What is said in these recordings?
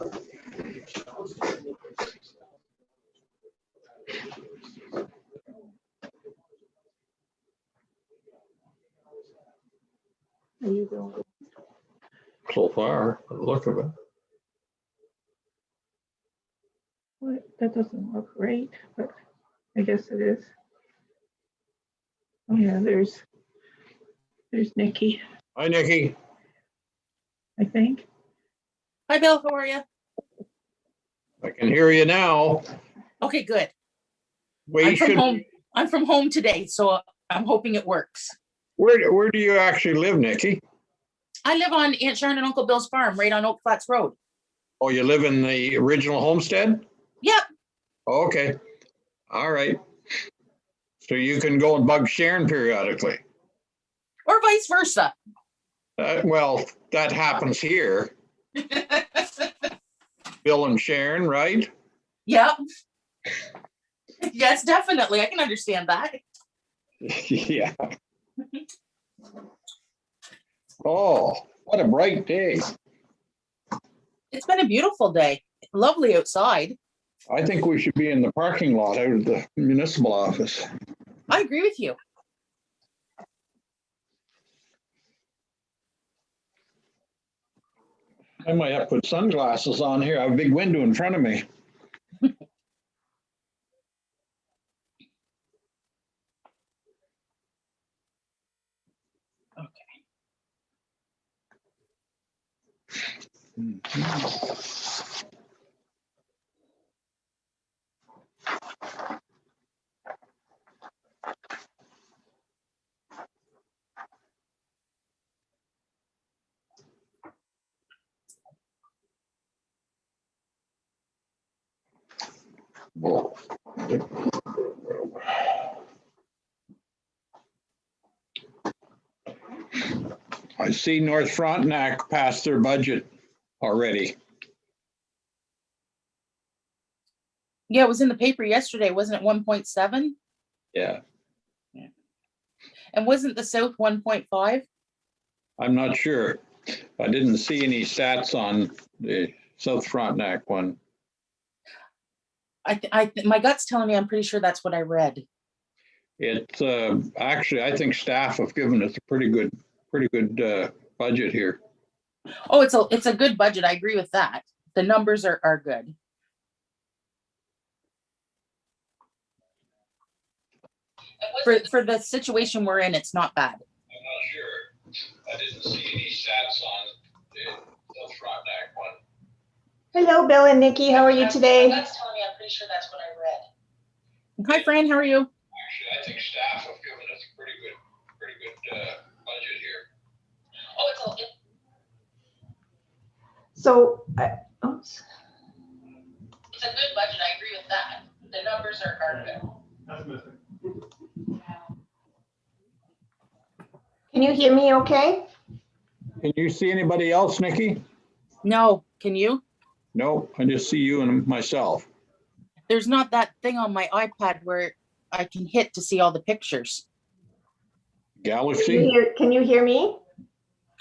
Are you going? So far, by the look of it. What? That doesn't look right, but I guess it is. Oh yeah, there's Nikki, Hi, Nikki. I think. Hi, Bill. How are you? I can hear you now. Okay, good. We I'm from should. home. I'm from home today, so I'm hoping it works. Where do you actually live, Nikki? I live on Aunt Sharon and Uncle Bill's farm, right on Oak Flats Road. Oh, you live in the original homestead? Yep. Okay. All right. So you can go and bug Sharon periodically. Or vice versa. Well, that happens here. Bill and Sharon, right? Yep. Yes, definitely. I can understand that. Yeah. Oh, what a bright day. It's been a beautiful day. Lovely outside. I think we should be in the parking lot out of the municipal office. I agree with you. I might have to put sunglasses on here. I have a big window in front of me. Whoa. I see North Frontenac passed their budget already. Yeah, it was in the paper yesterday, wasn't it 1.7? Yeah, And wasn't the South 1.5? I'm not sure. I didn't see any stats on the South Frontenac one. My gut's telling me I'm pretty sure that's what I read. It's actually, I think staff have given us a pretty good budget here. Oh, it's a good budget. I agree with that. The numbers are good. For the situation we're in, it's not bad. I'm not sure. I didn't see any stats on the South Frontenac one. Hello, Bill and Nikki. How are you today? That's telling me I'm pretty sure that's what I read. Hi, Fran. How are you? Actually, I think staff have given us a pretty good budget here. Oh, So, it's oops. a good budget. I agree with that. The numbers are good. Can you hear me okay? Can you see anybody else, Nikki? No, can you? No, I just see you and myself. There's not that thing on my iPad where I can hit to see all the pictures. Galaxy? Can you hear me?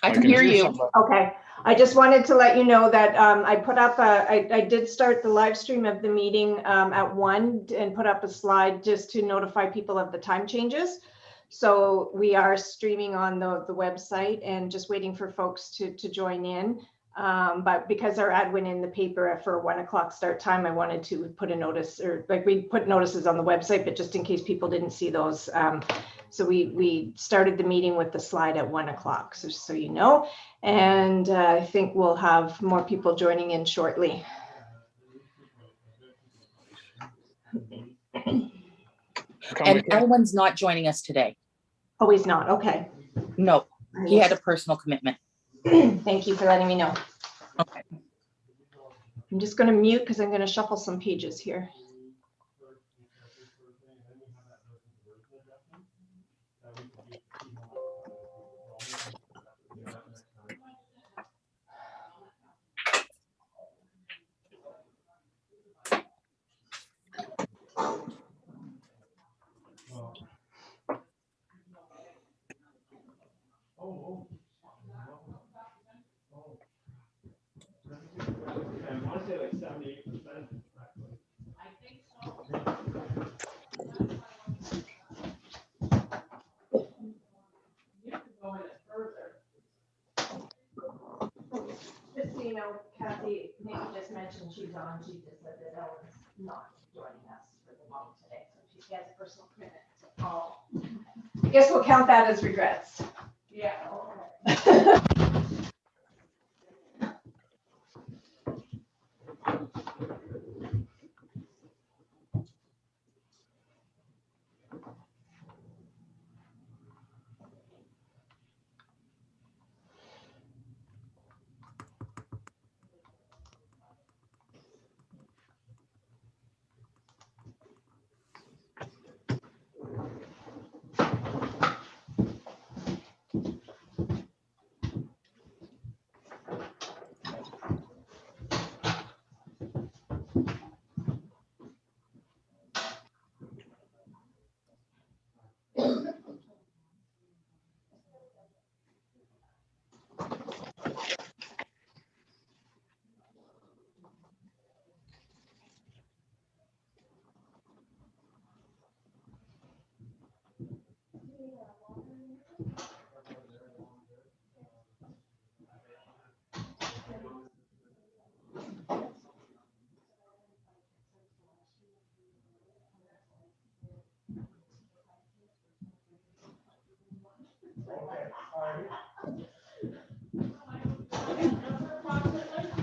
I can hear you. somebody. Okay. I just wanted to let you know that I put up I did start the live stream of the meeting at 1 and put up a slide just to notify people of the time changes. So we are streaming on the website and just waiting for folks to join in. But because our ad went in the paper for 1 o'clock start time, I wanted to put a notice, or like we put notices on the website, but just in case people didn't see those. So we started the meeting with the slide at 1 o'clock, so you know, and I think we'll have more people joining in shortly. And Elwin's not joining us today. Oh, he's not. Okay. No, he had a personal commitment. Thank you for letting me know. Okay. I'm just going to mute because I'm going to shuffle some pages here. she's on, she just said that Ellen's not joining us for the meeting today, so she has a personal commitment. I guess we'll count that as regrets. Yeah.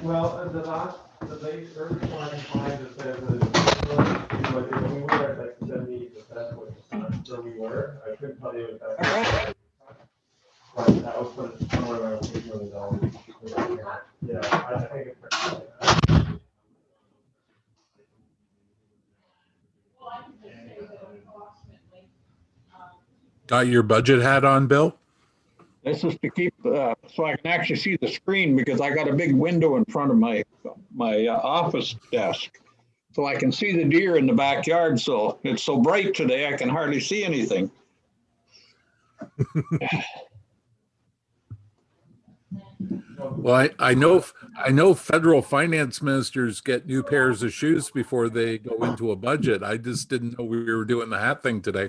Well, the early one find it says that, you know, if we were at like 70%, which where we were, I couldn't tell you if that's. But that was put somewhere around $8 million. Yeah, I think it's. Got your budget hat on, Bill? This is to keep, so I can actually see the screen because I got a big window in front of my office desk. So I can see the deer in the backyard. So it's so bright today, I can hardly see anything. Well, I know federal finance ministers get new pairs of shoes before they go into a budget. I just didn't know we were doing the hat thing today.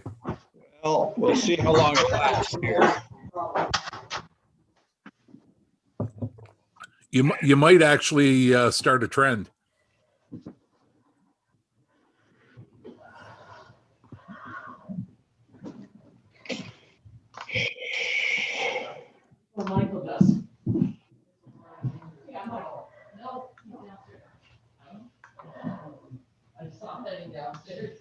Well, we'll see how long it lasts here. You might actually start a trend. Well, Michael does. Yeah, Michael. No. I saw him downstairs.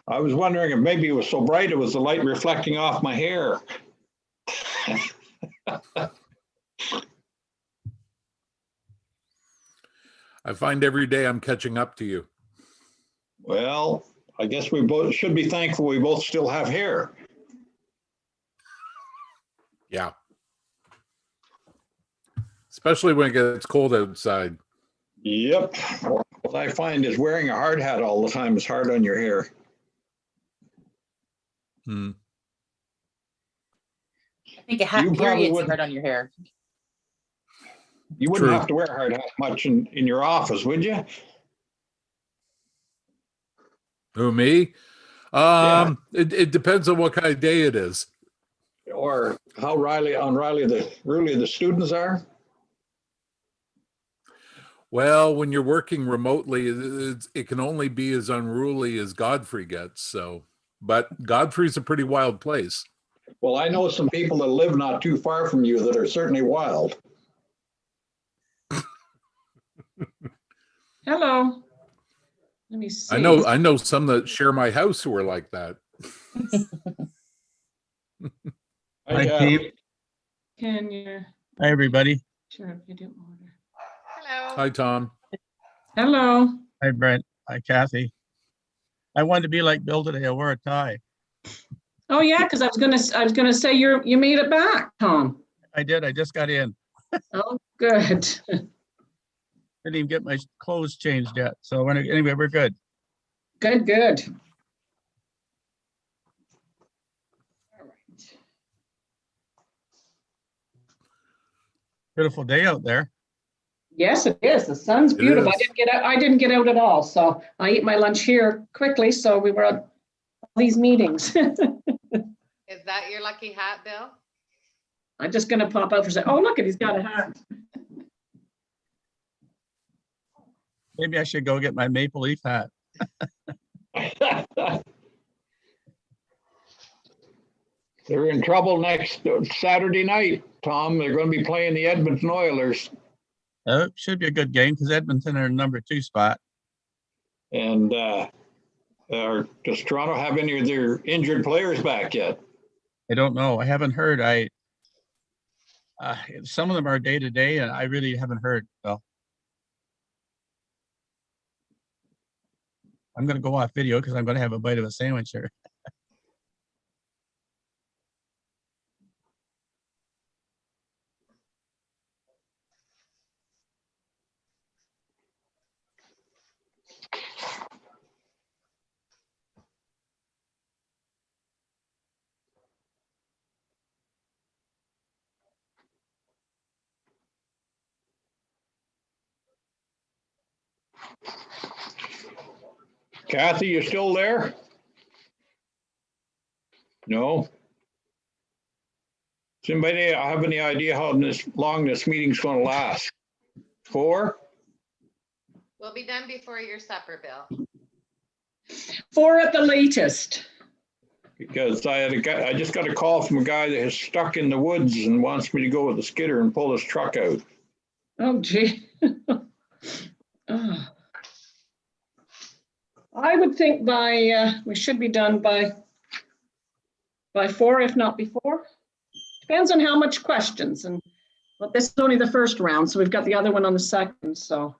I was wondering if maybe it was so bright, it was the light reflecting off my hair. I find every day I'm catching up to you. Well, I guess we both should be thankful we both still have hair. Yeah. Especially when it gets cold outside. Yep. What I find is wearing a hard hat all the time is hard on your hair. Hmm. I think a hat You probably period's wouldn't- hard on your hair. You wouldn't True. have to wear a hard hat much in your office, would you? Who, me? Yeah. It depends on what kind of day it is. Or how really the students are? Well, when you're working remotely, it can only be as unruly as Godfrey gets. So, but Godfrey's a pretty wild place. Well, I know some people that live not too far from you that are certainly wild. Hello. Let me see. I know some that share my house who are like that. Hi, Pete. Can you? Hi, everybody. Sure, if you do order. Hello. Hi, Tom. Hello. Hi, Brent. Hi, Kathy. I wanted to be like Bill today. I wore a tie. Oh yeah, because I was gonna say you made it back, Tom. I did. I just got in. Oh, good. Didn't even get my clothes changed yet. So anyway, we're good. Good, good. All right. Beautiful day out there. Yes, it is. The sun's beautiful. is. I didn't get out at all, so I ate my lunch here quickly. So we were at all these meetings. Is that your lucky hat, Bill? I'm just gonna pop out for a second. Oh, look, he's got a hat. Maybe I should go get my maple leaf hat. They're in trouble next Saturday night, Tom. They're going to be playing the Edmonton Oilers. It should be a good game because Edmonton are in #2 spot. And does Toronto have any of their injured players back yet? I don't know. I haven't heard. Some of them are day to day, and I really haven't heard. So I'm going to go off video because I'm going to have a bite of a sandwich here. Kathy, you still there? No? Does anybody have any idea how long this meeting's going to last? 4? We'll be done before your supper, Bill. 4 at the latest. Because I just got a call from a guy that is stuck in the woods and wants me to go with the skidder and pull his truck out. Oh, gee. Oh. I would think we should be done by 4, if not before. Depends on how much questions, but this is only the first round, so we've got the other one on the second, so.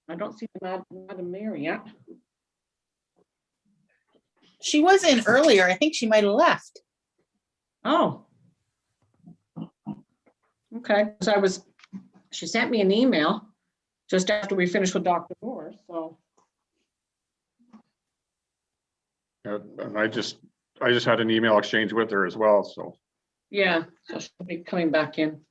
I don't see Madam Mayor yet. She was in earlier. I think she might have left. Oh. Okay, because she sent me an email just after we finished with Dr. Moore, so. And I just had an email exchange with her as well, so. Yeah, so she'll be coming back in.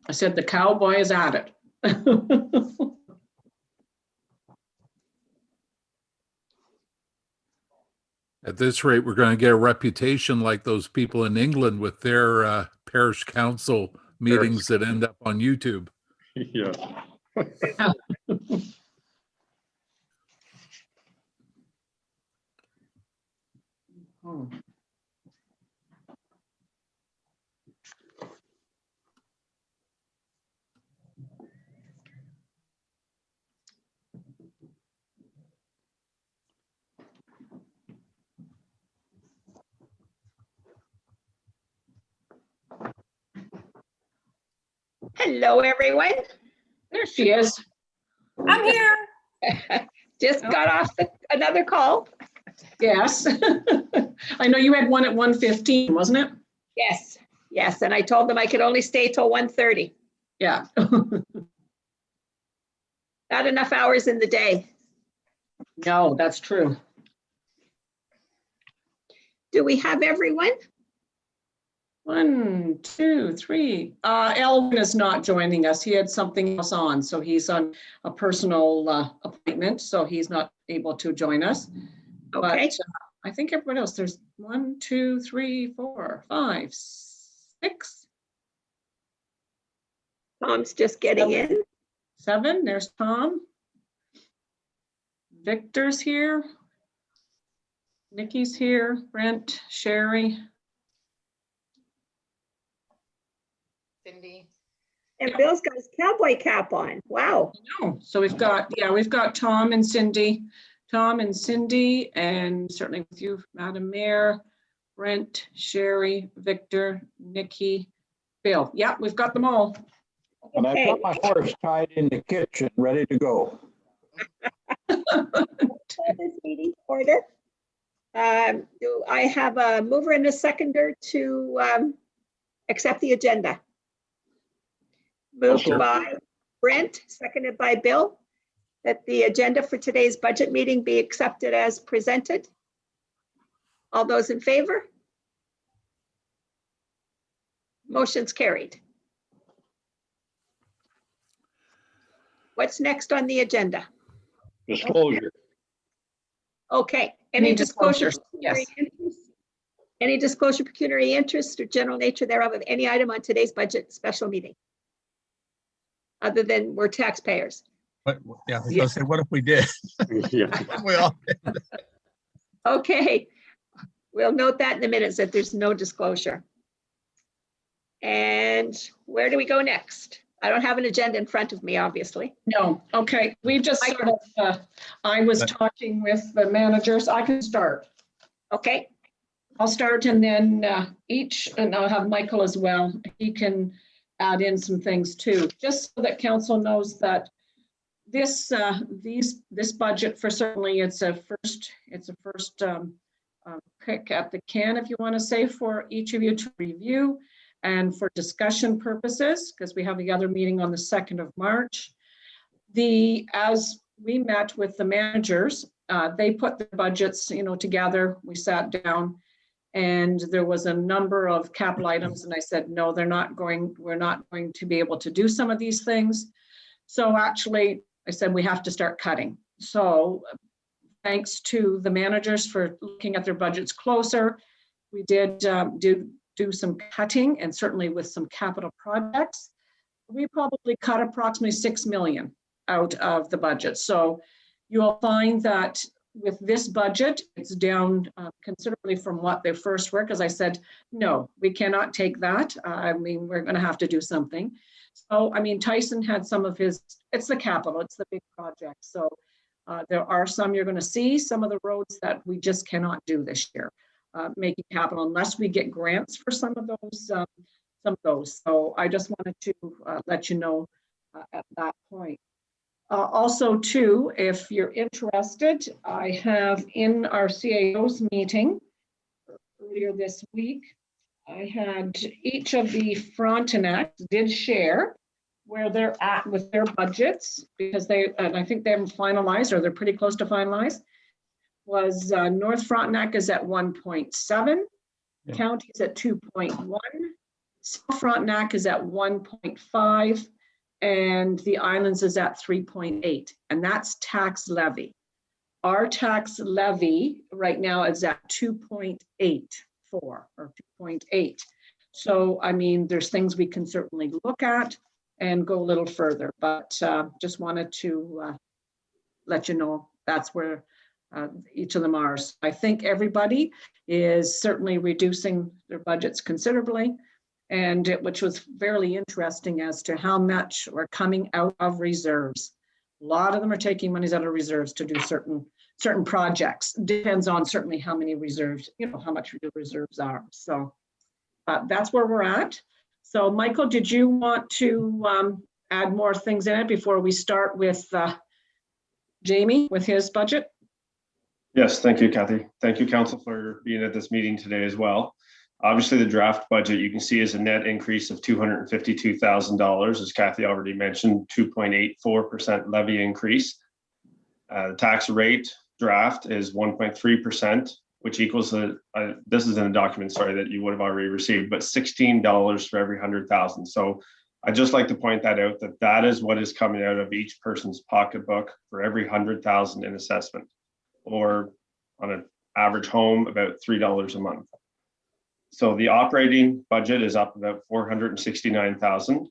I said the cowboy is at it. At this rate, we're going to get a reputation like those people in England with their parish council meetings that end up on YouTube. Yeah. Oh. Hello, everyone. There she is. I'm here. Just got off another call. Yes. I know you had one at 1:15, wasn't it? Yes, yes. And I told them I could only stay till 1:30. Yeah. Not enough hours in the day. No, that's true. Do we have everyone? 1, 2, 3. Elwin is not joining us. He had something else on, so he's on a personal appointment, so he's not able to join us. Okay. But I think everyone else, there's 1, 2, 3, 4, 5, 6. Tom's just getting in. 7, there's Tom. Victor's here. Nikki's here, Brent, Sherry. Cindy. And Bill's got his cowboy cap on. Wow. Oh, so we've got Tom and Cindy, and certainly with you, Madam Mayor, Brent, Sherry, Victor, Nikki, Bill. Yeah, we've got them all. And I've got my horse tied in the kitchen, ready to go. Call this meeting to order. Do I have a mover and a seconder to accept the agenda? Moved Also- by Brent, seconded by Bill, that the agenda for today's budget meeting be accepted as presented. All those in favor? Motion's carried. What's next on the agenda? Disclosure. Okay, any Any disclosure? disclosures? Yes. Any disclosure, pecuniary interest, or general nature thereof of any item on today's budget special meeting? Other than we're taxpayers. But, yeah, I was gonna say, what if we did? Yeah. We all, Okay, we'll note that in the minutes that there's no disclosure. And where do we go next? I don't have an agenda in front of me, obviously. No, okay, we just sort of, I was talking with the managers. I can start. Okay, I'll start and then and I'll have Michael as well. He can add in some things too, just so that council knows that this budget for certainly it's a first kick at the can, if you want to say, for each of you to review and for discussion purposes, because we have the other meeting on the 2nd of March. As we met with the managers, they put the budgets, together. We sat down and there was a number of capital items. And I said, no, we're not going to be able to do some of these things. So actually, I said, we have to start cutting. So thanks to the managers for looking at their budgets closer. We did do some cutting, and certainly with some capital projects. We probably cut approximately 6 million out of the budget. So you'll find that with this budget, it's down considerably from what they first were, because I said, no, we cannot take that. We're going to have to do something. So, Tyson had some of it's the capital, it's the big project. So there are some you're going to see, some of the roads that we just cannot do this year, making capital unless we get grants for some of those. So I just wanted to let you know at that point. Also, too, if you're interested, I have in our CAO's meeting earlier this week, I had each of the Frontenac did share where they're at with their budgets, because I think they haven't finalized, or they're pretty close to finalized. Was North Frontenac is at 1.7, Yeah. County's at 2.1, South Frontenac is at 1.5, and the islands is at 3.8, and that's tax levy. Our tax levy right now is at 2.84 or 2.8. So, there's things we can certainly look at and go a little further, but just wanted to let you know that's where each of them are. So I think everybody is certainly reducing their budgets considerably, and which was fairly interesting as to how much are coming out of reserves. A lot of them are taking monies out of reserves to do certain projects. Depends on certainly how many reserves, how much the reserves are. So that's where we're at. So Michael, did you want to add more things in it before we start with Jamie with his budget? Yes, thank you, Kathy. Thank you, Council, for being at this meeting today as well. Obviously, the draft budget you can see is a net increase of $252,000, as Kathy already mentioned, 2.84% levy increase. The tax rate draft is 1.3%, which equals this is in a document, sorry, that you would have already received, but $16 for every 100,000. So I'd just like to point that out, that is what is coming out of each person's pocketbook for every 100,000 in assessment, or on an average home, about $3 a month. So the operating budget is up about 469,000.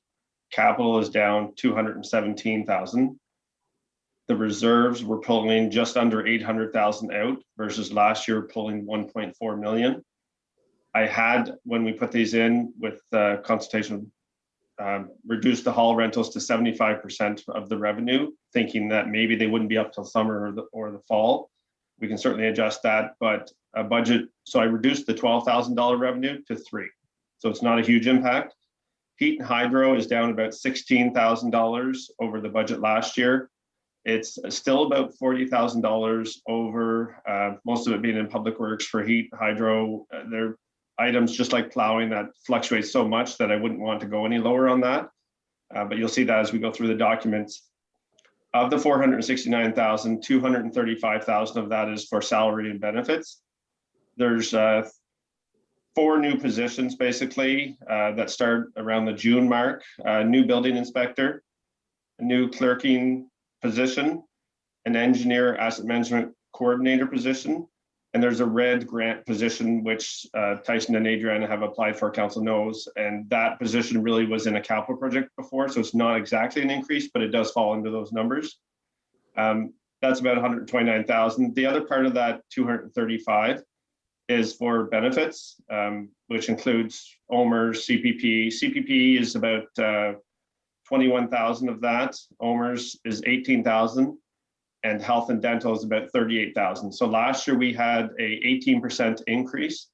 Capital is down 217,000. the reserves, we're pulling just under 800,000 out versus last year pulling 1.4 million. I had, when we put these in with consultation, reduced the hall rentals to 75% of the revenue, thinking that maybe they wouldn't be up till summer or the fall. We can certainly adjust that, but a budget. So I reduced the $12,000 revenue to 3. So it's not a huge impact. Heat and hydro is down about $16,000 over the budget last year. It's still about $40,000 over, most of it being in public works for heat, hydro. They're items just like plowing that fluctuates so much that I wouldn't want to go any lower on that. But you'll see that as we go through the documents. Of the 469,000, 235,000 of that is for salary and benefits. There's 4 new positions basically that start around the June mark. A new building inspector, a new clerking position, an engineer asset management coordinator position, and there's a red grant position which Tyson and Adriana have applied for, council knows, and that position really was in a capital project before, so it's not exactly an increase, but it does fall into those numbers. That's about 129,000. The other part of that 235 is for benefits, which includes OMERS, CPP. CPP is about 21,000 of that. OMERS is 18,000. And health and dental is about 38,000. So last year we had a 18% increase,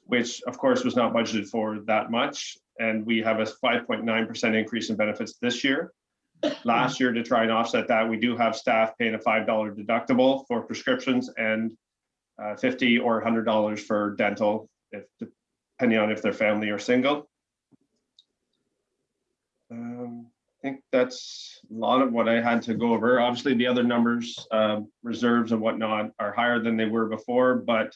which of course was not budgeted for that much. And we have a 5.9% increase in benefits this year. Last year, to try and offset that, we do have staff paying a $5 deductible for prescriptions and $50 or $100 for dental, depending on if they're family or single. I think that's a lot of what I had to go over. Obviously, the other numbers, reserves and whatnot, are higher than they were before, but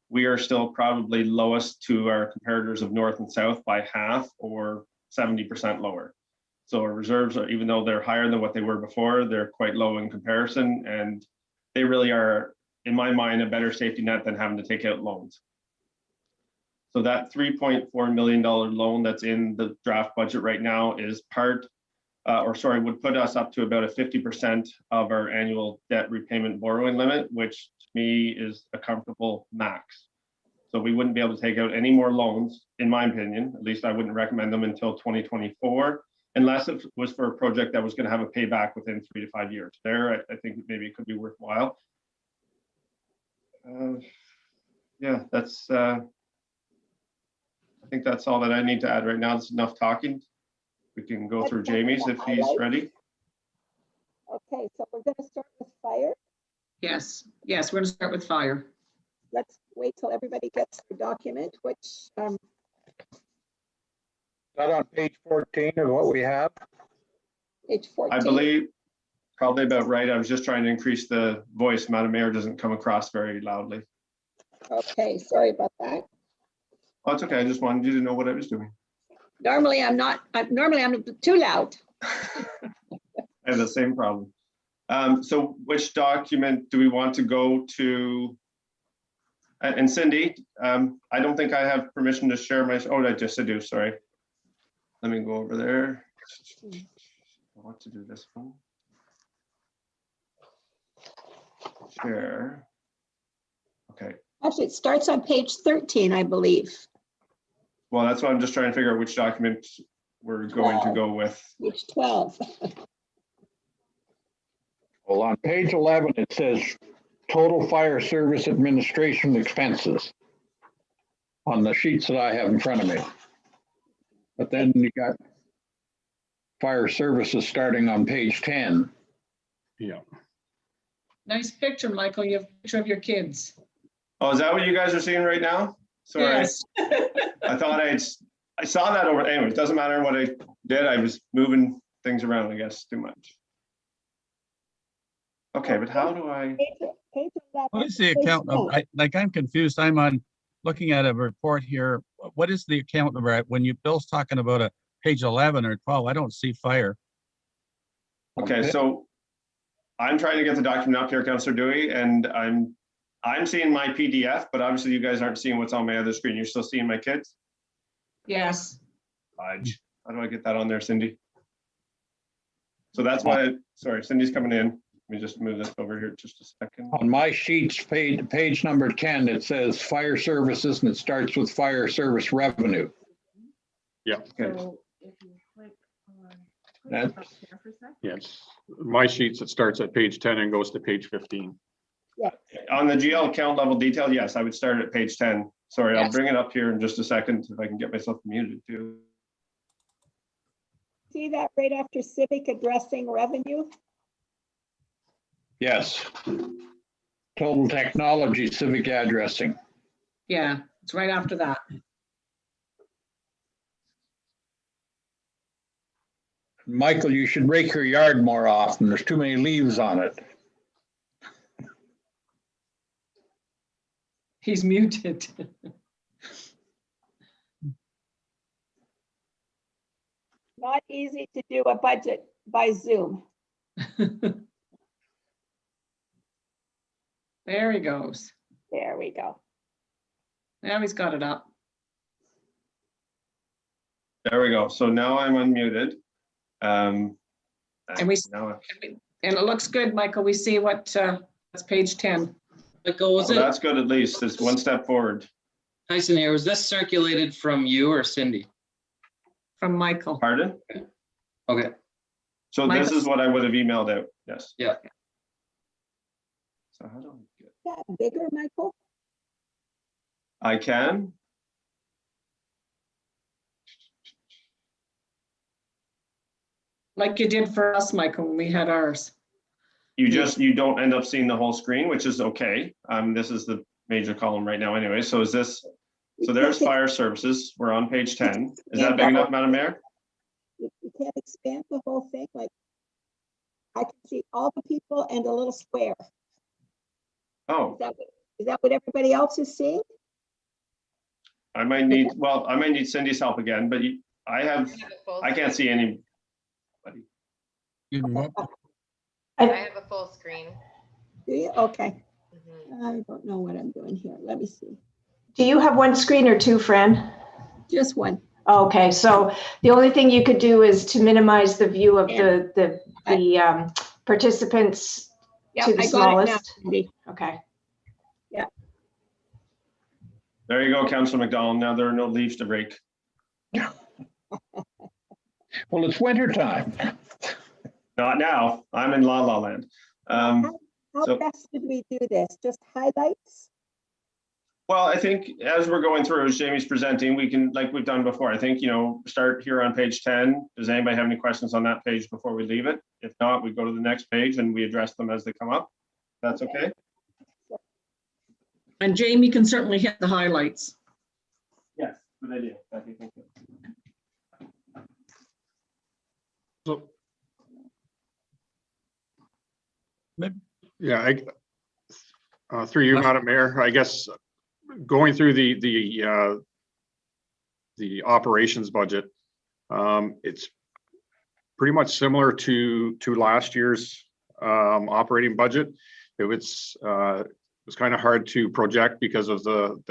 we are still probably lowest to our comparators of North and South by half or 70% lower. So our reserves are, even though they're higher than what they were before, they're quite low in comparison, and they really are, in my mind, a better safety net than having to take out loans. So that $3.4 million loan that's in the draft budget right now is part, would put us up to about a 50% of our annual debt repayment borrowing limit, which to me is a comfortable max. So we wouldn't be able to take out any more loans, in my opinion. At least I wouldn't recommend them until 2024, unless it was for a project that was going to have a payback within 3 to 5 years. There, I think maybe it could be worthwhile. Yeah, that's. I think that's all that I need to add right now. That's enough talking. We can go through Jamie's if he's ready. Okay, so we're going to start with fire. Yes, we're going to start with fire. Let's wait till everybody gets the document, which Is that on page 14 of what we have? page 14. I believe probably about right. I was just trying to increase the voice. Madam Mayor doesn't come across very loudly. Okay, sorry about that. Oh, it's okay. I just wanted you to know what I was doing. Normally I'm too loud. I have the same problem. So which document do we want to go to? And Cindy, I don't think I have permission to share my, I do, sorry. Let me go over there. I want to do this one. Share. Okay. Actually, it starts on page 13, I believe. Well, that's why I'm just trying to figure out which document we're going to go with. Page 12. Well, on page 11, it says total fire service administration expenses on the sheets that I have in front of me. But then you got fire services starting on page 10. Yeah. Nice picture, Michael. You have a picture of your kids. Oh, is that what you guys are seeing right now? Sorry. Yes. I thought I saw that over. Anyway, it doesn't matter what I did. I was moving things around, I guess, too much. Okay, but how do I? What is the account number? I'm confused. I'm looking at a report here. What is the account number? When Bill's talking about a page 11 or 12, I don't see fire. Okay, so I'm trying to get the document up here, Councillor Dewey, and I'm seeing my PDF, but obviously you guys aren't seeing what's on my other screen. You're still seeing my kids? Yes. Fudge. How do I get that on there, Cindy? So that's why, sorry, Cindy's coming in. Let me just move this over here just a second. On my sheets, page number 10, it says fire services and it starts with fire service revenue. Yeah. Okay. So if you click on. That's- up there for a sec. Yes, my sheets, it starts at page 10 and goes to page 15. Yes. On the GL account level detail, yes, I would start at page 10. Sorry, I'll Yes. bring it up here in just a second if I can get myself muted too. See that right after civic addressing revenue? Yes. Total technology, civic addressing. Yeah, it's right after that. Michael, you should rake your yard more often. There's too many leaves on it. He's muted. Not easy to do a budget by Zoom. There he goes. There we go. Now he's got it up. There we go. So now I'm unmuted. And we- now, And it looks good, Michael. We see what, that's page 10. Michael, was oh, it that's good at least. It's one step forward. nice in here? Was this circulated from you or Cindy? From Michael. Pardon? Okay. So this is what I would have emailed out. Yes. Yeah. So how do I get? Is that bigger, Michael? I can. Like you did for us, Michael, when we had ours. You don't end up seeing the whole screen, which is okay. This is the major column right now anyway. So is this, so there's fire services. We're on page 10. Is that big enough, Madam Mayor? You can't expand the whole thing, like, I can see all the people and a little square. Oh, Is that what everybody else is seeing? I might need Cindy's help again, but I can't see any. You can go up. I have a full screen. Do you? Okay. Mhm. I don't know what I'm doing here. Let me see. Do you have one screen or two, Fran? Just one. Okay, so the only thing you could do is to minimize the view of the participants Yeah, to the I got it now, smallest. Cindy. Okay. There you go, Councillor McDonald. Now there are no leaves to rake. Well, it's winter time. Not now. I'm in La La Land. How so- best did we do this? Just highlights? Well, I think as we're going through, as Jamie's presenting, we can, like we've done before, I think, start here on page 10. Does anybody have any questions on that page before we leave it? If not, we go to the next page and we address them as they come up. That's okay? And Jamie can certainly hit the highlights. Yes, good idea. Becky, thank you. So. Yeah, through you, Madam Mayor, I guess going through the operations budget, it's pretty much similar to last year's operating budget. It was kind of hard to project because of the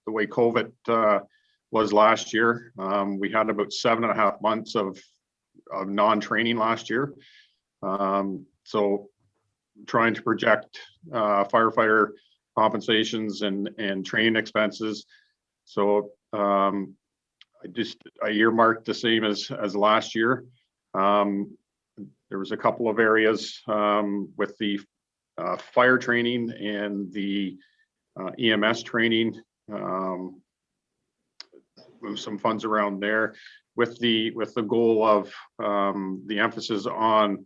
way COVID was last year. We had about 7.5 months of non-training last year. So trying to project firefighter compensations and training expenses. So I earmarked the same as last year. There was a couple of areas with the fire training and the EMS training. Move some funds around there with the goal of the emphasis on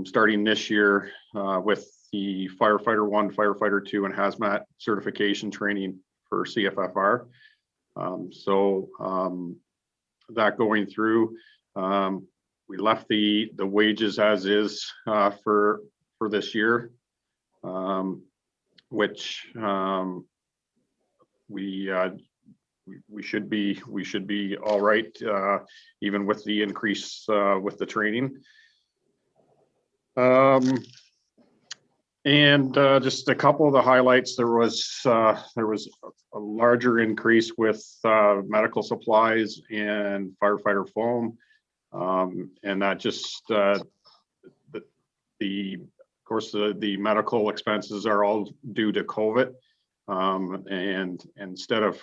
starting this year with the firefighter 1, firefighter 2, and hazmat certification training for CFFR. That going through, we left the wages as is for this year, which we should be all right, even with the increase with the training. Just a couple of the highlights, there was a larger increase with medical supplies and firefighter foam, and that just the course, the medical expenses are all due to COVID. And instead of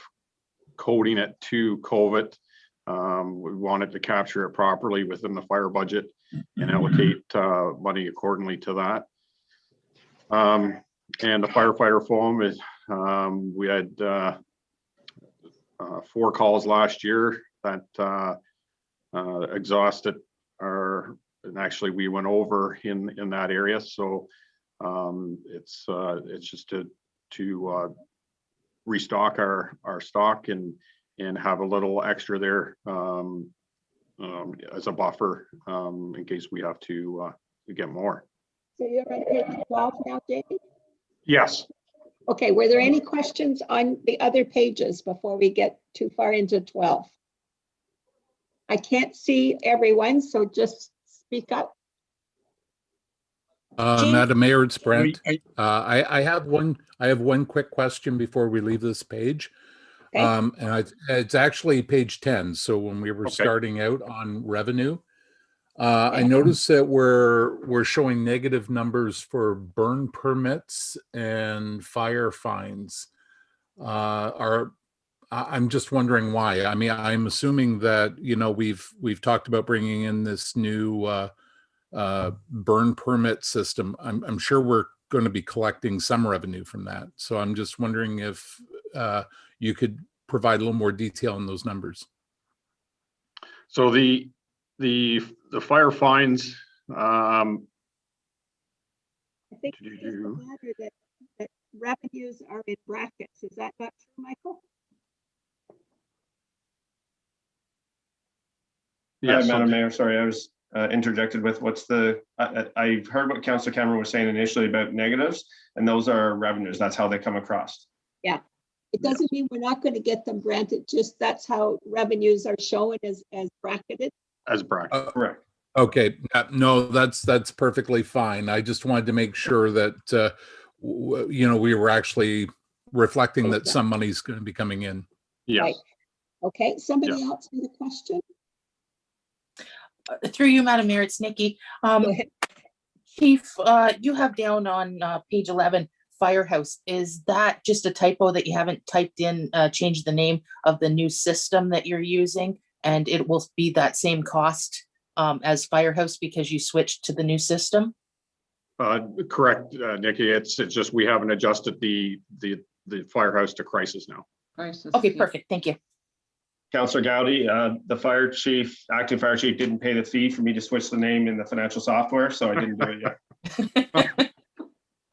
coding it to COVID, we wanted to capture it properly within the fire budget and allocate money accordingly to that. And the firefighter foam is, we had 4 calls last year that exhausted our, and actually we went over in that area. So it's just to restock our stock and have a little extra there as a buffer in case we have to get more. So you're on page 12 now, Jamie? Yes. Okay, were there any questions on the other pages before we get too far into 12? I can't see everyone, so just speak up. Madam Mayor, it's Brent. I have one quick question before we leave this page. Okay. And it's actually page 10. So when we were starting out on revenue, I noticed that we're showing negative numbers for burn permits and fire fines. I'm just wondering why. I mean, I'm assuming that, you know, we've talked about bringing in this new burn permit system. I'm sure we're going to be collecting some revenue from that. So I'm just wondering if you could provide a little more detail on those numbers. So the fire fines. I think it is the matter that revenues are in brackets. Is that not true, Michael? Yes, Madam Mayor, sorry, I was interjected with what's the, I heard what Councillor Cameron was saying initially about negatives, and those are revenues. That's how they come across. Yeah, it doesn't mean we're not going to get them granted, just that's how revenues are shown as bracketed. As bracketed, correct. Okay, no, that's perfectly fine. I just wanted to make sure that, you know, we were actually reflecting that some money's going to be coming in. Yes. Right. Okay, somebody else with a question? Through you, Madam Mayor, it's Nikki. Chief, you have down on page 11, Firehouse. Is that just a typo that you haven't typed in, changed the name of the new system that you're using? And it will be that same cost as Firehouse because you switched to the new system? Correct, Nikki. It's just we haven't adjusted the Firehouse to crisis now. Crisis. Okay, perfect. Thank you. Councillor Gowdy, the fire chief, acting fire chief, didn't pay the fee for me to switch the name in the financial software, so I didn't do it yet.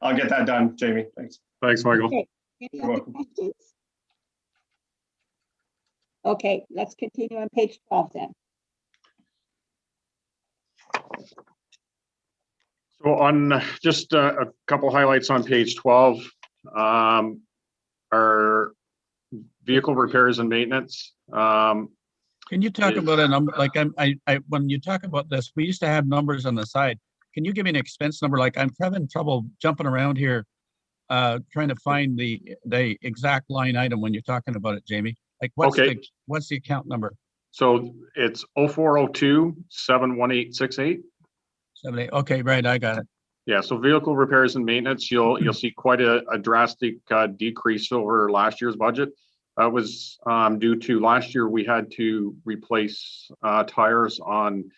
I'll get that done, Jamie. Thanks. Thanks, Michael. Okay. Any other questions? Okay, let's continue on page 12 then. So on just a couple highlights on page 12, our vehicle repairs and maintenance. Can you talk about a number? Like when you talk about this, we used to have numbers on the side. Can you give me an expense number? Like I'm having trouble jumping around here, trying to find the exact line item when you're talking about it, Jamie. Like what's the account number? So it's 0402 71868. 78. Okay, right, I got it. Yeah, so vehicle repairs and maintenance, you'll see quite a drastic decrease over last year's budget. That was due to last year we had to replace tires on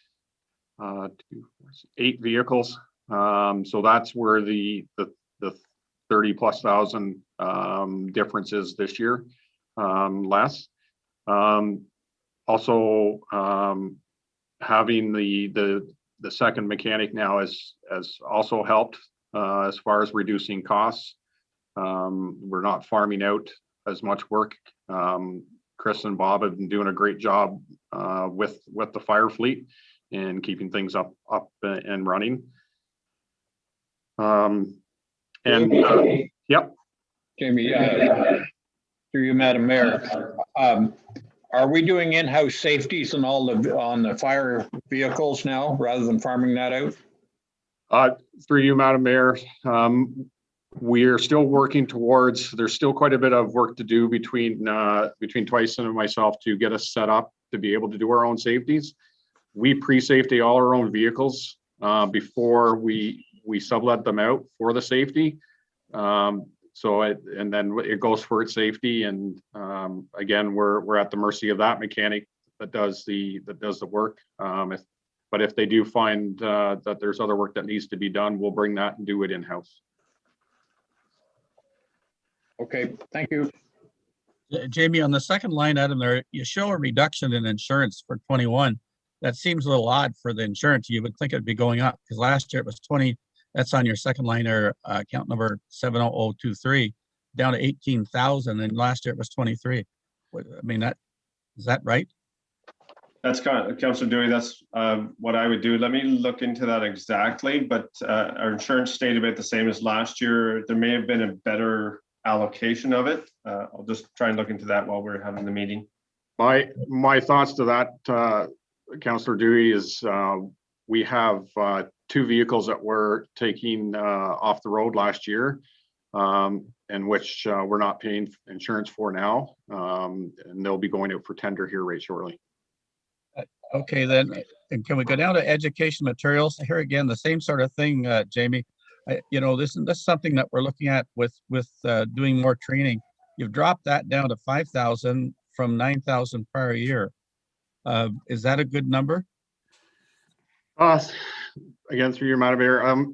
8 vehicles. So that's where the 30+ thousand difference is this year, less. Also, having the second mechanic now has also helped as far as reducing costs. We're not farming out as much work. Chris and Bob have been doing a great job with the fire fleet and keeping things up and running. Yep. Jamie, through you, Madam Mayor. Are we doing in-house safeties and all on the fire vehicles now rather than farming that out? Through you, Madam Mayor. We are still working towards, there's still quite a bit of work to do between Tyson and myself to get us set up to be able to do our own safeties. We pre-safety all our own vehicles before we we sublet them out for the safety. And then it goes for its safety. And again, we're at the mercy of that mechanic that does the work. But if they do find that there's other work that needs to be done, we'll bring that and do it in-house. Okay, thank you. Jamie, on the second line item there, you show a reduction in insurance for 21. That seems a little odd for the insurance. You would think it'd be going up because last year it was 20. That's on your second liner, account number 70023, down to 18,000, and last year it was 23. I mean, is that right? That's Councillor Dewey. That's what I would do. Let me look into that exactly, but our insurance stayed about the same as last year. There may have been a better allocation of it. I'll just try and look into that while we're having the meeting. My thoughts to that, Councillor Dewey, is we have 2 vehicles that were taking off the road last year, and which we're not paying insurance for now, and they'll be going out for tender here right shortly. Okay, then, and can we go down to education materials? Here again, the same sort of thing, Jamie. This is something that we're looking at with doing more training. You've dropped that down to 5,000 from 9,000 prior year. Is that a good number? Again, through your Madam Mayor,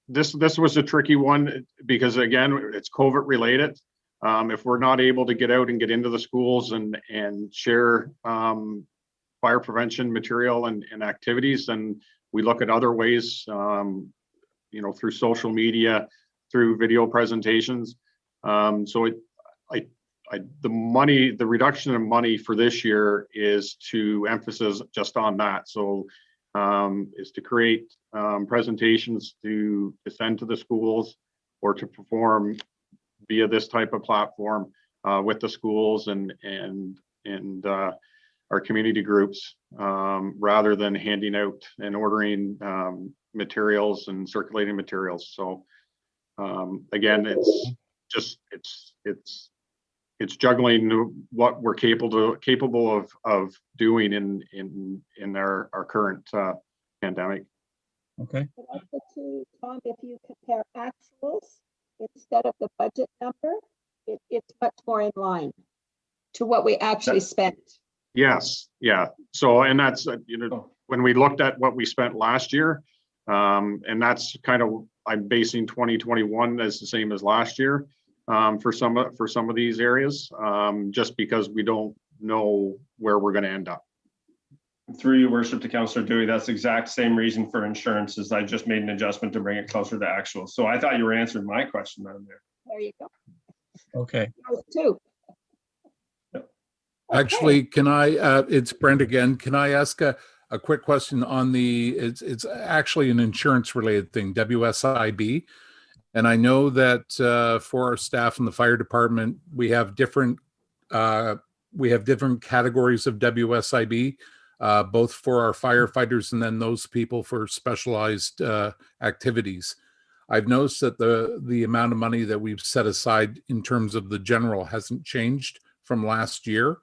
this was a tricky one because again, it's COVID related. If we're not able to get out and get into the schools and share fire prevention material and activities, then we look at other ways, through social media, through video presentations. The reduction in money for this year is to emphasis just on that. So is to create presentations to send to the schools or to perform via this type of platform with the schools and our community groups, rather than handing out and ordering materials and circulating materials. So again, it's juggling what we're capable of doing in our current pandemic. Okay. But also too, Tom, if you compare actuals instead of the budget number, it's much more in line to what we actually spent. Yes, yeah. So, and that's, when we looked at what we spent last year, and that's kind of, I'm basing 2021 as the same as last year for some of these areas, just because we don't know where we're going to end up. Through your worship to Councillor Dewey, that's the exact same reason for insurance as I just made an adjustment to bring it closer to actual. So I thought you were answering my question, Madam Mayor. There you go. Okay. Those two. Actually, can I, it's Brent again. Can I ask a quick question on it's actually an insurance related thing, WSIB. And I know that for our staff in the fire department, we have different categories of WSIB, both for our firefighters and then those people for specialized activities. I've noticed that the amount of money that we've set aside in terms of the general hasn't changed from last year,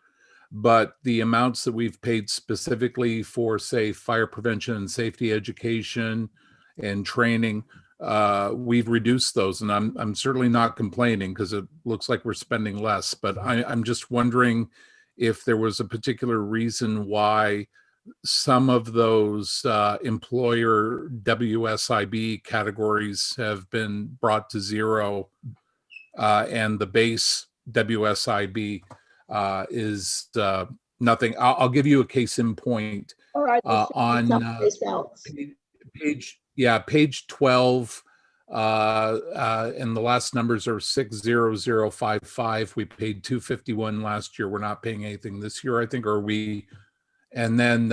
but the amounts that we've paid specifically for, say, fire prevention and safety education and training, we've reduced those, and I'm certainly not complaining because it looks like we're spending less, but I'm just wondering if there was a particular reason why some of those employer WSIB categories have been brought to zero, and the base WSIB is nothing. I'll give you a case in point. All right, on page 12, and the last numbers are 60055. We paid 251 last year. We're not paying anything this year, I think, or we. And then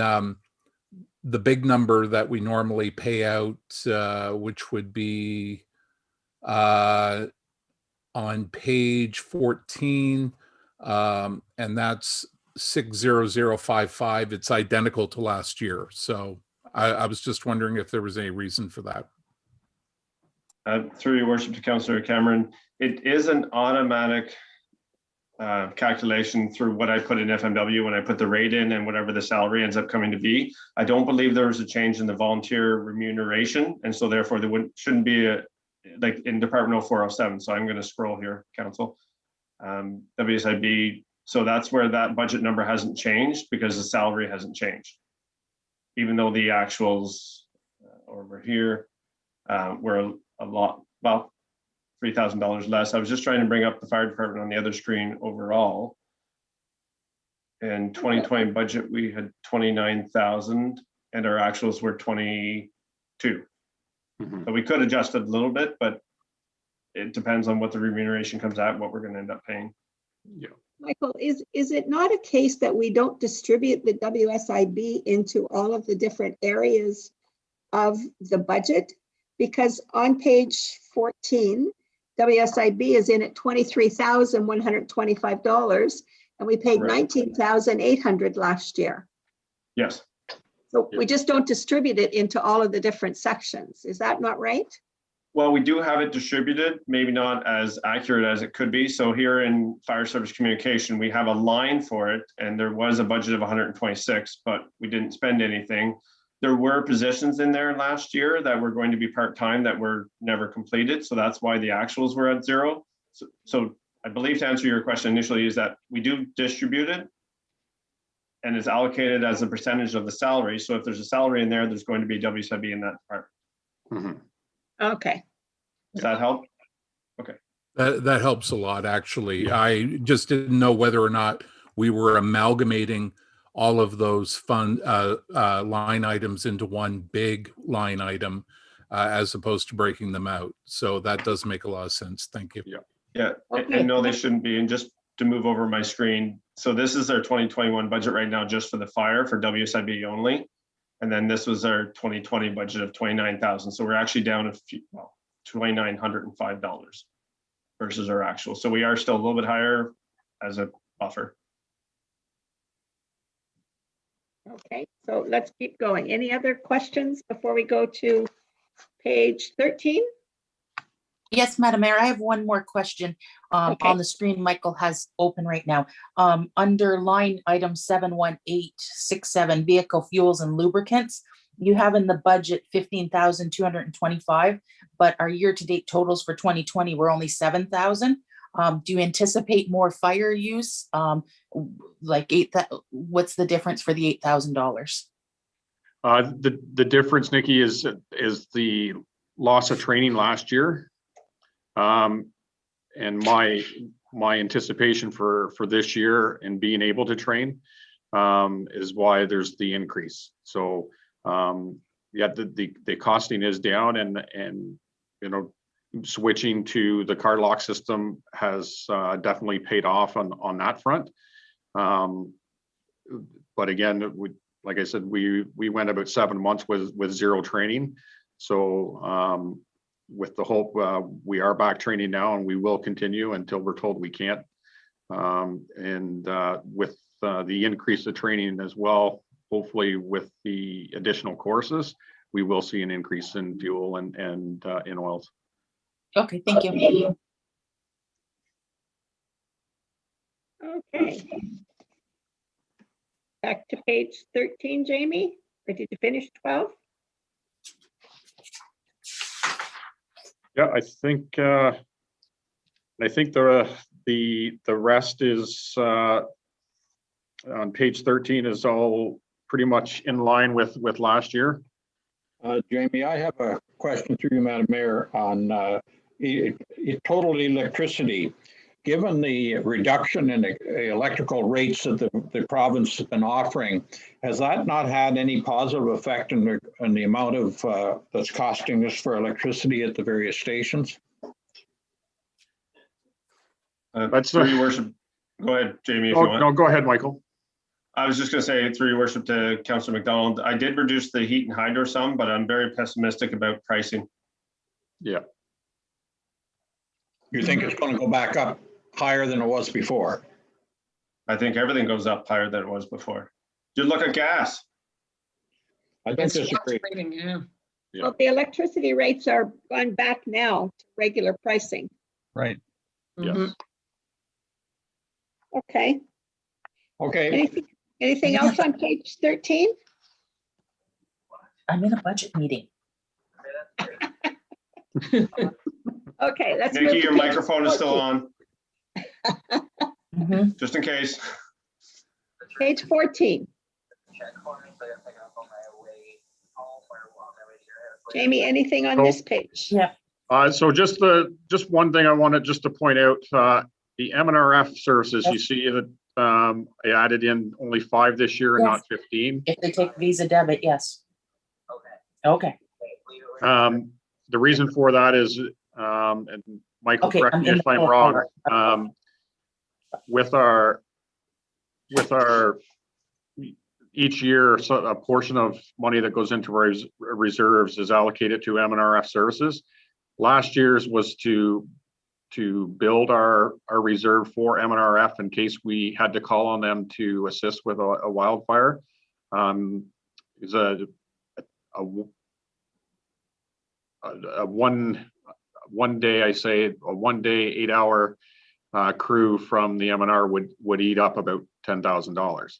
the big number that we normally pay out, which would be on page 14, and that's 60055. It's identical to last year. So I was just wondering if there was any reason for that. Through your worship to Councillor Cameron, it is an automatic calculation through what I put in FMW when I put the rate in and whatever the salary ends up coming to be. I don't believe there was a change in the volunteer remuneration, and so therefore there shouldn't be a, like in Department 0407. So I'm going to scroll here, Council. WSIB. So that's where that budget number hasn't changed because the salary hasn't changed, even though the actuals over here were a lot, about $3,000 less. I was just trying to bring up the fire department on the other screen overall. In 2020 budget, we had 29,000 and our actuals were 22. So we could adjust it a little bit, but it depends on what the remuneration comes at, what we're going to end up paying. Yeah. Michael, is it not a case that we don't distribute the WSIB into all of the different areas of the budget? Because on page 14, WSIB is in at $23,125, and we paid $19,800 last year. Yes. So we just don't distribute it into all of the different sections. Is that not right? Well, we do have it distributed, maybe not as accurate as it could be. So here in fire service communication, we have a line for it, and there was a budget of 126, but we didn't spend anything. There were positions in there last year that were going to be part-time that were never completed. So that's why the actuals were at 0. So I believe to answer your question initially is that we do distribute it and it's allocated as a percentage of the salary. So if there's a salary in there, there's going to be WSIB in that department. Okay. Does that help? Okay. That helps a lot, actually. I just didn't know whether or not we were amalgamating all of those fund line items into one big line item as opposed to breaking them out. So that does make a lot of sense. Thank you. Yeah. Yeah. And no, they shouldn't be. And just to move over my screen. So this is our 2021 budget right now, just for the fire, for WSIB only. And then this was our 2020 budget of 29,000. So we're actually down a few, well, $2,905 versus our actual. So we are still a little bit higher as a buffer. Okay, so let's keep going. Any other questions before we go to page 13? Yes, Madam Mayor, I have one more question on the screen Michael has open right now. Under line item 71867, vehicle fuels and lubricants, you have in the budget 15,225, but our year-to-date totals for 2020 were only 7,000. Do you anticipate more fire use? Like what's the difference for the $8,000? The difference, Nikki, is the loss of training last year. And my anticipation for this year and being able to train is why there's the increase. So yeah, the costing is down, and you know, switching to the card lock system has definitely paid off on that front. But again, like I said, we went about 7 months with zero training. So with the hope, we are back training now, and we will continue until we're told we can't. And with the increase of training as well, hopefully with the additional courses, we will see an increase in fuel and in oils. Okay, thank you. Okay. Back to page 13, Jamie, or did you finish 12? Yeah, I think the rest is on page 13 is all pretty much in line with last year. Jamie, I have a question through you, Madam Mayor, on total electricity. Given the reduction in the electrical rates that the province has been offering, has that not had any positive effect in the amount of that's costing us for electricity at the various stations? That's through your worship. Go ahead, Jamie, if you want. No, go ahead, Michael. I was just going to say, through your worship, to Councillor McDonald, I did reduce the heat and hydro some, but I'm very pessimistic about pricing. Yeah. You think it's going to go back up higher than it was before? I think everything goes up higher than it was before. You look at gas. I don't disagree. Yeah. Well, the electricity rates are gone back now to regular pricing. Right. Yes. Okay. Okay, Anything else on page 13? I'm in a budget meeting. Okay, let's move Nikki, to your page microphone is still 14. on, just in case. Page 14. Jamie, anything on this page? Yeah. So just one thing I wanted just to point out, the M&RF services, you see that I added in only 5 this year and Yes. not 15. If they take Visa debit, yes. Okay. The reason for that is, and Michael, Okay, correct I'm me in if the I'm floor. wrong, with our each year, so a portion of money that goes into reserves is allocated to M&RF services. Last year's was to build our reserve for M&RF in case we had to call on them to assist with a wildfire. It's a one day, I say a 1 day, 8-hour crew from the M&R would eat up about $10,000.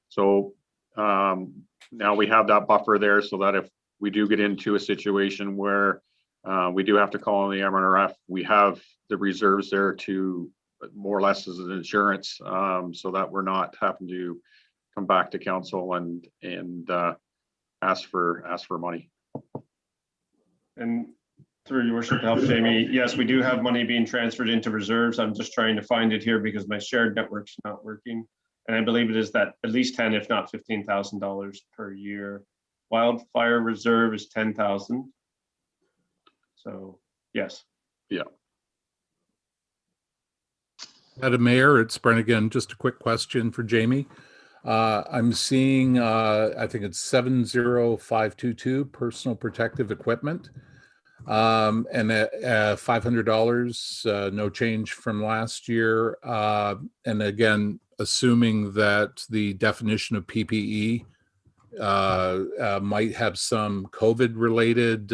So now we have that buffer there so that if we do get into a situation where we do have to call on the M&RF, we have the reserves there to more or less as an insurance, so that we're not having to come back to council and ask for money. And through your worship to help Jamie, yes, we do have money being transferred into reserves. I'm just trying to find it here because my shared network's not working. And I believe it is that at least 10, if not $15,000 per year. Wildfire reserve is 10,000. So yes. Yeah. Madam Mayor, it's Brent again. Just a quick question for Jamie. I'm seeing, I think it's 70522 personal protective equipment. And $500, no change from last year. And again, assuming that the definition of PPE might have some COVID related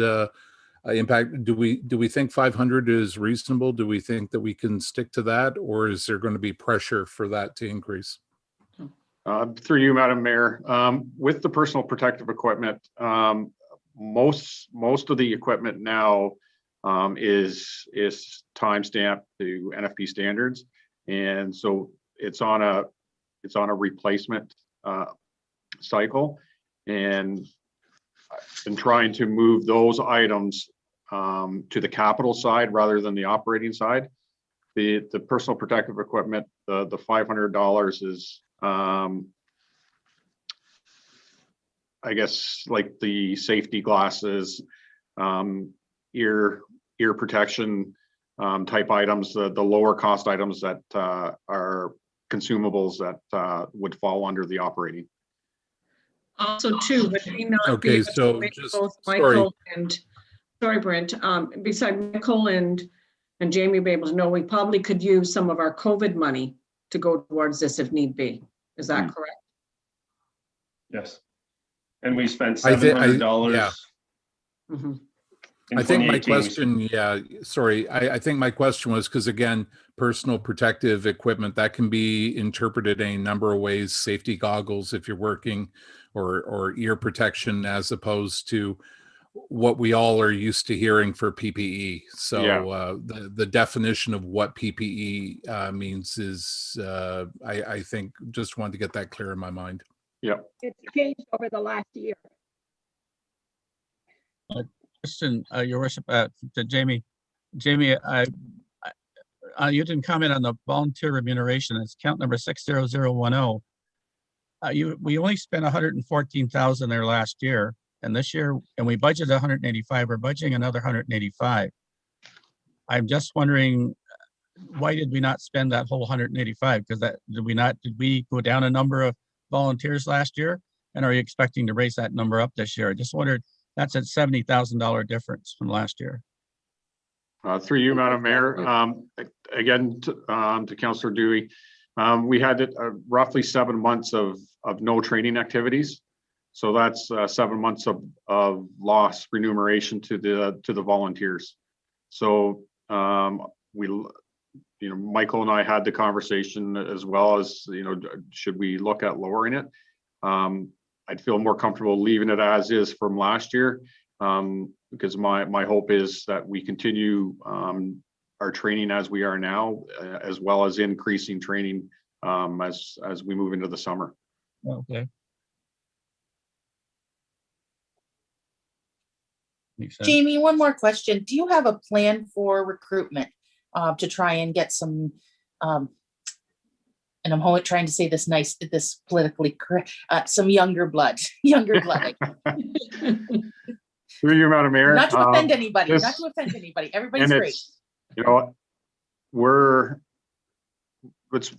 impact. Do we think 500 is reasonable? Do we think that we can stick to that, or is there going to be pressure for that to increase? Through you, Madam Mayor, with the personal protective equipment, most of the equipment now is time-stamped to NFP standards, and so it's on a replacement cycle, and I've been trying to move those items to the capital side rather than the operating side. The personal protective equipment, the $500 is I guess like the safety glasses, ear protection type items, the lower cost items that are consumables that would fall under the operating. Also too, would we not be Okay, able to so make just, both sorry. Michael and, sorry, Brent, beside Michael and Jamie be able to know, we probably could use some of our COVID money to go towards this if need be. Is that correct? Yes. And we spent I thi- I- $700. yeah. Mhm. in I think my 2018. question, sorry, I think my question was because again, personal protective equipment that can be interpreted a number of ways. Safety goggles if you're working, or ear protection, as opposed to what we all are used to hearing for PPE. So Yeah. The definition of what PPE means is, I think, just wanted to get that clear in my mind. Yeah. It's changed over the last year. Question, Your Worship, to Jamie. Jamie, you didn't comment on the volunteer remuneration. It's count number 60010. We only spent 114,000 there last year, and this year, and we budgeted 185. We're budgeting another 185. I'm just wondering, why did we not spend that whole 185? Because did we go down a number of volunteers last year? And are you expecting to raise that number up this year? I just wondered. That's a $70,000 difference from last year. Through you, Madam Mayor, again, to Councillor Dewey, we had roughly 7 months of no training activities. So that's 7 months of lost remuneration to the volunteers. So Michael and I had the conversation as well as, should we look at lowering it? I'd feel more comfortable leaving it as is from last year, because my hope is that we continue our training as we are now, as well as increasing training as we move into the summer. Okay. Makes sense. Jamie, one more question. Do you have a plan for recruitment to try and get some, and I'm trying to say this this politically correct, some younger blood, like, Through you, Madam Mayor. not to offend anybody, Everybody's great.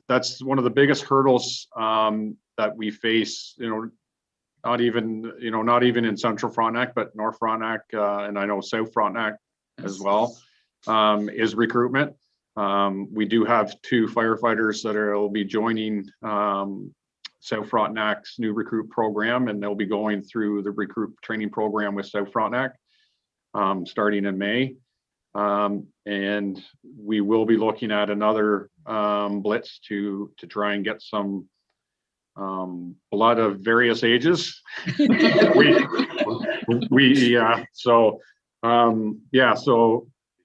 That's one of the biggest hurdles that we face, not even in Central Frontenac, but North Frontenac, and I know South Frontenac as well, is recruitment. We do have 2 firefighters that will be joining South Frontenac's new recruit program, and they'll be going through the recruit training program with South Frontenac starting in May. And we will be looking at another blitz to try and get some blood of various ages.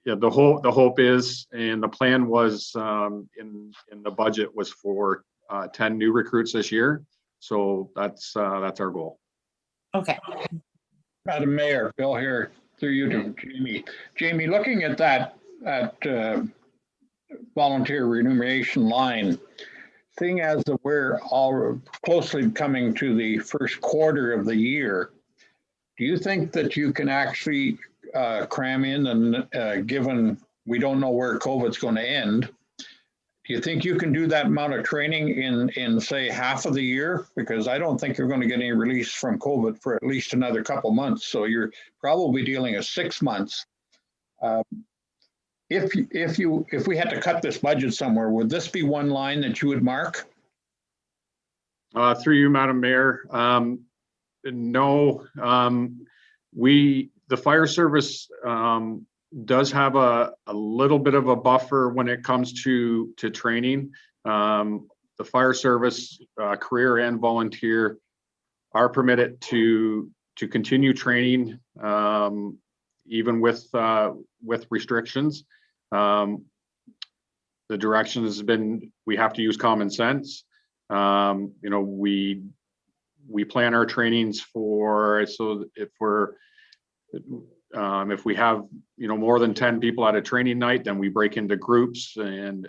the hope is, and the plan was in the budget was for 10 new recruits this year. So that's our goal. Okay. Madam Mayor, Bill here, through you to Jamie. Jamie, looking at that volunteer remuneration line, seeing as we're all closely coming to the first quarter of the year, do you think that you can actually cram in, and given we don't know where COVID's going to end, do you think you can do that amount of training in say half of the year? Because I don't think you're going to get any release from COVID for at least another couple months. So you're probably dealing with 6 months. If we had to cut this budget somewhere, would this be one line that you would mark? Through you, Madam Mayor. No, the fire service does have a little bit of a buffer when it comes to training. The fire service, career and volunteer, are permitted to continue training even with restrictions. The direction has been we have to use common sense. We plan our trainings so if we have more than 10 people at a training night, then we break into groups and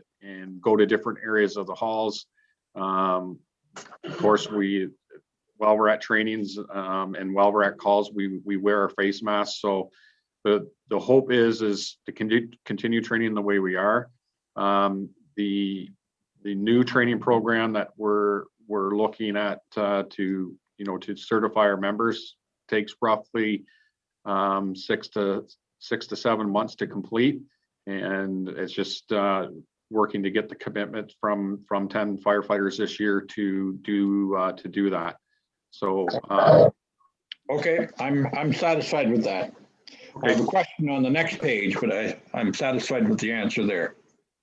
go to different areas of the halls. Of course, while we're at trainings and while we're at calls, we wear our face masks. So the hope is to continue training the way we are. The new training program that we're looking at to certify our members takes roughly 6 to 7 months to complete, and it's just working to get the commitment from 10 firefighters this year to do that. So okay, I'm satisfied with that. Okay. I have a question on the next page, but I'm satisfied with the answer there.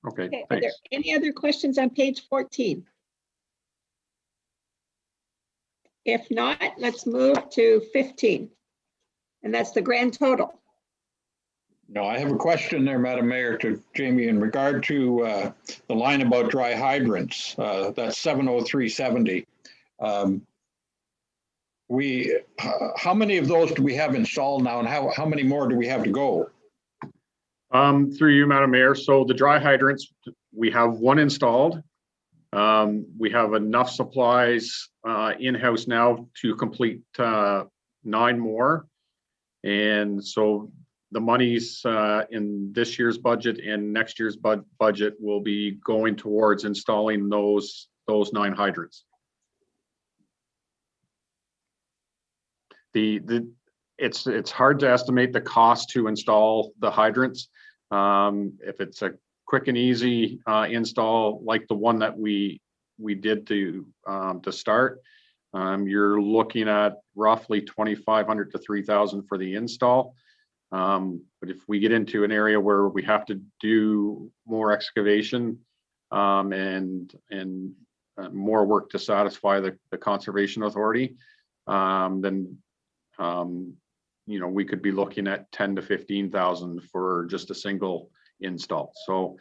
Okay, are there any other questions on page 14? If not, let's move to 15. And that's the grand total. No, I have a question there, Madam Mayor, to Jamie in regard to the line about dry hydrants. That's 70370. How many of those do we have installed now, and how many more do we have to go? Through you, Madam Mayor. So the dry hydrants, we have 1 installed. We have enough supplies in-house now to complete 9 more. And so the monies in this year's budget and next year's budget will be going towards installing those 9 hydrants. It's hard to estimate the cost to install the hydrants. If it's a quick and easy install like the one that we did to start, you're looking at roughly $2,500 to $3,000 for the install. But if we get into an area where we have to do more excavation and more work to satisfy the Conservation Authority, then you know, we could be looking at 10 to 15,000 for just a single install. So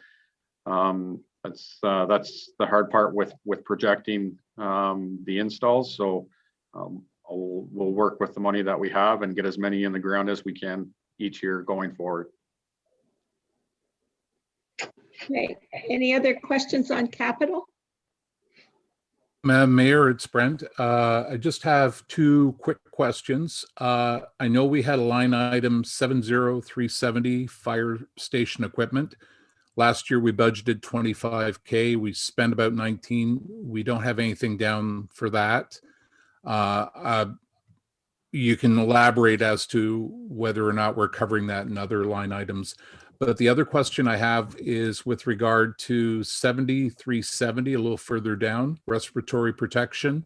that's the hard part with projecting the installs. So we'll work with the money that we have and get as many in the ground as we can each year going forward. Okay, any other questions on capital? Madam Mayor, it's Brent. I just have two quick questions. I know we had a line item 70370 fire station equipment. Last year we budgeted 25K. We spent about 19. We don't have anything down for that. You can elaborate as to whether or not we're covering that in other line items. But the other question I have is with regard to 7370, a little further down, respiratory protection.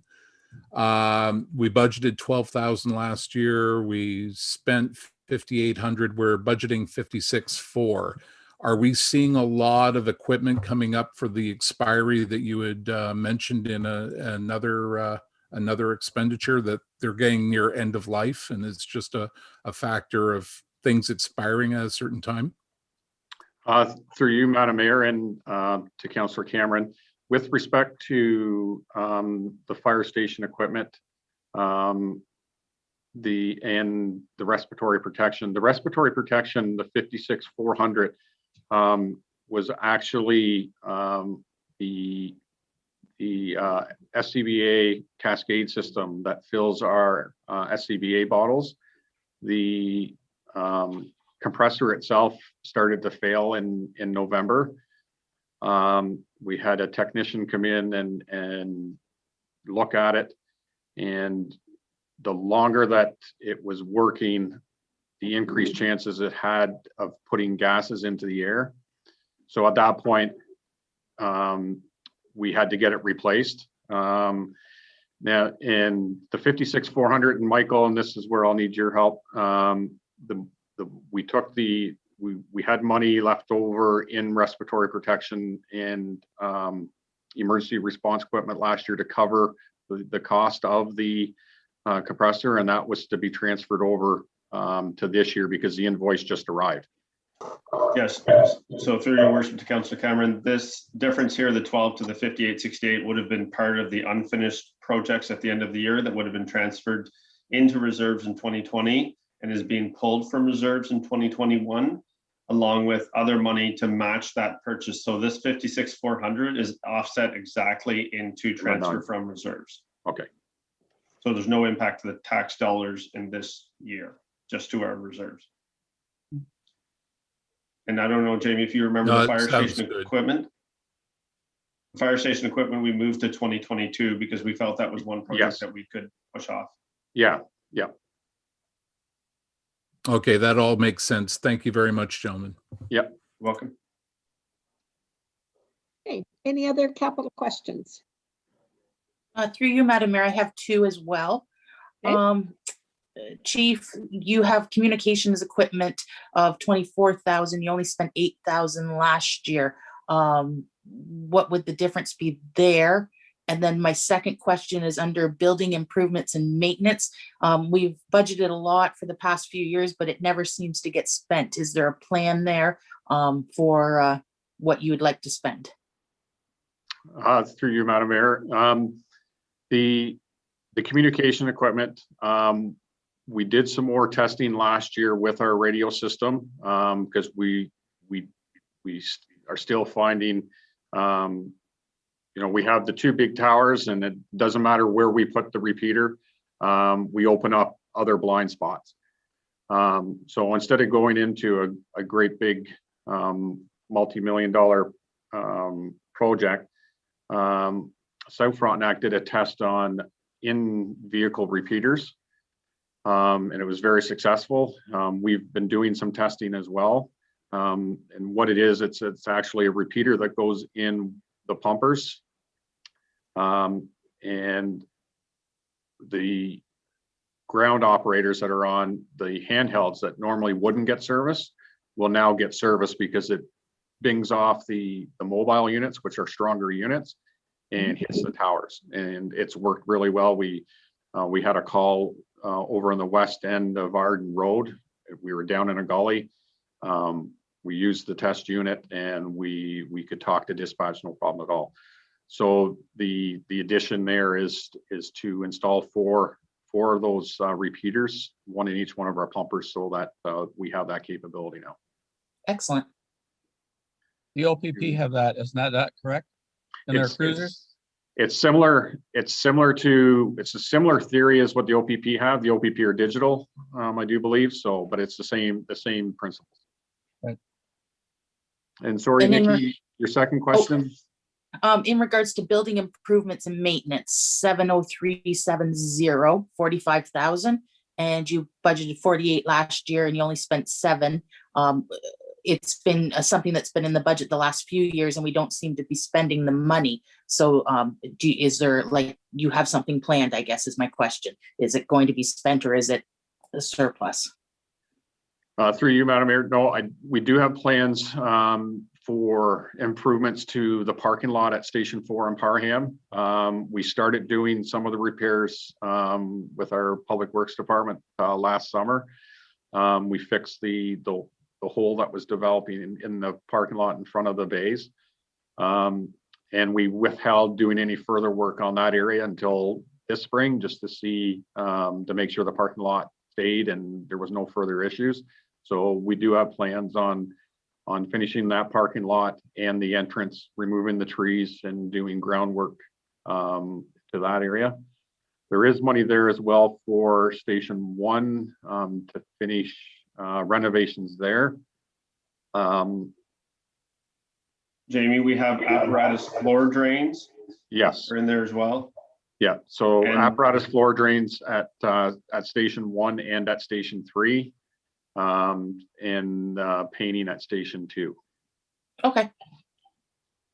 We budgeted 12,000 last year. We spent 5,800. We're budgeting 56,400. Are we seeing a lot of equipment coming up for the expiry that you had mentioned in another expenditure, that they're getting near end of life and it's just a factor of things expiring at a certain time? Through you, Madam Mayor, and to Councillor Cameron, with respect to the fire station equipment, the respiratory protection, the 56,400 was actually the SCBA cascade system that fills our SCBA bottles. The compressor itself started to fail in November. We had a technician come in and look at it, and the longer that it was working, the increased chances it had of putting gases into the air. So at that point, we had to get it replaced. Now, in the 56,400, and Michael, and this is where I'll need your help. We had money left over in respiratory protection and emergency response equipment last year to cover the cost of the compressor, and that was to be transferred over to this year because the invoice just arrived. Yes, so through your worship to Councillor Cameron, this difference here, the 12 to the 5868, would have been part of the unfinished projects at the end of the year that would have been transferred into reserves in 2020 and is being pulled from reserves in 2021, along with other money to match that purchase. So this 56,400 is offset exactly into transfer from reserves. Okay. So there's no impact to the tax dollars in this year, just to our reserves. And I don't know, Jamie, if you remember the fire station equipment. Fire station equipment, we moved to 2022 because we felt that was one project that we could push off. Yeah. Okay, that all makes sense. Thank you very much, gentlemen. Yep. Welcome. Okay, any other capital questions? Through you, Madam Mayor, I have two as well. Okay. Chief, you have communications equipment of 24,000. You only spent 8,000 last year. What would the difference be there? And then my second question is under building improvements and maintenance. We've budgeted a lot for the past few years, but it never seems to get spent. Is there a plan there for what you would like to spend? Through you, Madam Mayor. The communication equipment, we did some more testing last year with our radio system because we are still finding, we have the two big towers, and it doesn't matter where we put the repeater, we open up other blind spots. So instead of going into a great big multi-million-dollar project, South Frontenac did a test on in-vehicle repeaters, and it was very successful. We've been doing some testing as well, and what it is, it's actually a repeater that goes in the pumpers, and the ground operators that are on the handhelds that normally wouldn't get service will now get service because it bings off the mobile units, which are stronger units, and hits the towers. And it's worked really well. We had a call over on the west end of Arden Road. We were down in a gully. We used the test unit and we could talk to dispatch, no problem at all. So the addition there is to install four of those repeaters, one in each one of our pumpers, so that we have that capability now. Excellent. The OPP have that, isn't that correct? In their cruisers? It's similar. It's a similar theory as what the OPP have. The OPP are digital, I do believe so, but it's the same principles. Right. And sorry, And Nikki, your second question. In regards to building improvements and maintenance, 70370, 45,000, and you budgeted 48 last year and you only spent 7. It's been something that's been in the budget the last few years and we don't seem to be spending the money. So is there, like, you have something planned, I guess is my question. Is it going to be spent or is it a surplus? Through you, Madam Mayor, no, we do have plans for improvements to the parking lot at Station 4 in Parham. We started doing some of the repairs with our Public Works Department last summer. We fixed the hole that was developing in the parking lot in front of the bays. And we withheld doing any further work on that area until this spring, just to see, to make sure the parking lot stayed and there was no further issues. So we do have plans on finishing that parking lot and the entrance, removing the trees and doing groundwork to that area. There is money there as well for Station 1 to finish renovations there. Jamie, we have apparatus floor drains. Yes. Are in there as well. Yeah, so apparatus floor drains at Station 1 and at Station 3. And painting at Station 2. Okay.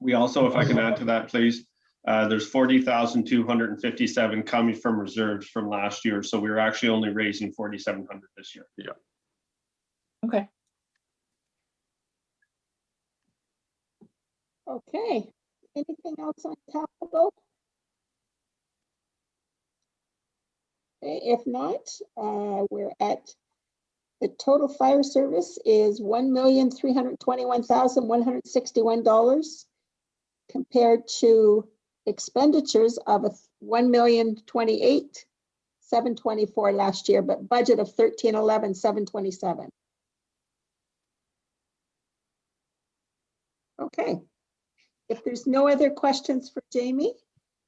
We also, if I can add to that, please, there's 40,257 coming from reserves from last year. So we were actually only raising 4,700 this year. Yeah. Okay. Okay, anything else on capital? Okay, if not, we're at the total fire service is $1,321,161 compared to expenditures of $1,028,724 last year, but budget of $1311,727. Okay, if there's no other questions for Jamie,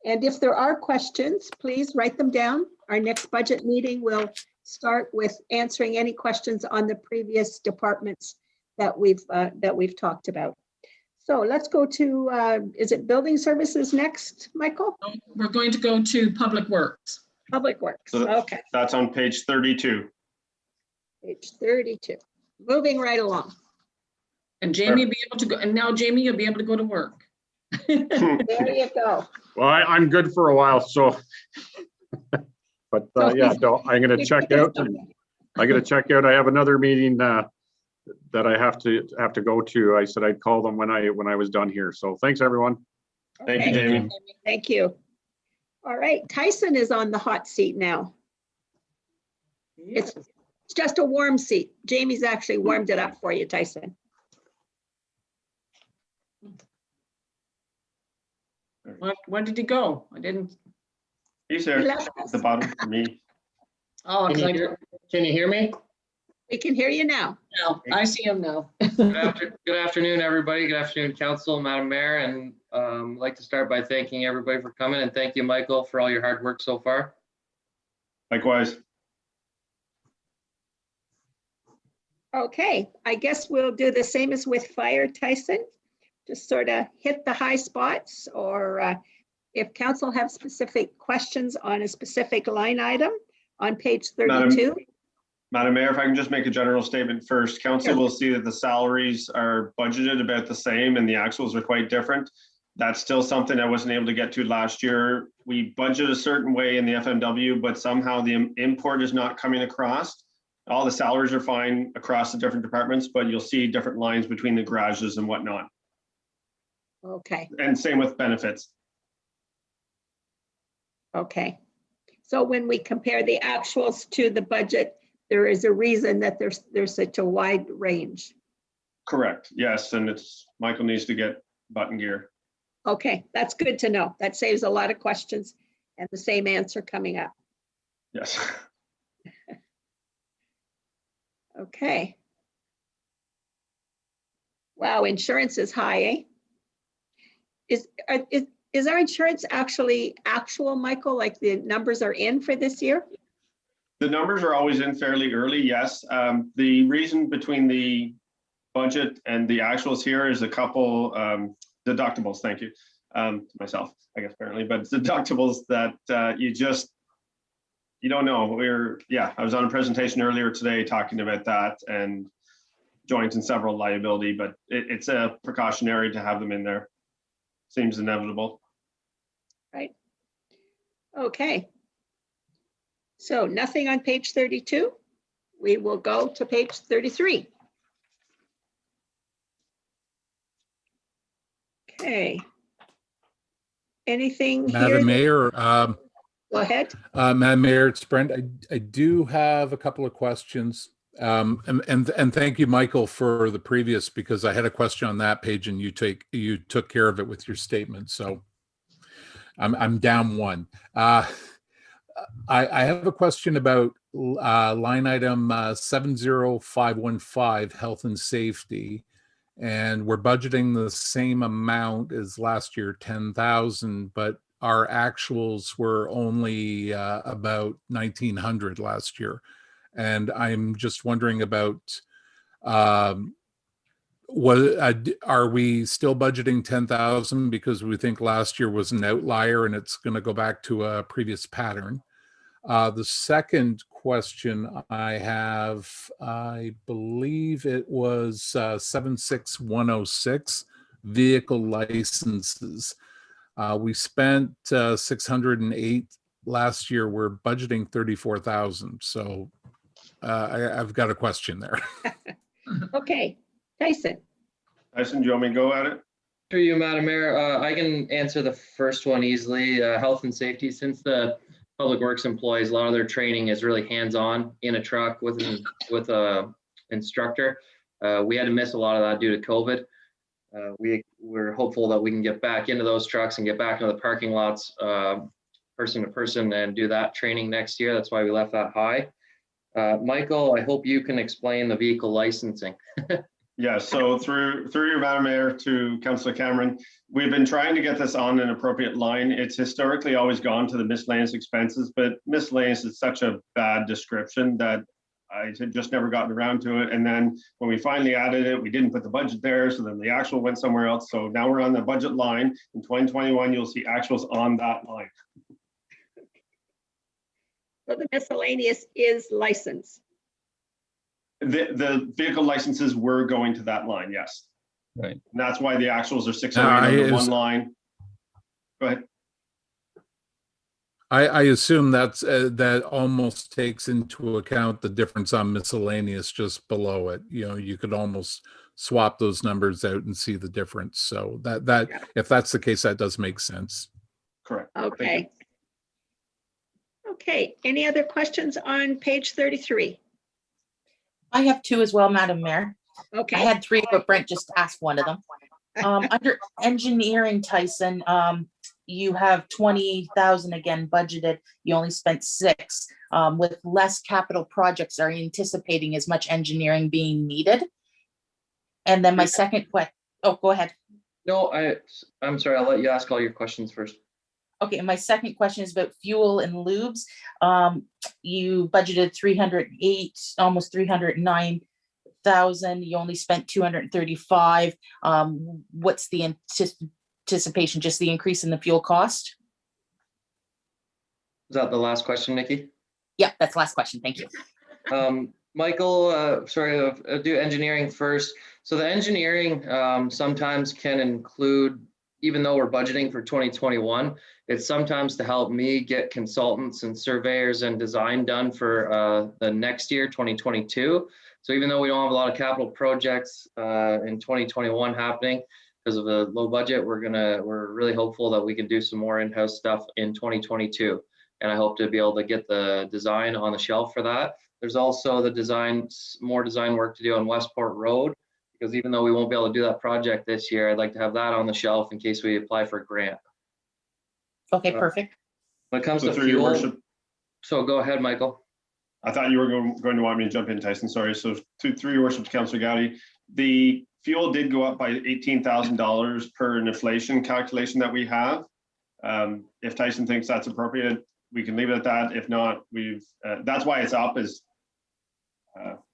and if there are questions, please write them down. Our next budget meeting will start with answering any questions on the previous departments that we've talked about. So let's go to, is it building services next, Michael? We're going to go to Public Works. Public Works, So okay. That's on page 32. Page 32, moving right along. And Jamie will be able to go, and now Jamie, you'll be able to go to work. There you go. Well, I'm good for a while, so. But yeah, no, I'm going to check out. I have another meeting that I have to go to. I said I'd call them when I was done here. So thanks, everyone. Thank you, Jamie. Thank you. All right, Tyson is on the hot seat now. It's just a warm seat. Jamie's actually warmed it up for you, Tyson. When did he go? I didn't. He's there at the bottom for me. Oh, Can you hear me? We can hear you now. No, I see him now. Good afternoon, everybody. Good afternoon, Council, Madam Mayor, and I'd like to start by thanking everybody for coming, and thank you, Michael, for all your hard work so far. Likewise. Okay, I guess we'll do the same as with fire, Tyson. Just sort of hit the high spots, or if council have specific questions on a specific line item on page 32. Madam Mayor, if I can just make a general statement first, council will see that the salaries are budgeted about the same and the actuals are quite different. That's still something I wasn't able to get to last year. We budget a certain way in the FMW, but somehow the import is not coming across. All the salaries are fine across the different departments, but you'll see different lines between the garages and whatnot. Okay, And same with benefits. okay. So when we compare the actuals to the budget, there is a reason that there's such a wide range. Correct. Yes, and it's Michael needs to get button gear. Okay, that's good to know. That saves a lot of questions and the same answer coming up. Yes. Okay. Wow, insurance is high, eh? Is our insurance actually actual, Michael? Like the numbers are in for this year? The numbers are always in fairly early, yes. The reason between the budget and the actuals here is a couple deductibles, thank you. Myself, I guess apparently, but deductibles that you don't know. I was on a presentation earlier today talking about that and joint and several liability, but it's a precautionary to have them in there. Seems inevitable. Right. Okay. So nothing on page 32. We will go to page 33. Okay. Anything here? Madam Mayor, Go ahead. Madam Mayor, it's Brent. I do have a couple of questions. And thank you, Michael, for the previous, because I had a question on that page and you took care of it with your statement. So I'm down one. I have a question about line item 70515, health and safety. And we're budgeting the same amount as last year, 10,000, but our actuals were only about 1,900 last year. And I'm just wondering about, are we still budgeting 10,000 because we think last year was an outlier and it's going to go back to a previous pattern? The second question I have, I believe it was 76106, vehicle licenses. We spent 608 last year. We're budgeting 34,000. So I've got a question there. Okay, Tyson. Tyson, do you want me to go at it? Through you, Madam Mayor, I can answer the first one easily. Health and safety, since the public works employees, a lot of their training is really hands-on in a truck with a instructor. We had to miss a lot of that due to COVID. We're hopeful that we can get back into those trucks and get back into the parking lots person to person and do that training next year. That's why we left that high. Michael, I hope you can explain the vehicle licensing. Yeah, so through your Madam Mayor to Councillor Cameron, we've been trying to get this on an appropriate line. It's historically always gone to the miscellaneous expenses, but miscellaneous is such a bad description that I had just never gotten around to it. And then when we finally added it, we didn't put the budget there. So then the actual went somewhere else. So now we're on the budget line. In 2021, you'll see actuals on that line. So the miscellaneous is license. The vehicle licenses were going to that line, yes. Right. And that's why the actuals are 608 on the one line. Go ahead. I assume that almost takes into account the difference on miscellaneous just below it. You know, you could almost swap those numbers out and see the difference. So that if that's the case, that does make sense. Correct. Okay. Okay, any other questions on page 33? I have two as well, Madam Mayor. Okay. I had three, but Brent just asked one of them. Under engineering, Tyson, you have 20,000 again budgeted. You only spent 6. With less capital projects, are you anticipating as much engineering being needed? And then my second question, oh, go ahead. No, I'm sorry, I'll let you ask all your questions first. Okay, and my second question is about fuel and lubes. You budgeted 308, almost 309,000. You only spent 235. What's the anticipation? Just the increase in the fuel cost? Is that the last question, Nikki? Yeah, that's the last question. Thank you. Michael, sorry, I'll do engineering first. So the engineering sometimes can include even though we're budgeting for 2021, it's sometimes to help me get consultants and surveyors and design done for the next year, 2022. So even though we don't have a lot of capital projects in 2021 happening because of the low budget, we're really hopeful that we can do some more in-house stuff in 2022. And I hope to be able to get the design on the shelf for that. There's also the more design work to do on Westport Road, because even though we won't be able to do that project this year, I'd like to have that on the shelf in case we apply for a grant. Okay, perfect. When it comes So to through your fuel, worship, so go ahead, Michael. I thought you were going to want me to jump in, Tyson. Sorry. So through your worship, Councillor Gowdy, the fuel did go up by $18,000 per an inflation calculation that we have. If Tyson thinks that's appropriate, we can leave it at that. If not, that's why it's up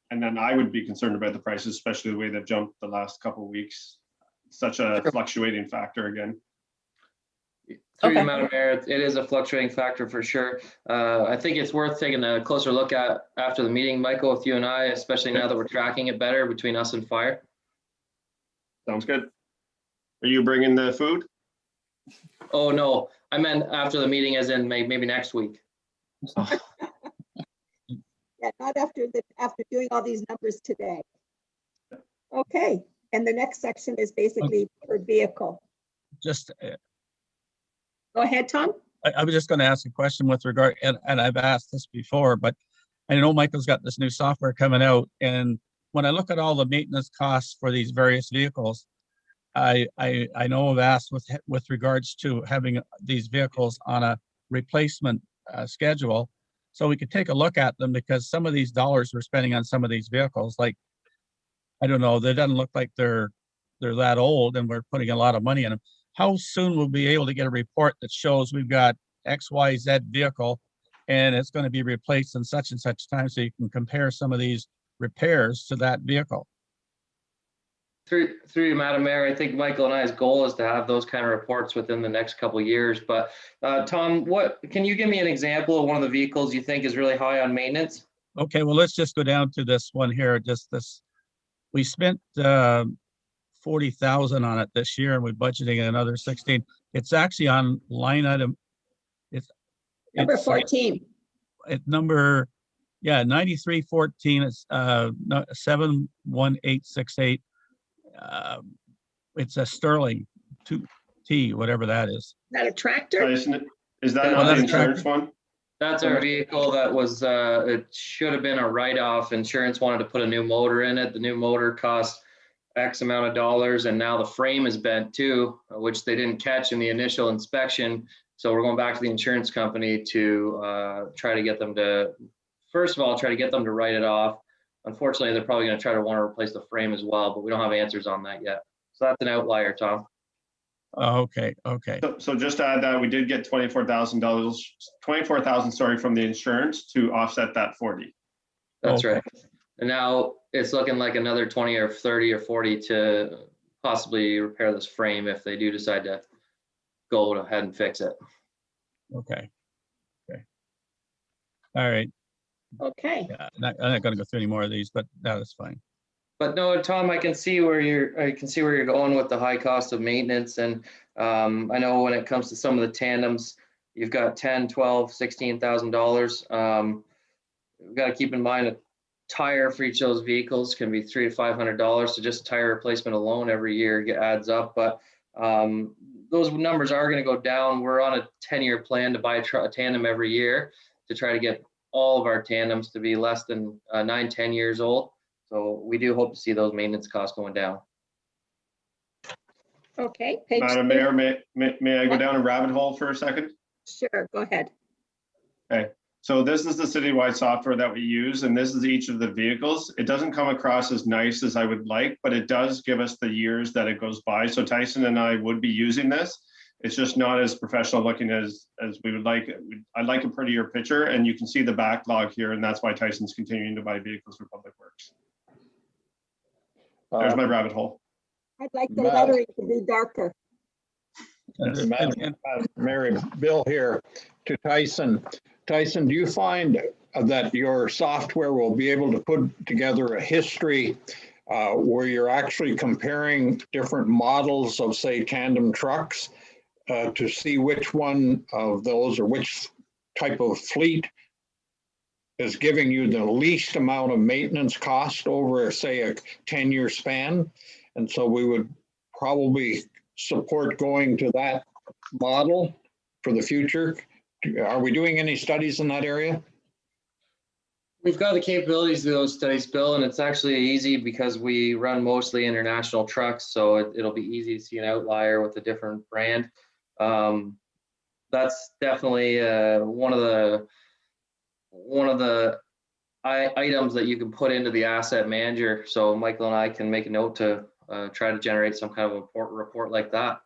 and then I would be concerned about the prices, especially the way they've jumped the last couple of weeks. Such a fluctuating factor again. Through you, Madam Mayor, it is a fluctuating factor for sure. I think it's worth taking a closer look at after the meeting, Michael, with you and I, especially now that we're tracking it better between us and fire. Sounds good. Are you bringing the food? Oh, no, I meant after the meeting as in maybe next week. Yeah, not after doing all these numbers today. Okay, and the next section is basically per vehicle. Just, Go ahead, Tom. I was just going to ask a question with regard, and I've asked this before, but I know Michael's got this new software coming out, and when I look at all the maintenance costs for these various vehicles, I know I've asked with regards to having these vehicles on a replacement schedule, so we could take a look at them, because some of these dollars we're spending on some of these vehicles, like, I don't know, they doesn't look like they're that old, and we're putting a lot of money in them. How soon will we be able to get a report that shows we've got XYZ vehicle and it's going to be replaced in such and such time, so you can compare some of these repairs to that vehicle? Through you, Madam Mayor, I think Michael and I's goal is to have those kind of reports within the next couple of years. But Tom, can you give me an example of one of the vehicles you think is really high on maintenance? Okay, well, let's just go down to this one here. Just this, we spent 40,000 on it this year, and we're budgeting another 16. It's actually on line item. It's number 14. Number, yeah, 9314. It's 71868. It's a Sterling 2T, whatever that is. Is that a tractor? Is that not the insurance one? That's our vehicle that was, it should have been a write-off. Insurance wanted to put a new motor in it. The new motor cost X amount of dollars, and now the frame is bent too, which they didn't catch in the initial inspection. So we're going back to the insurance company to try to get them to, first of all, try to get them to write it off. Unfortunately, they're probably going to try to want to replace the frame as well, but we don't have answers on that yet. So that's an outlier, Tom. Okay. So just to add that, we did get $24,000, sorry, from the insurance to offset that 40. That's right. And now it's looking like another 20 or 30 or 40 to possibly repair this frame if they do decide to go ahead and fix it. Okay. All right. Okay. Yeah, I'm not going to go through any more of these, but that is fine. But no, Tom, I can see where you're going with the high cost of maintenance. And I know when it comes to some of the tandems, you've got $10,000, $12,000, $16,000. We've got to keep in mind a tire for each of those vehicles can be $300 to $500. So just tire replacement alone every year adds up. But those numbers are going to go down. We're on a 10-year plan to buy a tandem every year to try to get all of our tandems to be less than 9-10 years old. So we do hope to see those maintenance costs going down. Okay. Madam Mayor, may I go down a rabbit hole for a second? Sure, go ahead. Okay, so this is the citywide software that we use, and this is each of the vehicles. It doesn't come across as nice as I would like, but it does give us the years that it goes by. So Tyson and I would be using this. It's just not as professional looking as we would like. I'd like a prettier picture, and you can see the backlog here, and that's why Tyson's continuing to buy vehicles for Public Works. There's my rabbit hole. I'd like the lettering to be darker. Mary, Bill here to Tyson. Tyson, do you find that your software will be able to put together a history where you're actually comparing different models of, say, tandem trucks to see which one of those or which type of fleet is giving you the least amount of maintenance cost over, say, a 10-year span. And so we would probably support going to that model for the future. Are we doing any studies in that area? We've got the capabilities to do those studies, Bill, and it's actually easy because we run mostly international trucks, so it'll be easy to see an outlier with a different brand. That's definitely one of the items that you can put into the asset manager. So Michael and I can make a note to try to generate some kind of a report like that.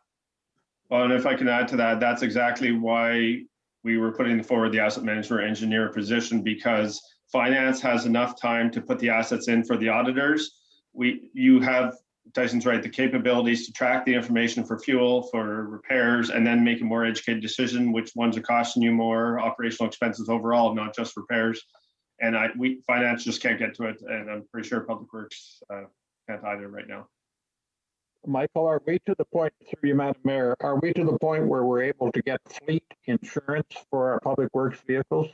Well, and if I can add to that, that's exactly why we were putting forward the asset management engineer position, because finance has enough time to put the assets in for the auditors. You have, Tyson's right, the capabilities to track the information for fuel, for repairs, and then make a more educated decision which ones are costing you more, operational expenses overall, not just repairs. And finance just can't get to it, and I'm pretty sure Public Works can't either right now. Michael, are we to the point, through you, Madam Mayor, are we to the point where we're able to get fleet insurance for our public works vehicles?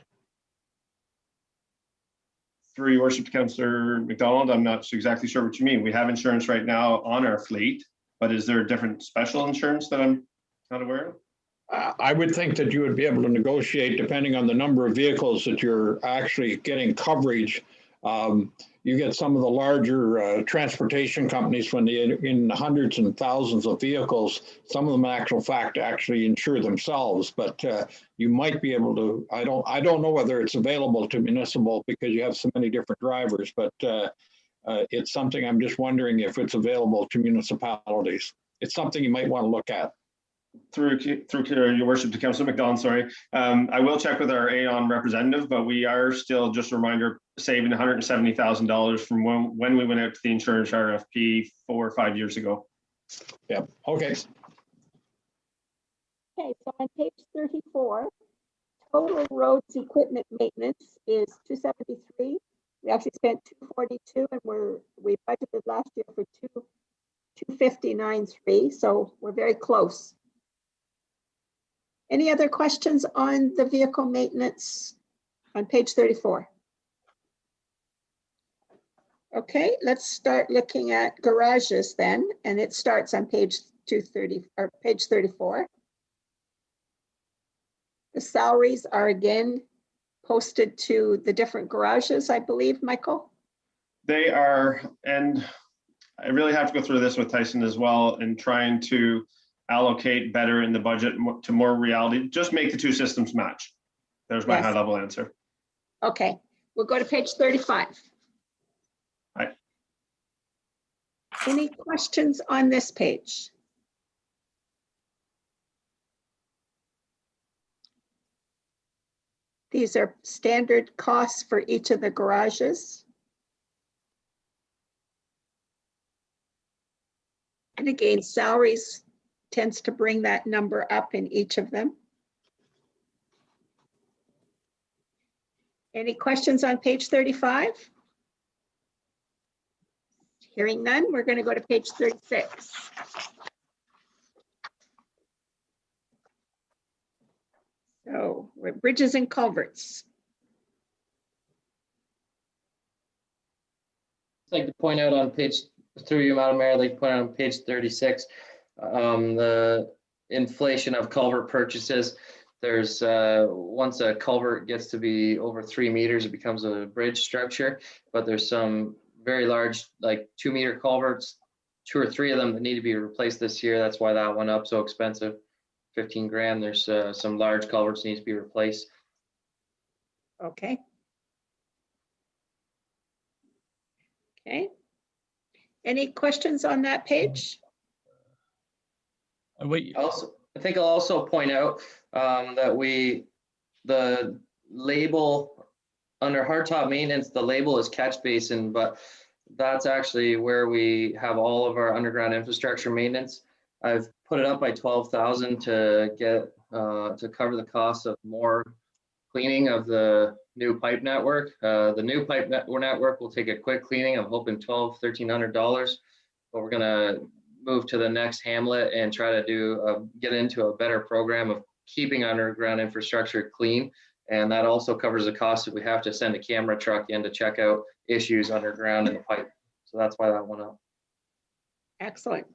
Through your worship, Councillor McDonald, I'm not exactly sure what you mean. We have insurance right now on our fleet, but is there a different special insurance that I'm not aware of? I would think that you would be able to negotiate, depending on the number of vehicles that you're actually getting coverage. You get some of the larger transportation companies when they're in hundreds and thousands of vehicles. Some of them, in actual fact, actually insure themselves. But you might be able to. I don't know whether it's available to municipal because you have so many different drivers. But it's something I'm just wondering if it's available to municipalities. It's something you might want to look at. Through your worship to Councillor McDonald, sorry. I will check with our Aon representative, but we are still, just a reminder, saving $170,000 from when we went out to the insurance RFP 4 or 5 years ago. Yeah, okay. Okay, so on page 34, total roads equipment maintenance is 273. We actually spent 242, and we budgeted last year for 259.3, so we're very close. Any other questions on the vehicle maintenance on page 34? Okay, let's start looking at garages then, and it starts on page 230 or page 34. The salaries are again posted to the different garages, I believe, Michael? They are, and I really have to go through this with Tyson as well, and trying to allocate better in the budget to more reality. Just make the two systems match. There's my high level answer. Okay, we'll go to page 35. Right. Any questions on this page? These are standard costs for each of the garages. And again, salaries tends to bring that number up in each of them. Any questions on page 35? Hearing none, we're going to go to page 36. So we're bridges and culverts. I'd like to point out on page, through you, Madam Mayor, I'd like to point out on page 36, the inflation of culvert purchases. There's once a culvert gets to be over 3 meters, it becomes a bridge structure, but there's some very large, like 2-meter culverts, 2 or 3 of them that need to be replaced this year. That's why that went up so expensive, 15 grand. There's some large culverts need to be replaced. Okay. Okay. Any questions on that page? I think I'll also point out that the label under hardtop maintenance, the label is catch basin, but that's actually where we have all of our underground infrastructure maintenance. I've put it up by 12,000 to get to cover the cost of more cleaning of the new pipe network. The new pipe network will take a quick cleaning. I'm hoping $1,300, but we're gonna move to the next hamlet and try to do get into a better program of keeping underground infrastructure clean. And that also covers the cost if we have to send a camera truck in to check out issues underground in the pipe. So that's why that went up. Excellent.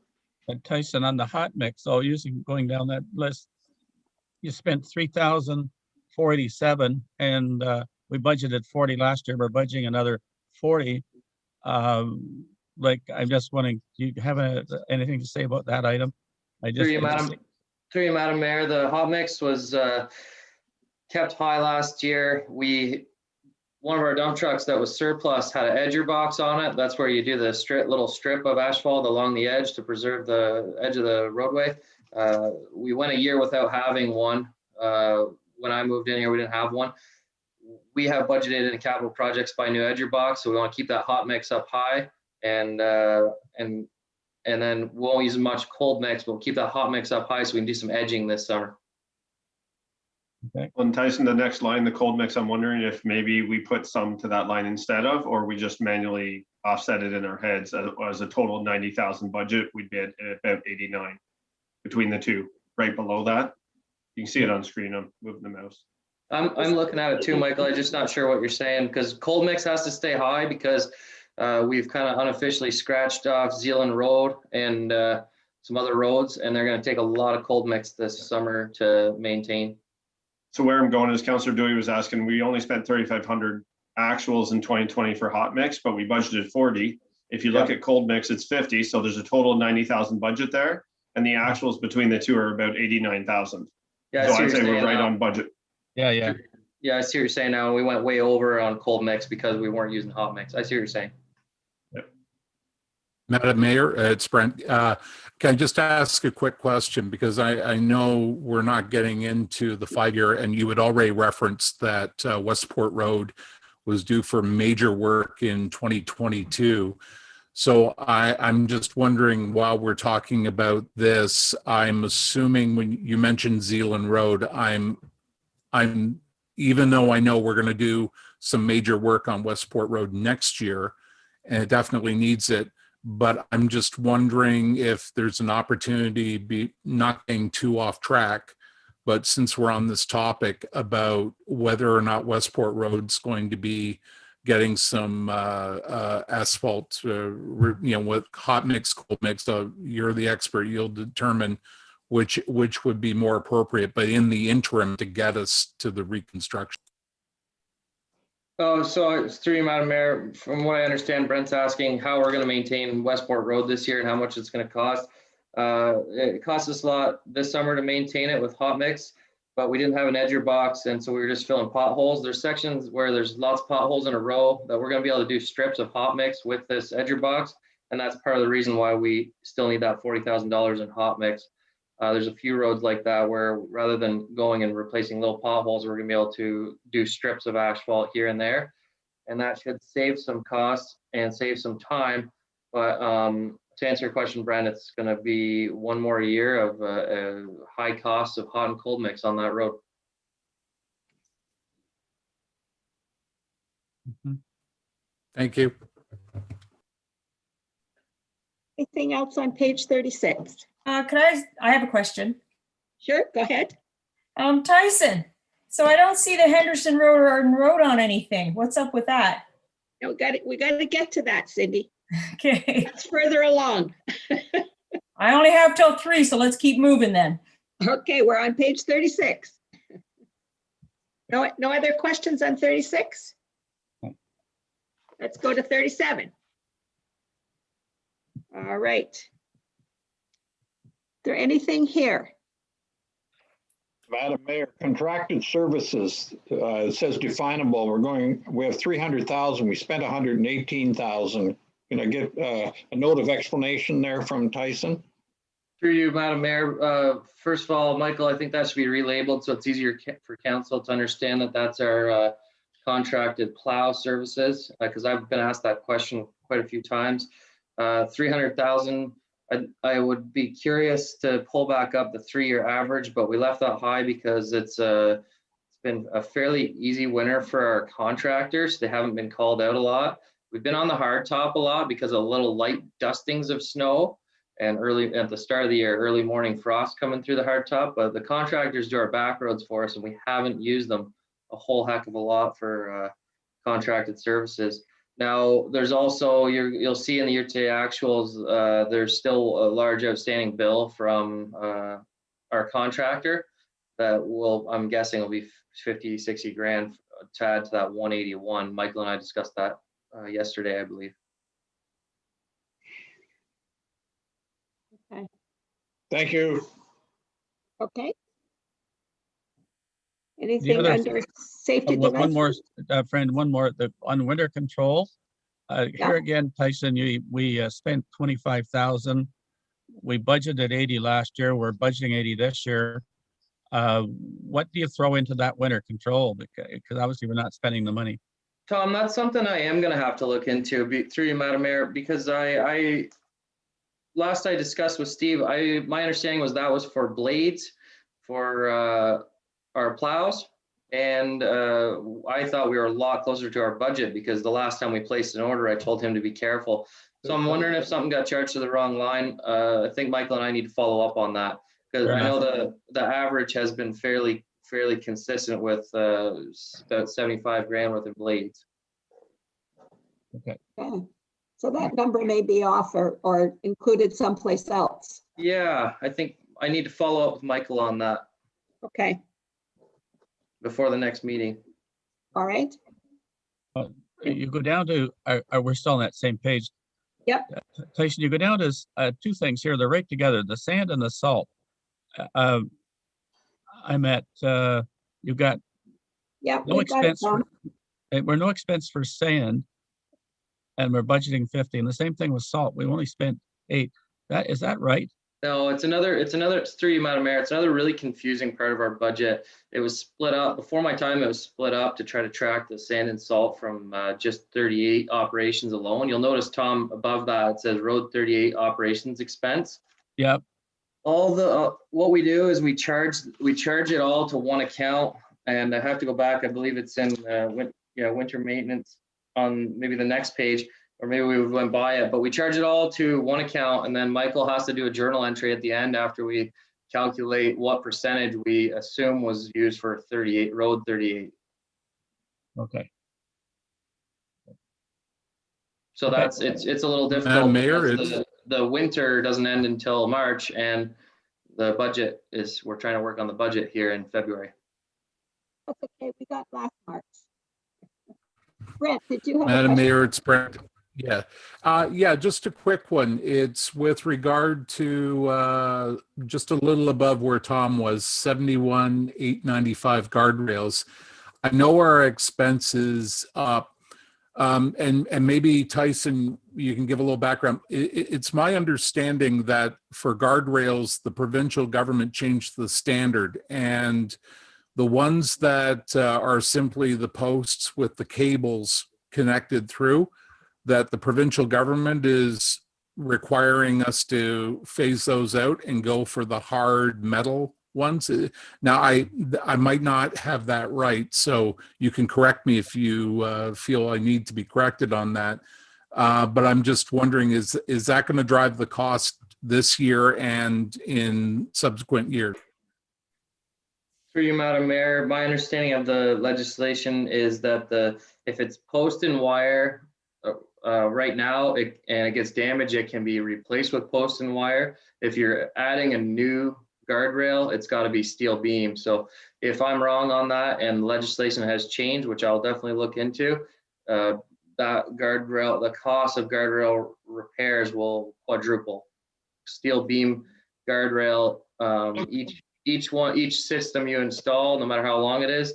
But Tyson, on the hot mix, so going down that list, you spent 3,487 and we budgeted 40 last year. We're budgeting another 40. Like, I'm just wondering, do you have anything to say about that item? Through you, Madam Mayor, the hot mix was kept high last year. One of our dump trucks that was surplus had an edger box on it. That's where you do the little strip of asphalt along the edge to preserve the edge of the roadway. We went a year without having one. When I moved in here, we didn't have one. We have budgeted in capital projects by new edger box, so we want to keep that hot mix up high, and then we won't use as much cold mix. We'll keep that hot mix up high so we can do some edging this summer. Okay. Well, and Tyson, the next line, the cold mix, I'm wondering if maybe we put some to that line instead of, or we just manually offset it in our heads as a total 90,000 budget, we'd be at about 89 between the two. Right below that, you can see it on screen. I'm moving the mouse. I'm looking at it too, Michael. I'm just not sure what you're saying, because cold mix has to stay high because we've kind of unofficially scratched off Zealand Road and some other roads, and they're going to take a lot of cold mix this summer to maintain. So where I'm going is Councillor Dewey was asking, we only spent 3,500 actuals in 2020 for hot mix, but we budgeted 40. If you look at cold mix, it's 50. So there's a total of 90,000 budget there. And the actuals between the two are about 89,000. Yeah, so I'd say we're right on budget. Yeah. Yeah, I see what you're saying now. We went way over on cold mix because we weren't using hot mix. I see what you're saying. Madam Mayor, it's Brent. Can I just ask a quick question? Because I know we're not getting into the 5-year, and you had already referenced that Westport Road was due for major work in 2022. So I'm just wondering, while we're talking about this, I'm assuming when you mentioned Zealand Road, I'm even though I know we're going to do some major work on Westport Road next year, and it definitely needs it, but I'm just wondering if there's an opportunity, not getting too off track, but since we're on this topic about whether or not Westport Road's going to be getting some asphalt, with hot mix, cold mix, you're the expert, you'll determine which would be more appropriate, but in the interim to get us to the reconstruction. Oh, so it's through you, Madam Mayor. From what I understand, Brent's asking how we're going to maintain Westport Road this year and how much it's going to cost. It cost us a lot this summer to maintain it with hot mix, but we didn't have an edger box, and so we were just filling potholes. There's sections where there's lots of potholes in a row that we're going to be able to do strips of hot mix with this edger box, and that's part of the reason why we still need that $40,000 in hot mix. There's a few roads like that where rather than going and replacing little potholes, we're going to be able to do strips of asphalt here and there. And that should save some costs and save some time. But to answer your question, Brent, it's going to be one more year of high costs of hot and cold mix on that road. Thank you. Anything else on page 36? I have a question. Sure, go ahead. Tyson, so I don't see the Henderson Road or Arden Road on anything. What's up with that? No, we got to get to that, Cindy. Okay. It's further along. I only have till 3, so let's keep moving then. Okay, we're on page 36. No other questions on 36? Let's go to 37. All right. Is there anything here? Madam Mayor, contracted services, it says definable. We have 300,000. We spent 118,000. Can I get a note of explanation there from Tyson? Through you, Madam Mayor. First of all, Michael, I think that should be relabeled so it's easier for council to understand that that's our contracted plow services, because I've been asked that question quite a few times. 300,000. I would be curious to pull back up the 3-year average, but we left that high because it's been been a fairly easy winter for our contractors. They haven't been called out a lot. We've been on the hard top a lot because of little light dustings of snow and early at the start of the year, early morning frost coming through the hard top. But the contractors do our back roads for us, and we haven't used them a whole heck of a lot for contracted services. Now, there's also, you'll see in the year-to-date actuals, there's still a large outstanding bill from our contractor that will, I'm guessing, will be 50, 60 grand to add to that 181. Michael and I discussed that yesterday, I believe. Okay. Thank you. Okay. The Anything other- under safety One devices? more, friend, one more, on winter control. Yeah. Here again, Tyson, we spent 25,000. We budgeted 80 last year. We're budgeting 80 this year. What do you throw into that winter control? Because obviously we're not spending the money. Tom, that's something I am going to have to look into through you, Madam Mayor, because last I discussed with Steve, my understanding was that was for blades for our plows. And I thought we were a lot closer to our budget because the last time we placed an order, I told him to be careful. So I'm wondering if something got charged to the wrong line. I think Michael and I need to follow up on that because I know the average has been fairly consistent with about 75 grand worth of blades. Okay. Okay. So that number may be off or included someplace else. Yeah, I think I need to follow up with Michael on that. Okay. Before the next meeting. All right. You go down to, we're still on that same page. Yep. Tyson, you go down to two things here. They're right together, the sand and the salt. I'm at, you've got no expense. We're no expense for sand and we're budgeting 50. And the same thing with salt. We only spent 8. Is that right? No, it's through you, Madam Mayor. It's another really confusing part of our budget. It was split up before my time. It was split up to try to track the sand and salt from just 38 operations alone. You'll notice, Tom, above that it says Road 38 operations expense. Yep. All the what we do is we charge it all to one account, and I have to go back. I believe it's in winter maintenance on maybe the next page. Or maybe we went by it, but we charge it all to one account, and then Michael has to do a journal entry at the end after we calculate what percentage we assume was used for Road 38. Okay. So that's it's a little difficult. Mayor, the winter doesn't end until March, and the budget we're trying to work on the budget here in February. That's okay. We got last March. Brent, did you have Madam a question? Mayor, it's Brent. Yeah, just a quick one. It's with regard to just a little above where Tom was, 71,895 guardrails. I know our expenses up, and maybe Tyson, you can give a little background. It's my understanding that for guardrails, the provincial government changed the standard, and the ones that are simply the posts with the cables connected through, that the provincial government is requiring us to phase those out and go for the hard metal ones. Now, I might not have that right, so you can correct me if you feel I need to be corrected on that. But I'm just wondering, is that going to drive the cost this year and in subsequent years? Through you, Madam Mayor, my understanding of the legislation is that if it's post and wire, right now, and it gets damaged, it can be replaced with post and wire. If you're adding a new guardrail, it's got to be steel beam. So if I'm wrong on that and legislation has changed, which I'll definitely look into, that guardrail, the cost of guardrail repairs will quadruple. Steel beam guardrail, each system you install, no matter how long it is,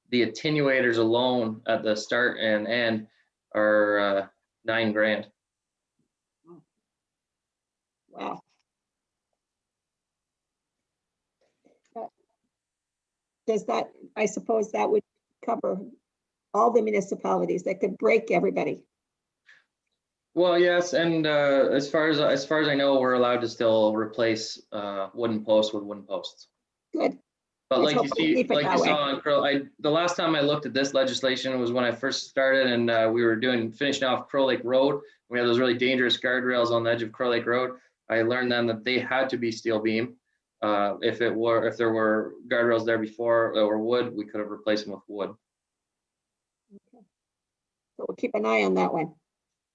the attenuators alone at the start and end are $9 grand. Wow. Does that, I suppose that would cover all the municipalities that could break everybody? Well, yes, and as far as I know, we're allowed to still replace wooden posts with wooden posts. Good. But Let's like you hope we see, keep it like that you way. saw on the last time I looked at this legislation was when I first started, and we were finishing off Crow Lake Road. We had those really dangerous guardrails on the edge of Crow Lake Road. I learned then that they had to be steel beam. If there were guardrails there before that were wood, we could have replaced them with wood. So we'll keep an eye on that one.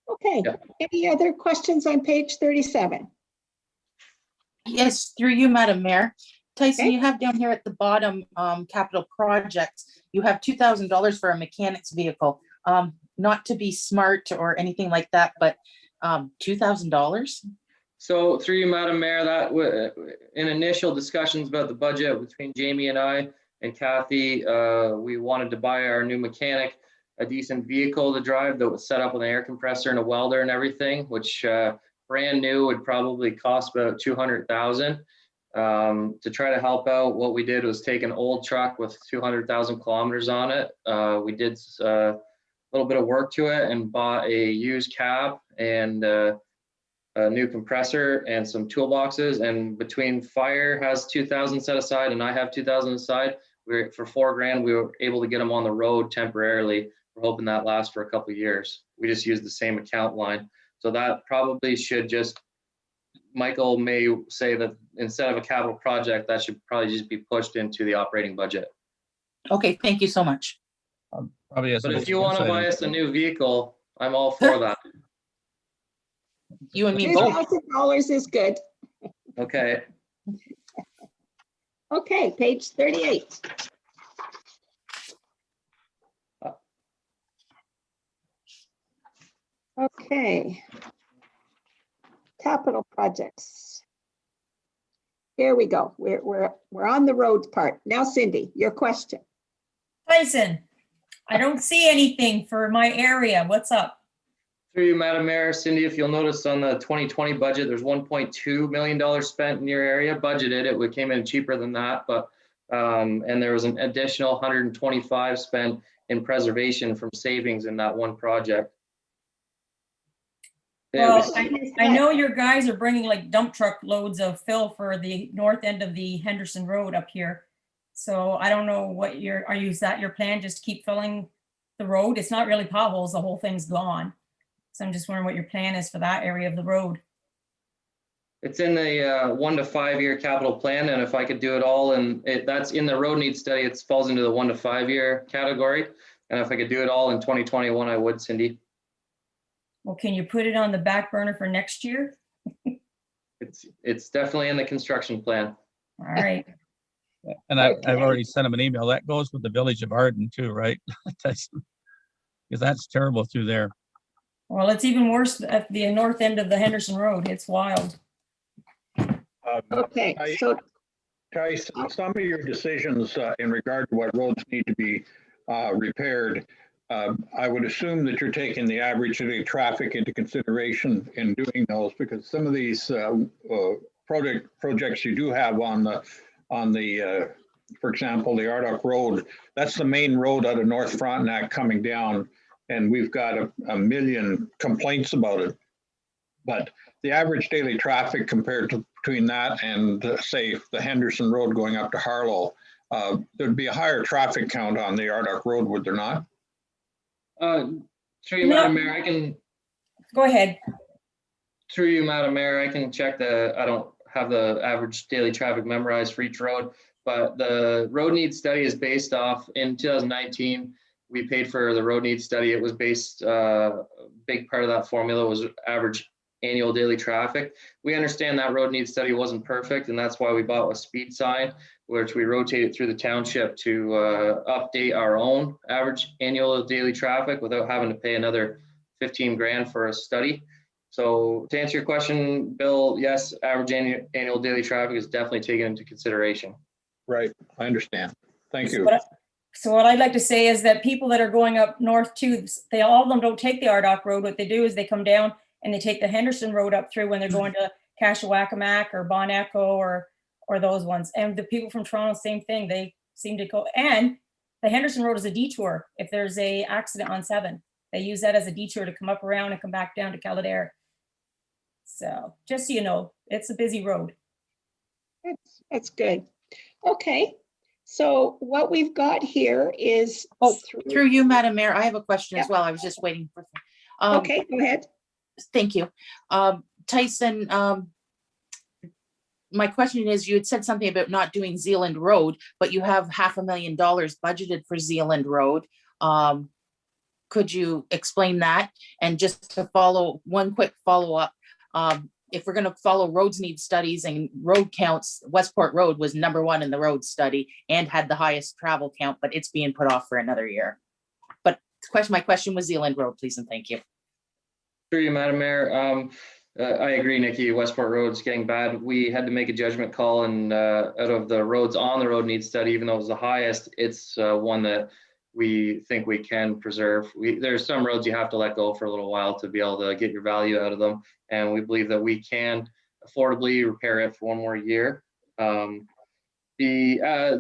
Okay, Yeah. any other questions on page 37? Yes, through you, Madam Mayor. Tyson, Okay. you have down here at the bottom, capital projects, you have $2,000 for a mechanic's vehicle. Not to be smart or anything like that, but $2,000? So through you, Madam Mayor, that in initial discussions about the budget between Jamie and I and Kathy, we wanted to buy our new mechanic a decent vehicle to drive that was set up with an air compressor and a welder and everything, which brand new would probably cost about $200,000. To try to help out, what we did was take an old truck with 200,000 kilometers on it. We did a little bit of work to it and bought a used cab and a new compressor and some toolboxes. And between Fire has 2,000 set aside and I have 2,000 aside, for $4,000 we were able to get them on the road temporarily. We're hoping that lasts for a couple of years. We just used the same account line, so that probably should just. Michael may say that instead of a capital project, that should probably just be pushed into the operating budget. Okay, thank you so much. Probably as But an if you want to expense buy item. us a new vehicle, I'm all for that. You and me both. $2,000 is good. Okay. Okay, page 38. Okay. Capital projects. Here we go. We're on the roads part. Now, Cindy, your question. Tyson, I don't see anything for my area. What's up? Through you, Madam Mayor, Cindy, if you'll notice on the 2020 budget, there's $1.2 million spent in your area budgeted. It came in cheaper than that, but and there was an additional 125 spent in preservation from savings in that one project. Well, I know your guys are bringing like dump truck loads of fill for the north end of the Henderson Road up here. So I don't know what is that your plan, just to keep filling the road? It's not really potholes, the whole thing's gone. So I'm just wondering what your plan is for that area of the road. It's in the 1 to 5 year capital plan, and if I could do it all, and that's in the road needs study, it falls into the 1 to 5 year category. And if I could do it all in 2021, I would, Cindy. Well, can you put it on the back burner for next year? It's definitely in the construction plan. All right. And I've already sent him an email. That goes with the village of Arden too, right? Because that's terrible through there. Well, it's even worse at the north end of the Henderson Road. It's wild. Okay, so Tyson, some of your decisions in regard to what roads need to be repaired, I would assume that you're taking the average daily traffic into consideration in doing those, because some of these projects you do have on the for example, the Ardoch Road, that's the main road out of North Frontenac coming down, and we've got a million complaints about it. But the average daily traffic compared to between that and say the Henderson Road going up to Harlow, there'd be a higher traffic count on the Ardoch Road, would there not? Through you, Madam Mayor, I can. Go ahead. Through you, Madam Mayor, I can check I don't have the average daily traffic memorized for each road, but the road needs study is based off, in 2019, we paid for the road needs study. It was based, a big part of that formula was average annual daily traffic. We understand that road needs study wasn't perfect, and that's why we bought a speed sign, which we rotated through the township to update our own average annual daily traffic without having to pay another 15 grand for a study. So to answer your question, Bill, yes, average annual daily traffic is definitely taken into consideration. Right, I understand. Thank you. So what I'd like to say is that people that are going up north too, all of them don't take the Ardoch Road. What they do is they come down and they take the Henderson Road up through when they're going to Cashawacamac or Bon Echo or those ones. And the people from Toronto, same thing. They seem to go, and the Henderson Road is a detour. If there's a accident on 7, they use that as a detour to come up around and come back down to Kildare. So just so you know, it's a busy road. That's good. Okay. So what we've got here is. Oh, through you, Madam Mayor, I have a question as Yep. well. I was just waiting for. Okay, go ahead. Thank you. Tyson, my question is, you had said something about not doing Zealand Road, but you have $500,000 budgeted for Zealand Road. Could you explain that? And just to follow, one quick follow-up. If we're gonna follow roads need studies and road counts, Westport Road was #1 in the road study and had the highest travel count, but it's being put off for another year. But my question was Zealand Road, please, and thank you. Through you, Madam Mayor. I agree, Nikki. Westport Road's getting bad. We had to make a judgment call, and out of the roads on the road needs study, even though it was the highest, it's one that we think we can preserve. There's some roads you have to let go for a little while to be able to get your value out of them, and we believe that we can affordably repair it for one more year. The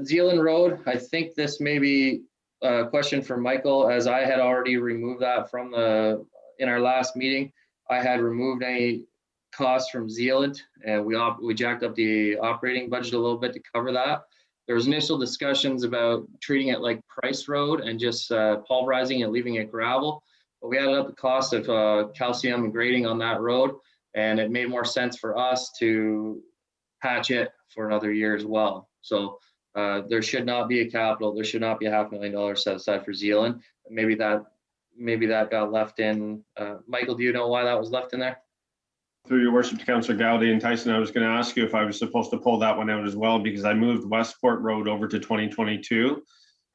Zealand Road, I think this may be a question for Michael, as I had already removed that from in our last meeting. I had removed any costs from Zealand, and we jacked up the operating budget a little bit to cover that. There was initial discussions about treating it like Price Road and just pulverizing and leaving it gravel. But we added up the cost of calcium and grading on that road, and it made more sense for us to patch it for another year as well. So there should not be a capital. There should not be $500,000 set aside for Zealand. Maybe that got left in. Michael, do you know why that was left in there? Through your worship to Councillor Gowdy and Tyson, I was going to ask you if I was supposed to pull that one out as well, because I moved Westport Road over to 2022.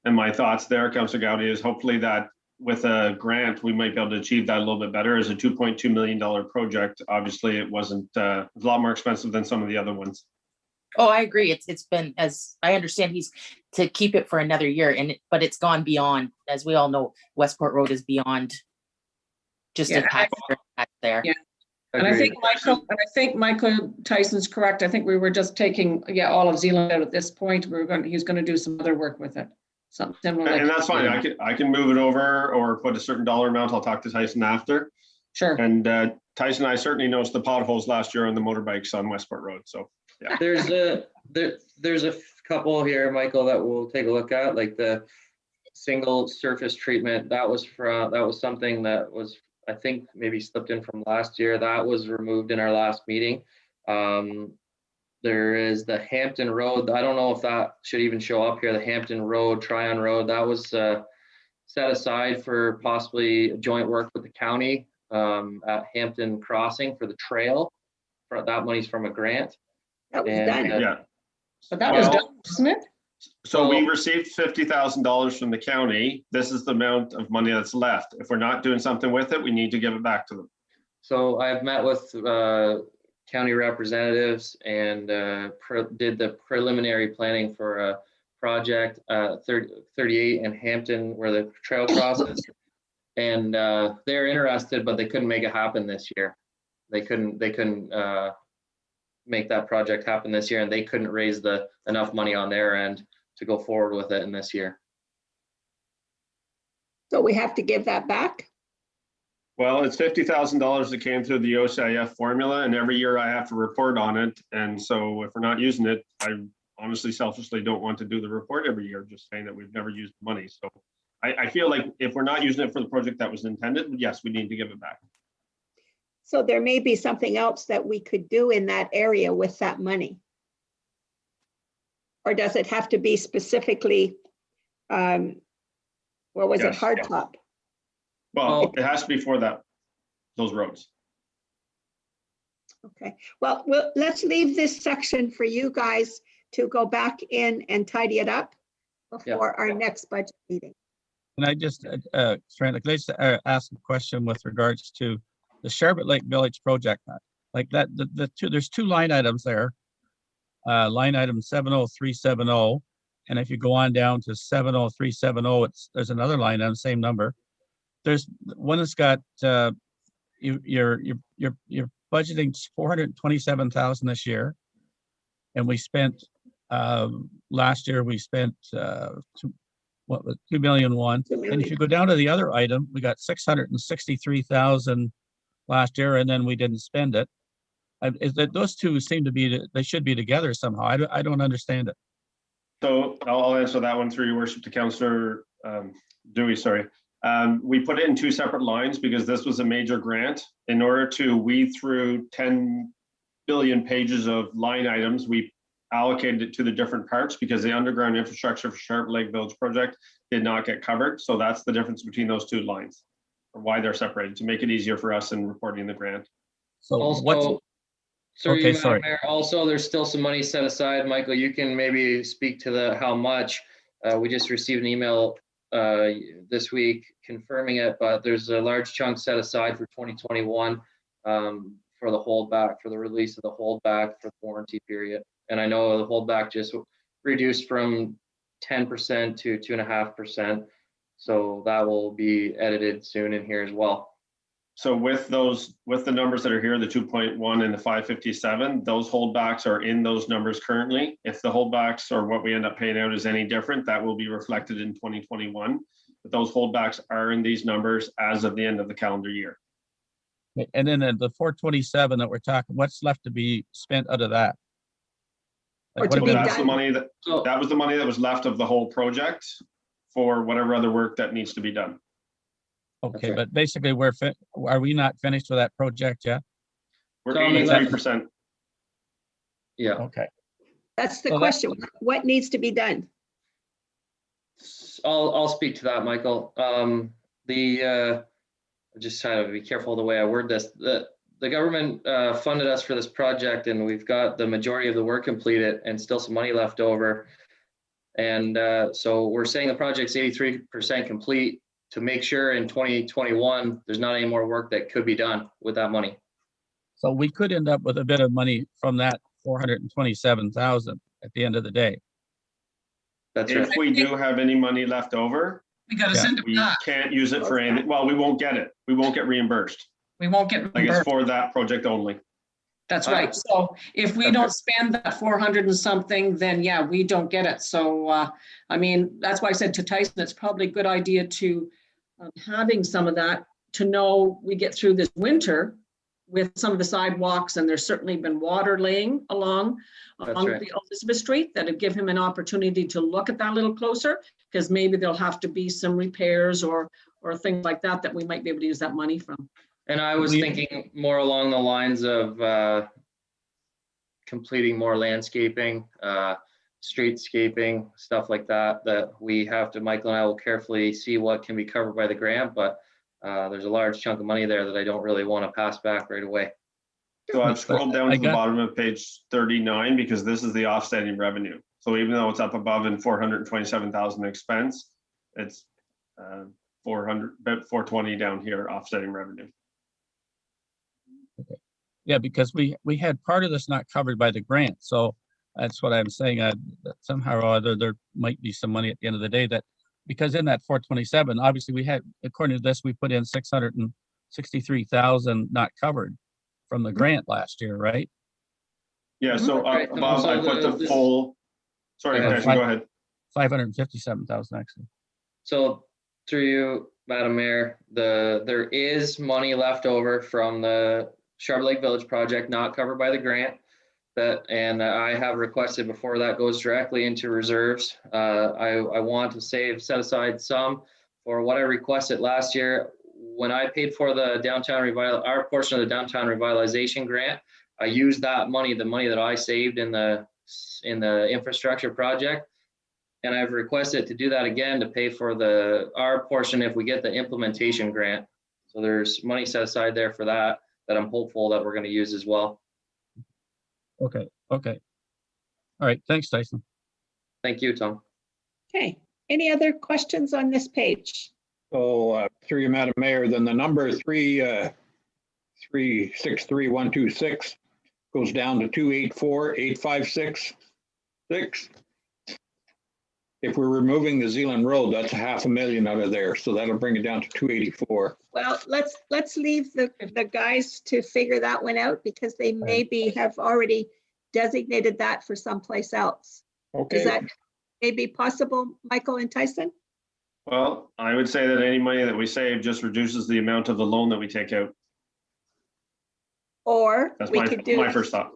And my thoughts there, Councillor Gowdy, is hopefully that with a grant, we might be able to achieve that a little bit better. As a $2.2 million project, obviously it wasn't, it was a lot more expensive than some of the other ones. Oh, I agree. It's been, as I understand, he's to keep it for another year, but it's gone beyond, as we all know, Westport Road is beyond just a patch there. Yeah. And I think Michael Tyson's correct. I think we were just taking all of Zealand out at this point. He's going to do some other work with it. Something similar. And that's fine. I can move it over or put a certain dollar amount. I'll talk to Tyson after. Sure. And Tyson, I certainly noticed the potholes last year on the motorbikes on Westport Road. So yeah. There's a couple here, Michael, that we'll take a look at, like the single surface treatment. That was something that was, I think, maybe slipped in from last year. That was removed in our last meeting. There is the Hampton Road. I don't know if that should even show up here. The Hampton Road, Tryon Road, that was set aside for possibly joint work with the county at Hampton Crossing for the trail. That money's from a grant. That was done. Yeah. But that was done, wasn't it? So we received $50,000 from the county. This is the amount of money that's left. If we're not doing something with it, we need to give it back to them. So I've met with county representatives and did the preliminary planning for a project 38 in Hampton where the trail crosses. And they're interested, but they couldn't make it happen this year. They couldn't make that project happen this year, and they couldn't raise enough money on their end to go forward with it in this year. So we have to give that back? Well, it's $50,000 that came through the OCIF formula, and every year I have to report on it. And so if we're not using it, I honestly, selfishly don't want to do the report every year, just saying that we've never used the money. So I feel like if we're not using it for the project that was intended, yes, we need to give it back. So there may be something else that we could do in that area with that money. Or does it have to be specifically, what was it, hardtop? Well, it has to be for those roads. Okay, well, let's leave this section for you guys to go back in and tidy it up before our next budget meeting. And I just, ask a question with regards to the Sherbet Lake Village project. Like that, there's two line items there. Line item 70370, and if you go on down to 70370, there's another line item, same number. There's one that's got you're budgeting $427,000 this year, and we spent last year we spent what was $2.1 million. And if you go down to the other item, we got $663,000 last year, and then we didn't spend it. Those two seem to be, they should be together somehow. I don't understand it. So I'll answer that one through your worship to Councillor Dewey, sorry. We put it in two separate lines because this was a major grant. In order to weed through 10 billion pages of line items, we allocated it to the different parts because the underground infrastructure for Sharp Lake Village project did not get covered. So that's the difference between those two lines, or why they're separated, to make it easier for us in reporting the grant. So Also, Okay, Madam sorry. Mayor, also, there's still some money set aside. Michael, you can maybe speak to the how much. We just received an email this week confirming it, but there's a large chunk set aside for 2021 for the holdback, for the release of the holdback for the warranty period. And I know the holdback just reduced from 10% to 2.5%. So that will be edited soon in here as well. So with the numbers that are here, the 2.1 and the 557, those holdbacks are in those numbers currently. If the holdbacks or what we end up paying out is any different, that will be reflected in 2021. But those holdbacks are in these numbers as of the end of the calendar year. And then the 427 that we're talking, what's left to be spent out of that? Like, Or to be That's the done. money that was the money that was left of the whole project for whatever other work that needs to be done. Okay, but basically are we not finished with that project yet? We're So 83%. Yeah. Okay. That's the Well, question. What needs to be done? I'll speak to that, Michael. I just try to be careful the way I word this. The government funded us for this project, and we've got the majority of the work completed and still some money left over. And so we're saying the project's 83% complete to make sure in 2021 there's not any more work that could be done with that money. So we could end up with a bit of money from that 427,000 at the end of the day. That's If right. we do have any money left over, We gotta send it we back. can't use it for anything. Well, we won't get it. We won't get reimbursed. We won't get Like it's reimbursed. for that project only. That's right. So if we don't spend that 400 and something, then yeah, we don't get it. So, I mean, that's why I said to Tyson, it's probably a good idea to having some of that to know we get through this winter with some of the sidewalks, and there's certainly been water laying along That's on right. the Elizabeth Street that'd give him an opportunity to look at that a little closer, because maybe there'll have to be some repairs or things like that that we might be able to use that money from. And I was thinking more along the lines of completing more landscaping, streetscaping, stuff like that, that we have to, Michael and I will carefully see what can be covered by the grant, but there's a large chunk of money there that I don't really want to pass back right away. So I've scrolled down to the bottom of page 39 because this is the offsetting revenue. So even though it's up above in 427,000 expense, it's about 420 down here offsetting revenue. Yeah, because we had part of this not covered by the grant. So that's what I'm saying. That somehow or other, there might be some money at the end of the day that, because in that 427, obviously we had, according to this, we put in 663,000 not covered from the grant last year, right? Yeah, so Right. above I put the this- full, sorry, Go ahead. Tyson, go ahead. 557,000 actually. So through you, Madam Mayor, there is money left over from the Sharp Lake Village project not covered by the grant. And I have requested before that goes directly into reserves. I want to set aside some for what I requested last year. When I paid for the our portion of the downtown revitalization grant, I used that money, the money that I saved in the infrastructure project. And I've requested to do that again to pay for our portion if we get the implementation grant. So there's money set aside there for that I'm hopeful that we're going to use as well. Okay. All right. Thanks, Tyson. Thank you, Tom. Okay, any other questions on this page? So through you, Madam Mayor, then the number 3,63126 goes down to 284,856.6. If we're removing the Zealand Road, that's $500,000 out of there. So that'll bring it down to 284. Well, let's leave the guys to figure that one out because they maybe have already designated that for someplace else. Okay. Is that maybe possible, Michael and Tyson? Well, I would say that any money that we save just reduces the amount of the loan that we take out. Or That's we my first thought.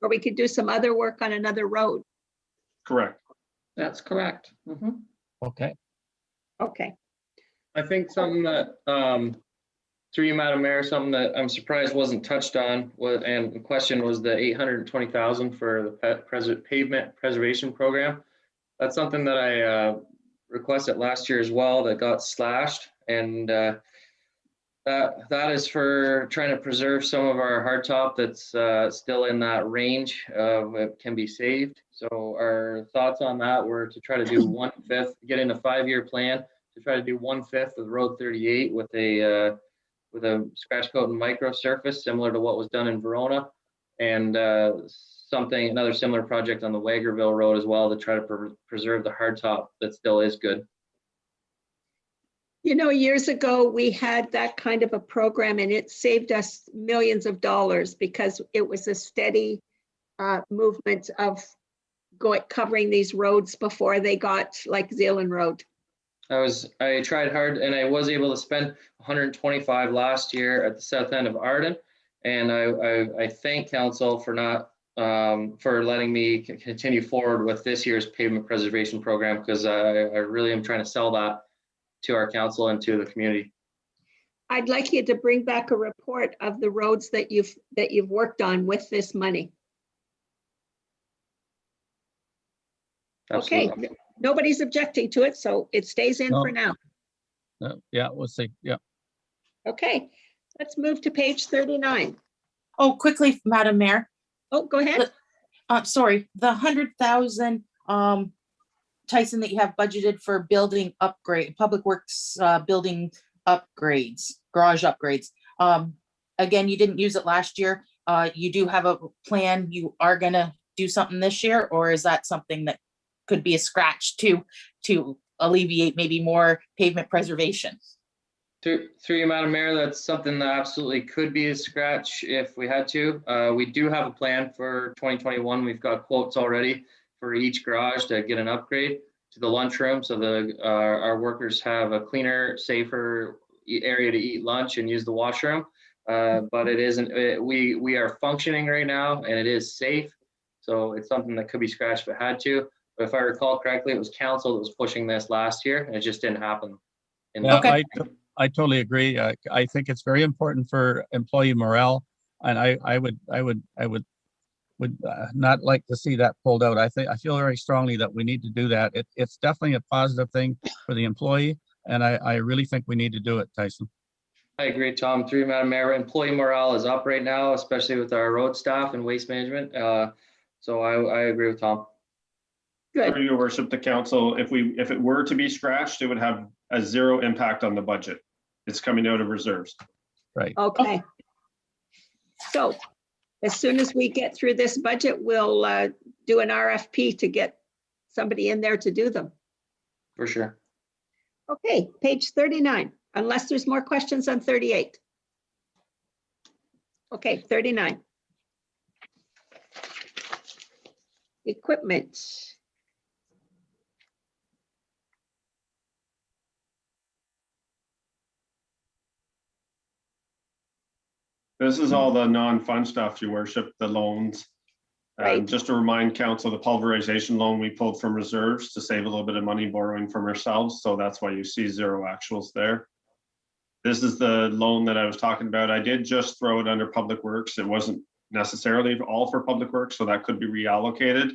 Or we could do some other work on another road. Correct. That's correct. Mhm. Okay. Okay. I think something that, through you, Madam Mayor, something that I'm surprised wasn't touched on was, and the question was the 820,000 for the pavement preservation program. That's something that I requested last year as well that got slashed, and that is for trying to preserve some of our hardtop that's still in that range of it can be saved. So our thoughts on that were to try to do 1/5, get in a 5-year plan to try to do 1/5 of Road 38 with a scratch coat and micro surface similar to what was done in Verona, and another similar project on the Wagerville Road as well to try to preserve the hardtop that still is good. You know, years ago, we had that kind of a program and it saved us millions of dollars because it was a steady movement of covering these roads before they got like Zealand Road. I tried hard and I was able to spend 125 last year at the south end of Arden. And I thank council for not, for letting me continue forward with this year's pavement preservation program, because I really am trying to sell that to our council and to the community. I'd like you to bring back a report of the roads that you've worked on with this money. Absolutely. Okay, nobody's objecting to it, so it stays in for now. Yeah, we'll see. Yeah. Okay, let's move to page 39. Oh, quickly, Madam Mayor. Oh, go ahead. Sorry, the 100,000, Tyson, that you have budgeted for building upgrade, public works, building upgrades, garage upgrades. Again, you didn't use it last year. You do have a plan. You are gonna do something this year, or is that something that could be a scratch to alleviate maybe more pavement preservation? Through you, Madam Mayor, that's something that absolutely could be a scratch if we had to. We do have a plan for 2021. We've got quotes already for each garage to get an upgrade to the lunchroom, so our workers have a cleaner, safer area to eat lunch and use the washroom. But it isn't. We are functioning right now, and it is safe. So it's something that could be scratched if it had to. But if I recall correctly, it was council that was pushing this last year, and it just didn't happen. Yeah, I totally agree. I think it's very important for employee morale, and I would not like to see that pulled out. I feel very strongly that we need to do that. It's definitely a positive thing for the employee, and I really think we need to do it, Tyson. I agree, Tom. Through Madam Mayor, employee morale is up right now, especially with our road staff and waste management. So I agree with Tom. Good. Through your worship, the council, if it were to be scratched, it would have a 0 impact on the budget. It's coming out of reserves. Right. Okay. So as soon as we get through this budget, we'll do an RFP to get somebody in there to do them. For sure. Okay, page 39, unless there's more questions on 38. Okay, 39. Equipment. This is all the non-fund stuff, your worship, the loans. Right. Just to remind council, the pulverization loan we pulled from reserves to save a little bit of money borrowing from ourselves. So that's why you see 0 actuals there. This is the loan that I was talking about. I did just throw it under public works. It wasn't necessarily all for public works, so that could be reallocated,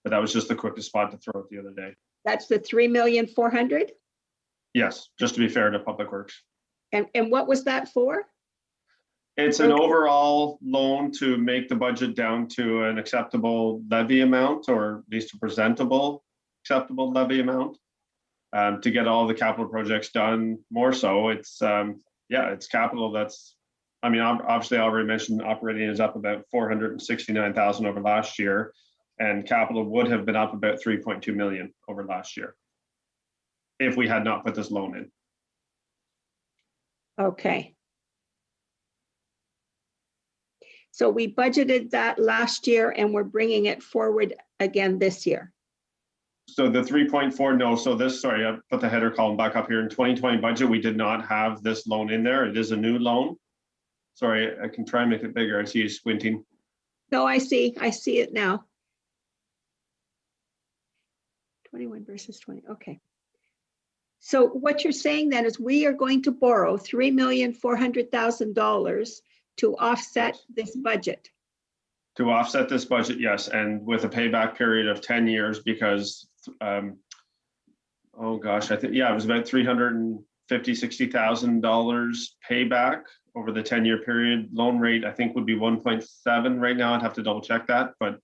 but that was just the quickest spot to throw it the other day. That's the 3,400,000. Yes, just to be fair to public works. And what was that for? It's an overall loan to make the budget down to an acceptable levy amount, or at least a presentable acceptable levy amount, to get all the capital projects done. More so, it's it's capital that's, I mean, obviously I already mentioned operating is up about 469,000 over last year, and capital would have been up about 3.2 million over last year if we had not put this loan in. Okay. So we budgeted that last year and we're bringing it forward again this year. So the 3.4, no, so this, sorry, I put the header column back up here. In 2020 budget, we did not have this loan in there. It is a new loan. Sorry, I can try and make it bigger. I see you squinting. No, I see it now. 21 versus 20, okay. So what you're saying then is we are going to borrow $3,400,000 to offset this budget. To offset this budget, yes, and with a payback period of 10 years because, oh gosh, I think, yeah, it was about $350,000-$60,000 payback over the 10-year period. Loan rate, I think, would be 1.7 right now. I'd have to double check that, but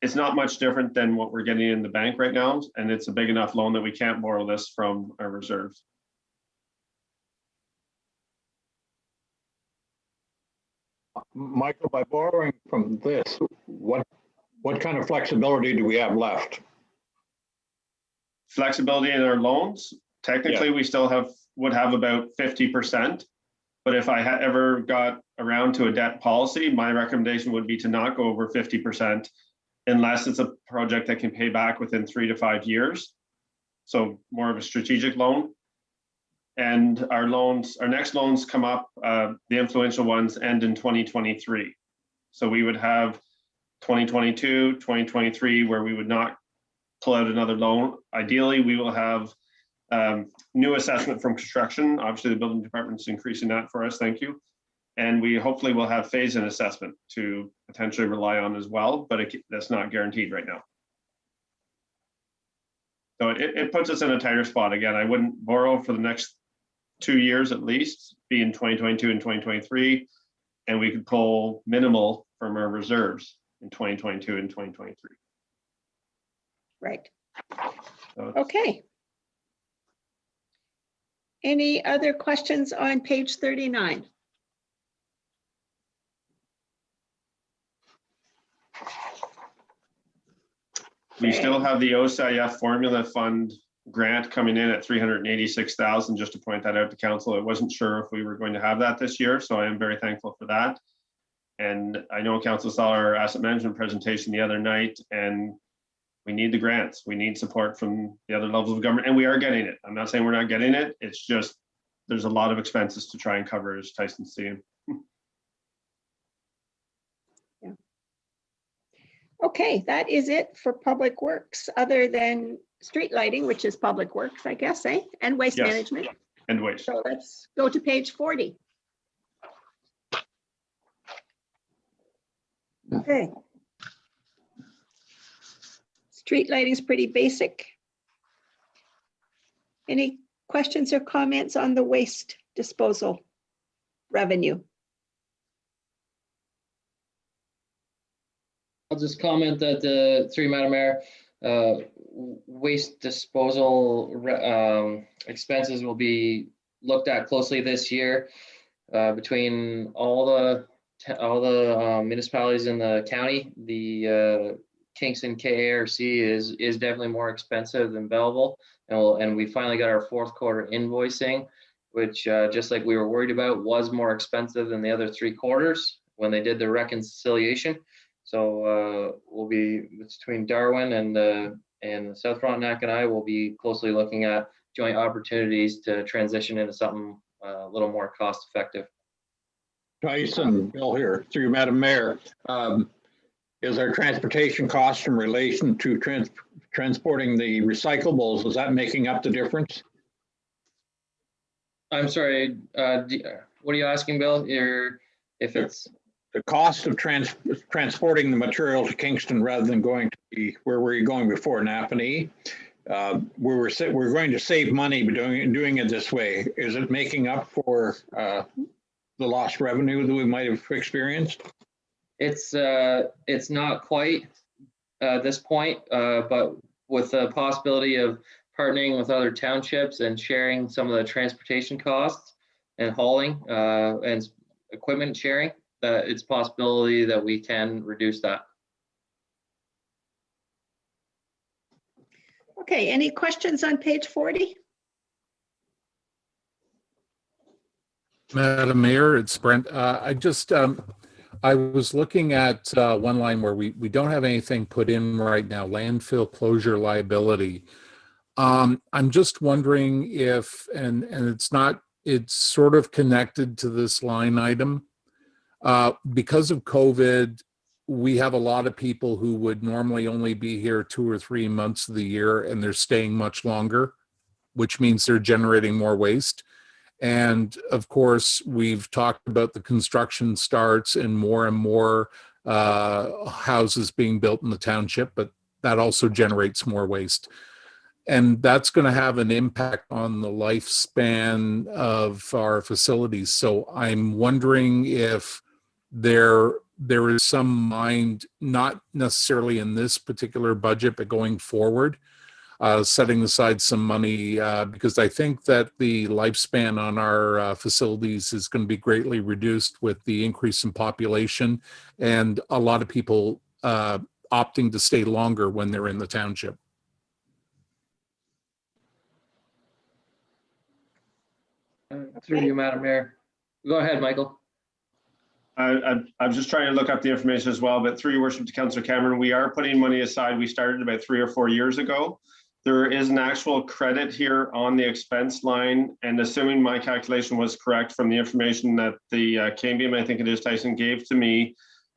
it's not much different than what we're getting in the bank right now, and it's a big enough loan that we can't borrow this from our reserves. Michael, by borrowing from this, what kind of flexibility do we have left? Flexibility in our loans, technically, we still would have about 50%. But if I had ever got around to a debt policy, my recommendation would be to not go over 50% unless it's a project that can pay back within 3 to 5 years. So more of a strategic loan. And our next loans come up, the influential ones end in 2023. So we would have 2022, 2023, where we would not pull out another loan. Ideally, we will have new assessment from construction. Obviously, the building department's increasing that for us, thank you. And we hopefully will have phase-in assessment to potentially rely on as well, but that's not guaranteed right now. So it puts us in a tighter spot. Again, I wouldn't borrow for the next 2 years at least, be in 2022 and 2023, and we could pull minimal from our reserves in 2022 and 2023. Right. So okay. Any other questions on page 39? we still have the OCIF Formula Fund grant coming in at 386,000, just to point that out to council. I wasn't sure if we were going to have that this year, so I am very thankful for that. And I know council saw our asset management presentation the other night, and we need the grants. We need support from the other levels of government, and we are getting it. I'm not saying we're not getting it. It's just there's a lot of expenses to try and cover, as Tyson's seeing. Yeah. Okay, that is it for public works, other than street lighting, which is public works, I guess, eh? And waste management. And waste. So let's go to page 40. Okay. Street lighting is pretty basic. Any questions or comments on the waste disposal revenue? I'll just comment that through Madam Mayor, waste disposal expenses will be looked at closely this year between all the municipalities in the county. The Kingston KARC is definitely more expensive than Belleville, and we finally got our fourth quarter invoicing, which just like we were worried about, was more expensive than the other 3 quarters when they did the reconciliation. So we'll be between Darwin and South Frontenac, and I will be closely looking at joint opportunities to transition into something a little more cost effective. Tyson, Bill here, through Madam Mayor. Is our transportation cost in relation to transporting the recyclables, is that making up the difference? I'm sorry, what are you asking, Bill? If it's the cost of transporting the material to Kingston rather than going to where were you going before, Napanee? We're going to save money by doing it this way. Is it making up for the lost revenue that we might have experienced? It's not quite this point, but with the possibility of partnering with other townships and sharing some of the transportation costs and hauling and equipment sharing, it's a possibility that we can reduce that. Okay, any questions on page 40? Madam Mayor, it's Brent. I was looking at one line where we don't have anything put in right now, landfill closure liability. I'm just wondering if, and it's sort of connected to this line item. Because of COVID, we have a lot of people who would normally only be here 2 or 3 months of the year, and they're staying much longer, which means they're generating more waste. And of course, we've talked about the construction starts and more houses being built in the township, but that also generates more waste. And that's going to have an impact on the lifespan of our facilities. So I'm wondering if there is some mind, not necessarily in this particular budget, but going forward, setting aside some money, because I think that the lifespan on our facilities is going to be greatly reduced with the increase in population and a lot of people opting to stay longer when they're in the township. Through you, Madam Mayor. Go ahead, Michael. I'm just trying to look up the information as well, but through your worship to Councillor Cameron, we are putting money aside. We started about 3 or 4 years ago. There is an actual credit here on the expense line, and assuming my calculation was correct from the information that the KBM, I think it is, Tyson, gave to me,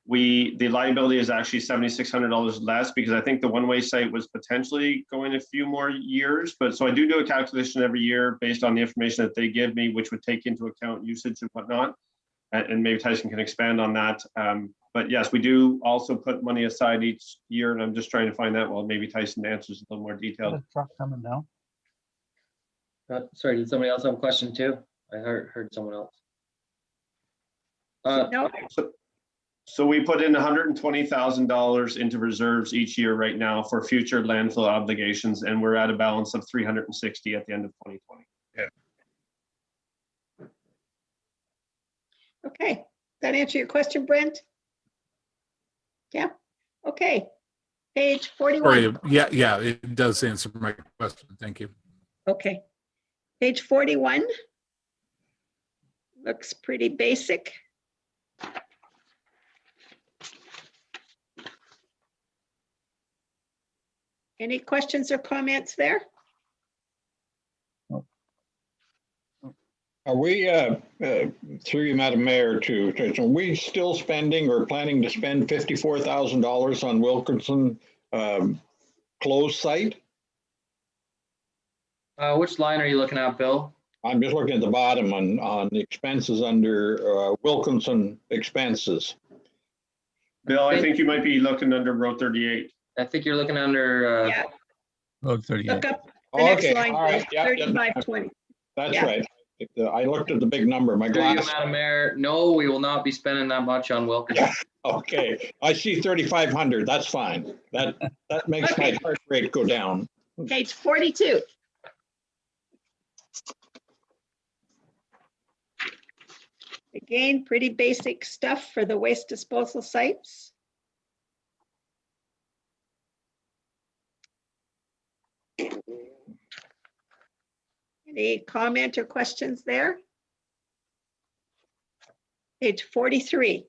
the liability is actually $7,600 less, because I think the one-way site was potentially going a few more years. But so I do a calculation every year based on the information that they give me, which would take into account usage and whatnot. And maybe Tyson can expand on that. But yes, we do also put money aside each year, and I'm just trying to find that. Well, maybe Tyson answers a little more detailed. Truck coming down. Sorry, did somebody else have a question too? I heard someone else. No, So we put in $120,000 into reserves each year right now for future landfill obligations, and we're at a balance of 360 at the end of 2020. Yeah. okay. That answer your question, Brent? Yeah, okay. Page 41. Sorry, yeah, it does answer my question. Thank you. Okay. Page 41. Looks pretty basic. Any questions or comments there? Are we, through you, Madam Mayor, are we still spending or planning to spend $54,000 on Wilkinson closed site? Which line are you looking at, Bill? I'm just looking at the bottom on the expenses under Wilkinson expenses. Bill, I think you might be looking under row 38. I think you're looking under. Yeah, Road 38. look up the next Okay, line, all right, yeah, 3520. That's Yeah. right. I looked at the big number, my Through you, glass. Madam Mayor. No, we will not be spending that much on Wilkinson. Okay, I see 3,500, that's fine. That makes Okay. my heart rate go down. Page 42. Again, pretty basic stuff for the waste disposal sites. Any comment or questions there? Page 43.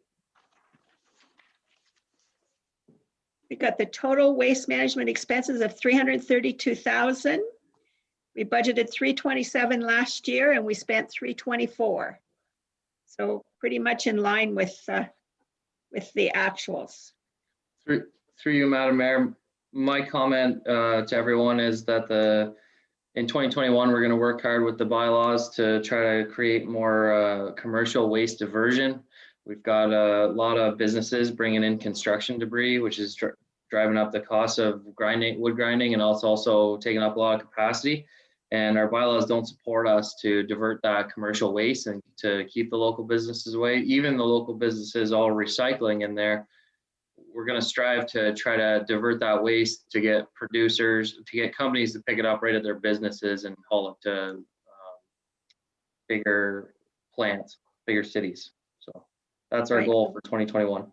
We got the total waste management expenses of 332,000. We budgeted 327 last year and we spent 324. So pretty much in line with the actuals. Through you, Madam Mayor, my comment to everyone is that in 2021, we're going to work hard with the bylaws to try to create more commercial waste diversion. We've got a lot of businesses bringing in construction debris, which is driving up the cost of wood grinding, and also taking up a lot of capacity. And our bylaws don't support us to divert that commercial waste and to keep the local businesses away. Even the local businesses all recycling in there. We're going to strive to try to divert that waste to get producers, to get companies to pick it up right at their businesses and haul it to bigger plants, bigger cities. So that's our goal for 2021.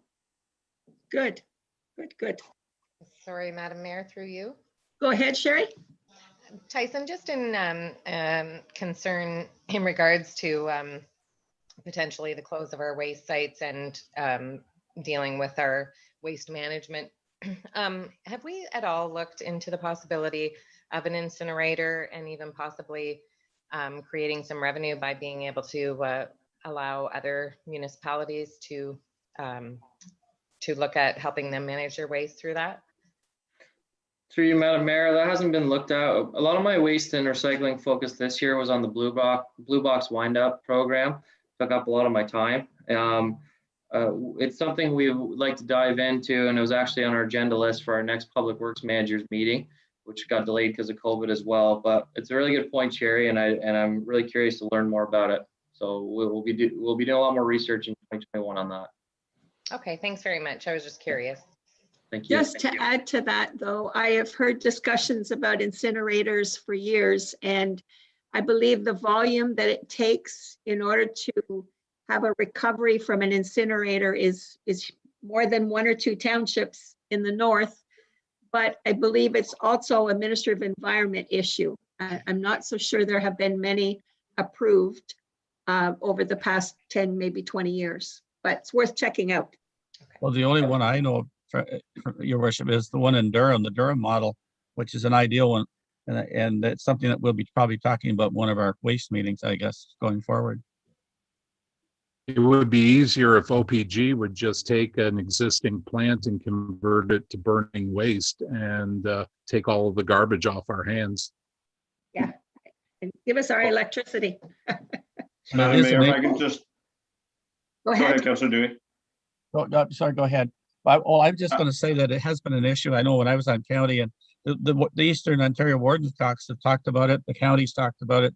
Good, good. Sorry, Madam Mayor, through you. Go ahead, Sherry. Tyson, just in concern in regards to potentially the close of our waste sites and dealing with our waste management, have we at all looked into the possibility of an incinerator and even possibly creating some revenue by being able to allow other municipalities to to look at helping them manage their waste through that? Through you, Madam Mayor, that hasn't been looked at. A lot of my waste and recycling focus this year was on the Blue Box Wind Up program. Took up a lot of my time. It's something we would like to dive into, and it was actually on our agenda list for our next Public Works Managers meeting, which got delayed because of COVID as well. But it's a really good point, Sherry, and I'm really curious to learn more about it. So we'll be doing a lot more research in 2021 on that. Okay, thanks very much. I was just curious. Thank you. Just to add to that, though, I have heard discussions about incinerators for years, and I believe the volume that it takes in order to have a recovery from an incinerator is more than 1 or 2 townships in the north. But I believe it's also a Minister of Environment issue. I'm not so sure there have been many approved over the past 10, maybe 20 years, but it's worth checking out. Well, the only one I know of, Your Worship, is the one in Durham, the Durham model, which is an ideal one. And it's something that we'll be probably talking about one of our waste meetings, I guess, going forward. It would be easier if OPG would just take an existing plant and convert it to burning waste and take all of the garbage off our hands. Yeah, and give us our electricity. Madam Mayor, if I can just. Go ahead. Councillor Dewey. Oh, sorry, go ahead. Well, I'm just going to say that it has been an issue. I know when I was on county, and the Eastern Ontario Wardens have talked about it, the counties talked about it,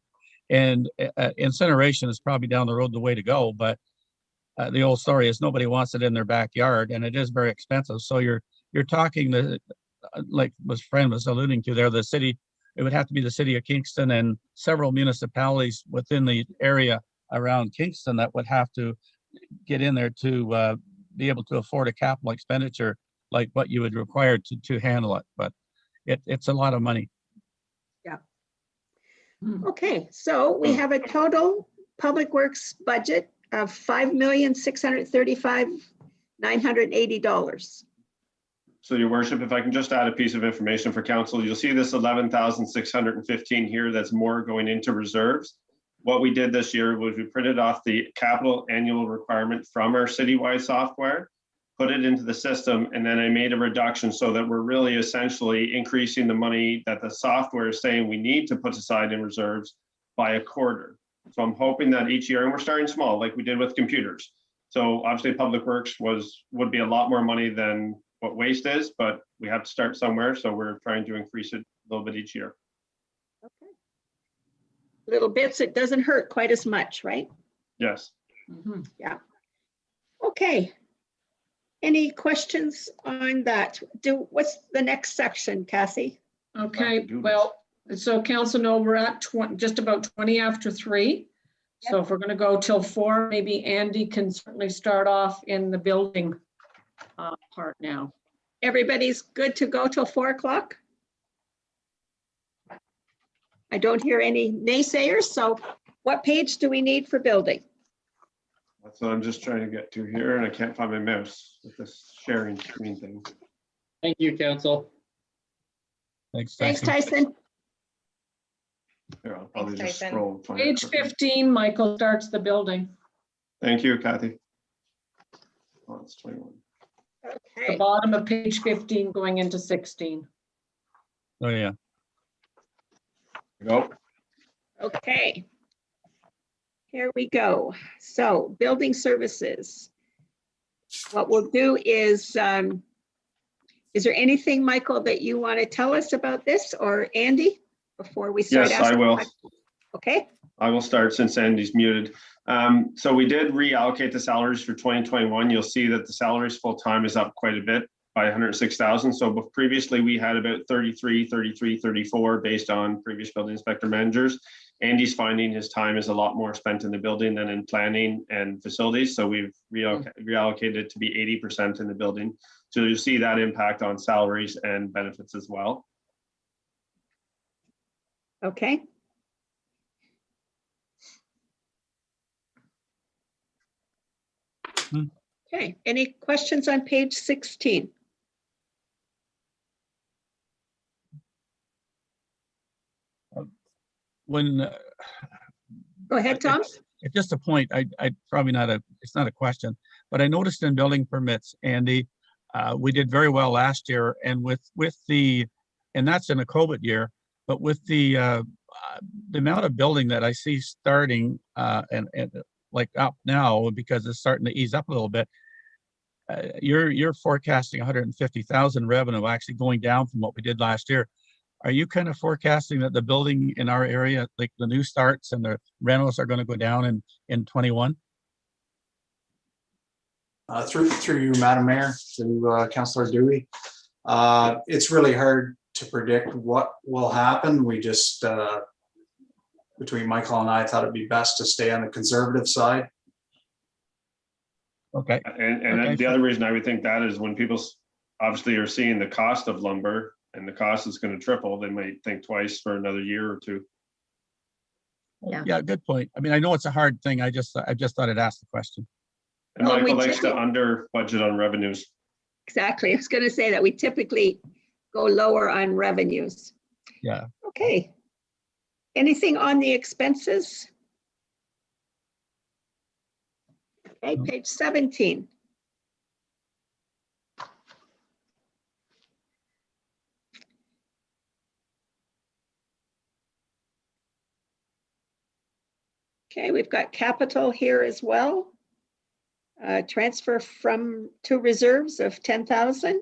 and incineration is probably down the road the way to go. But the old story is nobody wants it in their backyard, and it is very expensive. So you're talking like my friend was alluding to there, the city. It would have to be the city of Kingston and several municipalities within the area around Kingston that would have to get in there to be able to afford a capital expenditure like what you would require to handle it. But it's a lot of money. Yeah. Okay, so we have a total Public Works budget of $5,635,980. So, Your Worship, if I can just add a piece of information for council, you'll see this 11,615 here. That's more going into reserves. What we did this year was we printed off the capital annual requirement from our citywide software, put it into the system, and then I made a reduction so that we're really essentially increasing the money that the software is saying we need to put aside in reserves by a quarter. So I'm hoping that each year, and we're starting small like we did with computers. So obviously Public Works would be a lot more money than what waste is, but we have to start somewhere. So we're trying to increase it a little bit each year. Okay. Little bits, it doesn't hurt quite as much, right? Yes. Mm-hmm. Yeah. Okay. Any questions on that? What's the next section, Kathy? Okay, well, so council know we're at just about 20 after 3. Yep. So if we're going to go till 4, maybe Andy can certainly start off in the building part now. Everybody's good to go till 4 o'clock? I don't hear any naysayers. So what page do we need for building? That's what I'm just trying to get to here, and I can't find my mouse with this sharing screen thing. Thank you, council. Thanks, Tyson. Here, I'll probably Thanks, just Tyson. scroll. Page 15, Michael starts the building. Thank you, Kathy. Oh, it's 21. Okay. The bottom of page 15 going into 16. Oh, yeah. Go. Okay. Here we go. So building services. What we'll do is there anything, Michael, that you want to tell us about this, or Andy, before we start? Yes, I will. Okay. I will start since Andy's muted. So we did reallocate the salaries for 2021. You'll see that the salaries full-time is up quite a bit by 106,000. So previously we had about 33, 34 based on previous building inspector managers. Andy's finding his time is a lot more spent in the building than in planning and facilities. So we've reallocated it to be 80% in the building. So you'll see that impact on salaries and benefits as well. Okay. Okay, any questions on page 16? When Go ahead, Tom. It's just a point. I probably not it's not a question, but I noticed in building permits, Andy, We did very well last year, and and that's in a COVID year, but with the amount of building that I see starting and like up now, because it's starting to ease up a little bit, you're forecasting 150,000 revenue actually going down from what we did last year. Are you kind of forecasting that the building in our area, like the new starts and the rentals, are going to go down in 21? Through you, Madam Mayor, to Councillor Dewey. It's really hard to predict what will happen. We just, between Michael and I thought it'd be best to stay on the conservative side. Okay. And Okay. the other reason I would think that is when people obviously are seeing the cost of lumber and the cost is going to triple, they might think twice for another year or two. Yeah, good point. I mean, I know it's a hard thing. I just thought I'd ask the question. And Well, Michael likes to under budget on revenues. Exactly. I was going to say that we typically go lower on revenues. Yeah. Okay. Anything on the expenses? Okay, page 17. Okay, we've got capital here as well. Transfer to reserves of 10,000.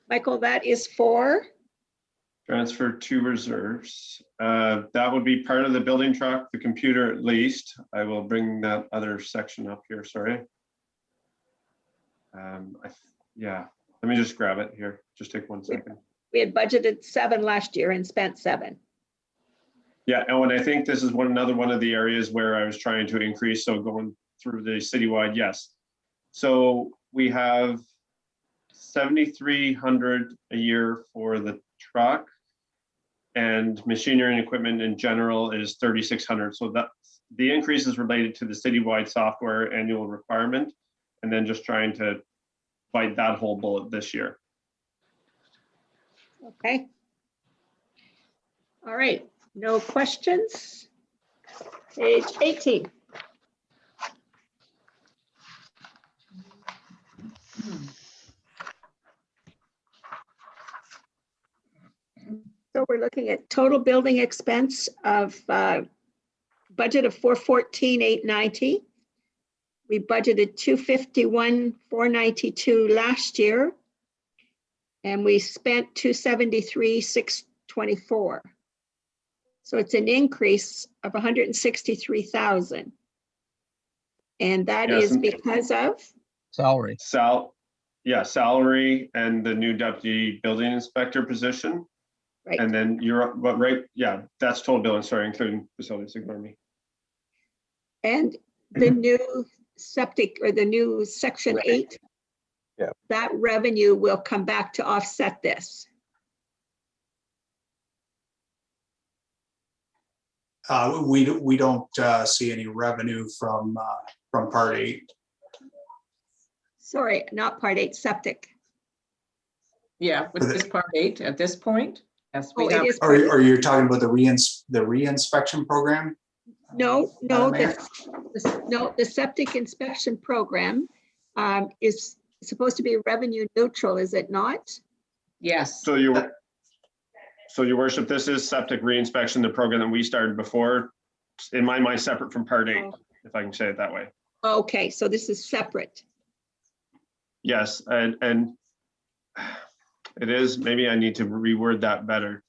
Michael, that is for? Transfer to reserves. That would be part of the building truck, the computer at least. I will bring that other section up here, sorry. Yeah, let me just grab it here. Just take 1 second. We had budgeted 7 last year and spent 7. Yeah, and I think this is another one of the areas where I was trying to increase. So going through the citywide, yes. So we have 7,300 a year for the truck, and machinery and equipment in general is 3,600. So that the increase is related to the citywide software annual requirement, and then just trying to bite that whole bullet this year. Okay. All right, no questions. Page 18. So we're looking at total building expense of budget of 414,890. We budgeted 251,492 last year, and we spent 273,624. So it's an increase of 163,000. And that is because of? Salary. Salary and the new deputy building inspector position. Right. And then you're, but right, yeah, that's total billing, sorry, including facilities, ignore me. And the new septic, or the new section 8, yeah, that revenue will come back to offset this. We don't see any revenue from part 8. Sorry, not part 8, septic. Yeah, with this part 8 at this point. Yes, Oh, we it have. is Are you talking about the reinspection program? No, Madam Mayor? the septic inspection program is supposed to be revenue neutral, is it not? Yes. So your worship, this is septic reinspection, the program that we started before, in my mind, separate from part 8, if I can say it that way. Okay, so this is separate. Yes, and it is, maybe I need to reword that better.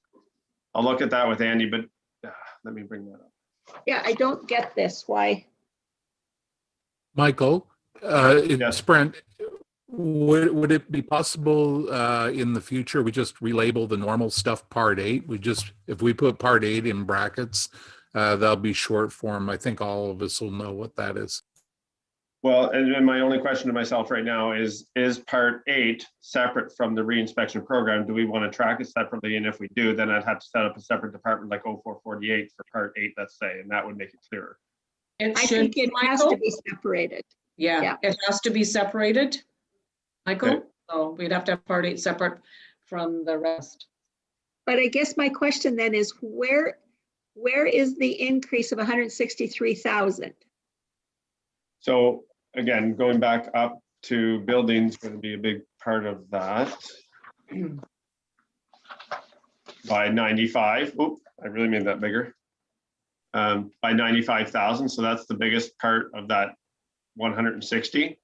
I'll look at that with Andy, but let me bring that up. Yeah, I don't get this. Why? Michael, Yes. Brent, would it be possible in the future we just relabel the normal stuff part 8? If we put part 8 in brackets, that'll be short form. I think all of us will know what that is. Well, and my only question to myself right now is part 8 separate from the reinspection program? Do we want to track it separately? And if we do, then I'd have to set up a separate department like 0448 for part 8, let's say, and that would make it clearer. I think it has to be separated. Yeah, it has to be separated, Michael. Okay. So we'd have to have part 8 separate from the rest. But I guess my question then is where is the increase of 163,000? So again, going back up to buildings going to be a big part of that. By 95, oop, I really made that bigger. By 95,000, so that's the biggest part of that 160.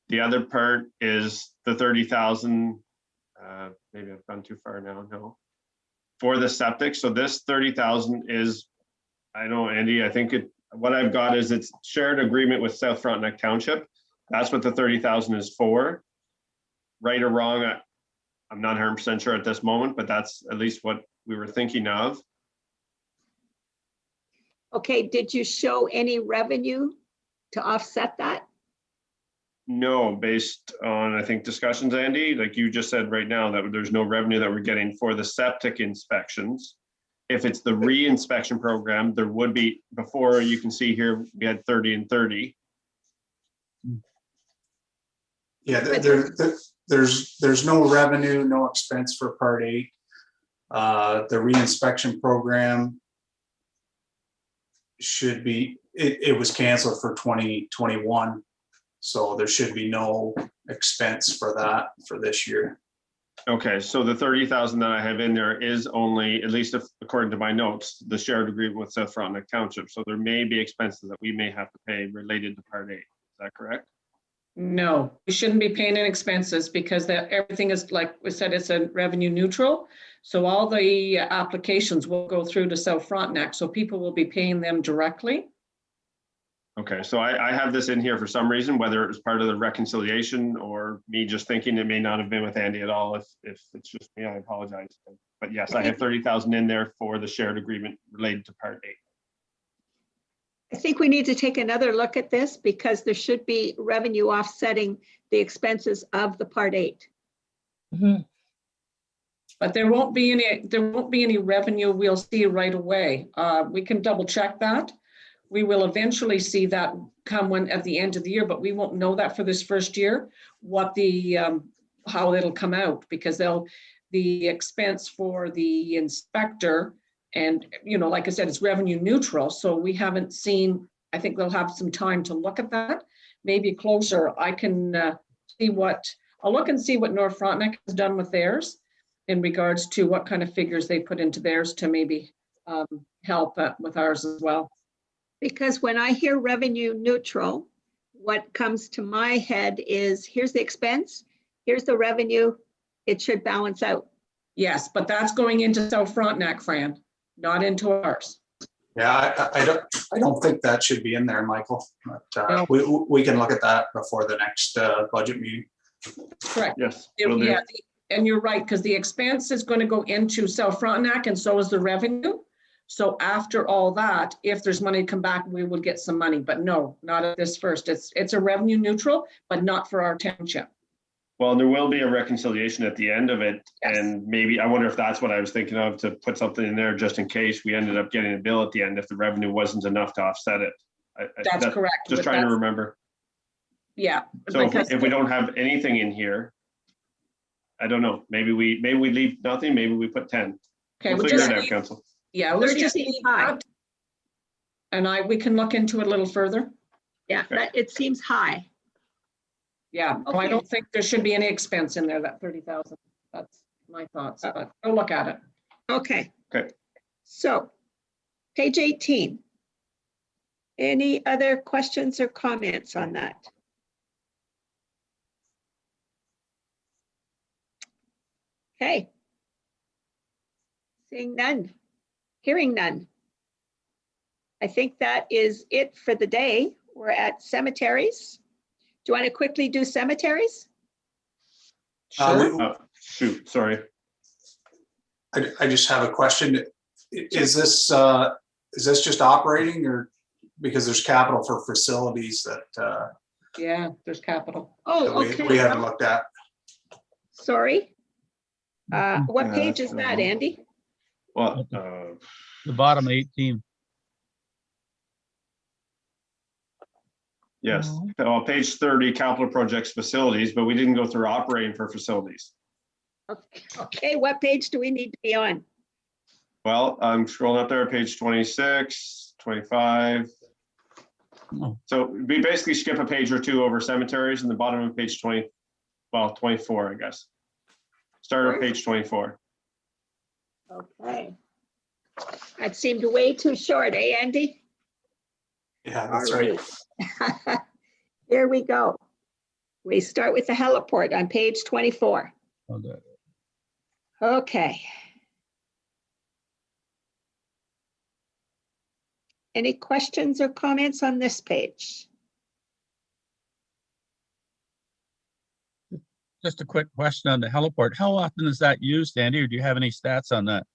The other part is the 30,000, maybe I've gone too far now, no. For the septic, so this 30,000 is, I know, Andy, I think what I've got is it's shared agreement with South Frontenac Township. That's what the 30,000 is for. Right or wrong, I'm not 100% sure at this moment, but that's at least what we were thinking of. Okay, did you show any revenue to offset that? No, based on, I think, discussions, Andy, like you just said right now, that there's no revenue that we're getting for the septic inspections. If it's the re-inspection program, there would be, before you can see here, we had 30 and 30. Yeah, there's no revenue, no expense for Part 8. The re-inspection program should be, it was canceled for 2021. So there should be no expense for that for this year. Okay, so the 30,000 that I have in there is only, at least if, according to my notes, the shared agreement with South Frontenac Township. So there may be expenses that we may have to pay related to Part 8. Is that correct? No, we shouldn't be paying any expenses because everything is, like we said, it's a revenue neutral. So all the applications will go through to South Frontenac. So people will be paying them directly. Okay, so I have this in here for some reason, whether it was part of the reconciliation or me just thinking it may not have been with Andy at all. If it's just me, I apologize. But yes, I have 30,000 in there for the shared agreement related to Part 8. I think we need to take another look at this because there should be revenue offsetting the expenses of the Part 8. Mm-hmm. But there won't be any revenue we'll see right away. We can double check that. We will eventually see that come at the end of the year, but we won't know that for this first year, what the how it'll come out, because the expense for the inspector, and like I said, it's revenue neutral, so we haven't seen. I think they'll have some time to look at that. Maybe closer, I can I'll look and see what North Frontenac has done with theirs in regards to what kind of figures they put into theirs to maybe help with ours as well. Because when I hear revenue neutral, what comes to my head is here's the expense, here's the revenue, it should balance out. Yes, but that's going into South Frontenac, Fran, not into ours. Yeah, I don't think that should be in there, Michael. But we can look at that before the next budget meeting. Correct. Yes. Yeah, and you're right, because the expense is going to go into South Frontenac, and so is the revenue. So after all that, if there's money to come back, we will get some money, but no, not at this first. It's a revenue neutral, but not for our township. Well, there will be a reconciliation at the end of it. Yes. And maybe, I wonder if that's what I was thinking of, to put something in there just in case we ended up getting a bill at the end if the revenue wasn't enough to offset it. That's correct. Just trying to remember. Yeah. So if we don't have anything in here, I don't know, maybe we leave nothing, maybe we put 10. Okay, We'll figure it out, Council. Yeah, let's just leave that. And we can look into it a little further. Yeah, it seems high. Yeah, okay. I don't think there should be any expense in there, that 30,000. That's my thoughts, but I'll look at it. Okay. Okay. So, page 18. Any other questions or comments on that? Okay. Seeing none. Hearing none. I think that is it for the day. We're at cemeteries. Do you want to quickly do cemeteries? Sure. Shoot, sorry. I just have a question. Is this just operating, or because there's capital for facilities that yeah, there's capital. Oh, okay. We haven't looked at. Sorry. What page is that, Andy? Well, the bottom 18. Yes, page 30, capital projects facilities, but we didn't go through operating for facilities. Okay, what page do we need to be on? Well, I'm scrolling up there, page 26, 25. Oh, So we basically skip a page or two over cemeteries in the bottom of page 20, well, 24, I guess. Start at page 24. Okay. That seemed way too short, eh, Andy? Yeah, All that's right. right. Here we go. We start with the heliport on page 24. okay. Okay. Any questions or comments on this page? Just a quick question on the heliport. How often is that used, Andy, or do you have any stats on that?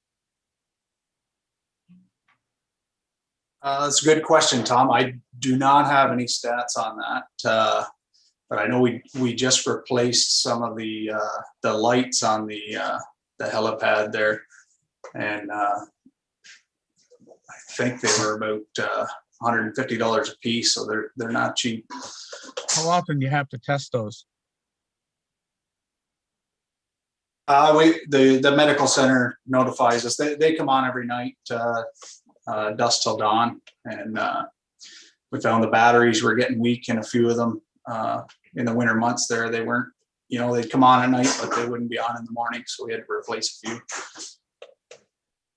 That's a good question, Tom. I do not have any stats on that. But I know we just replaced some of the lights on the helipad there. And I think they were about $150 a piece, so they're not cheap. How often do you have to test those? The medical center notifies us. They come on every night, dusk till dawn, and we found the batteries were getting weak in a few of them. In the winter months there, they weren't, they'd come on at night, but they wouldn't be on in the morning, so we had to replace a few.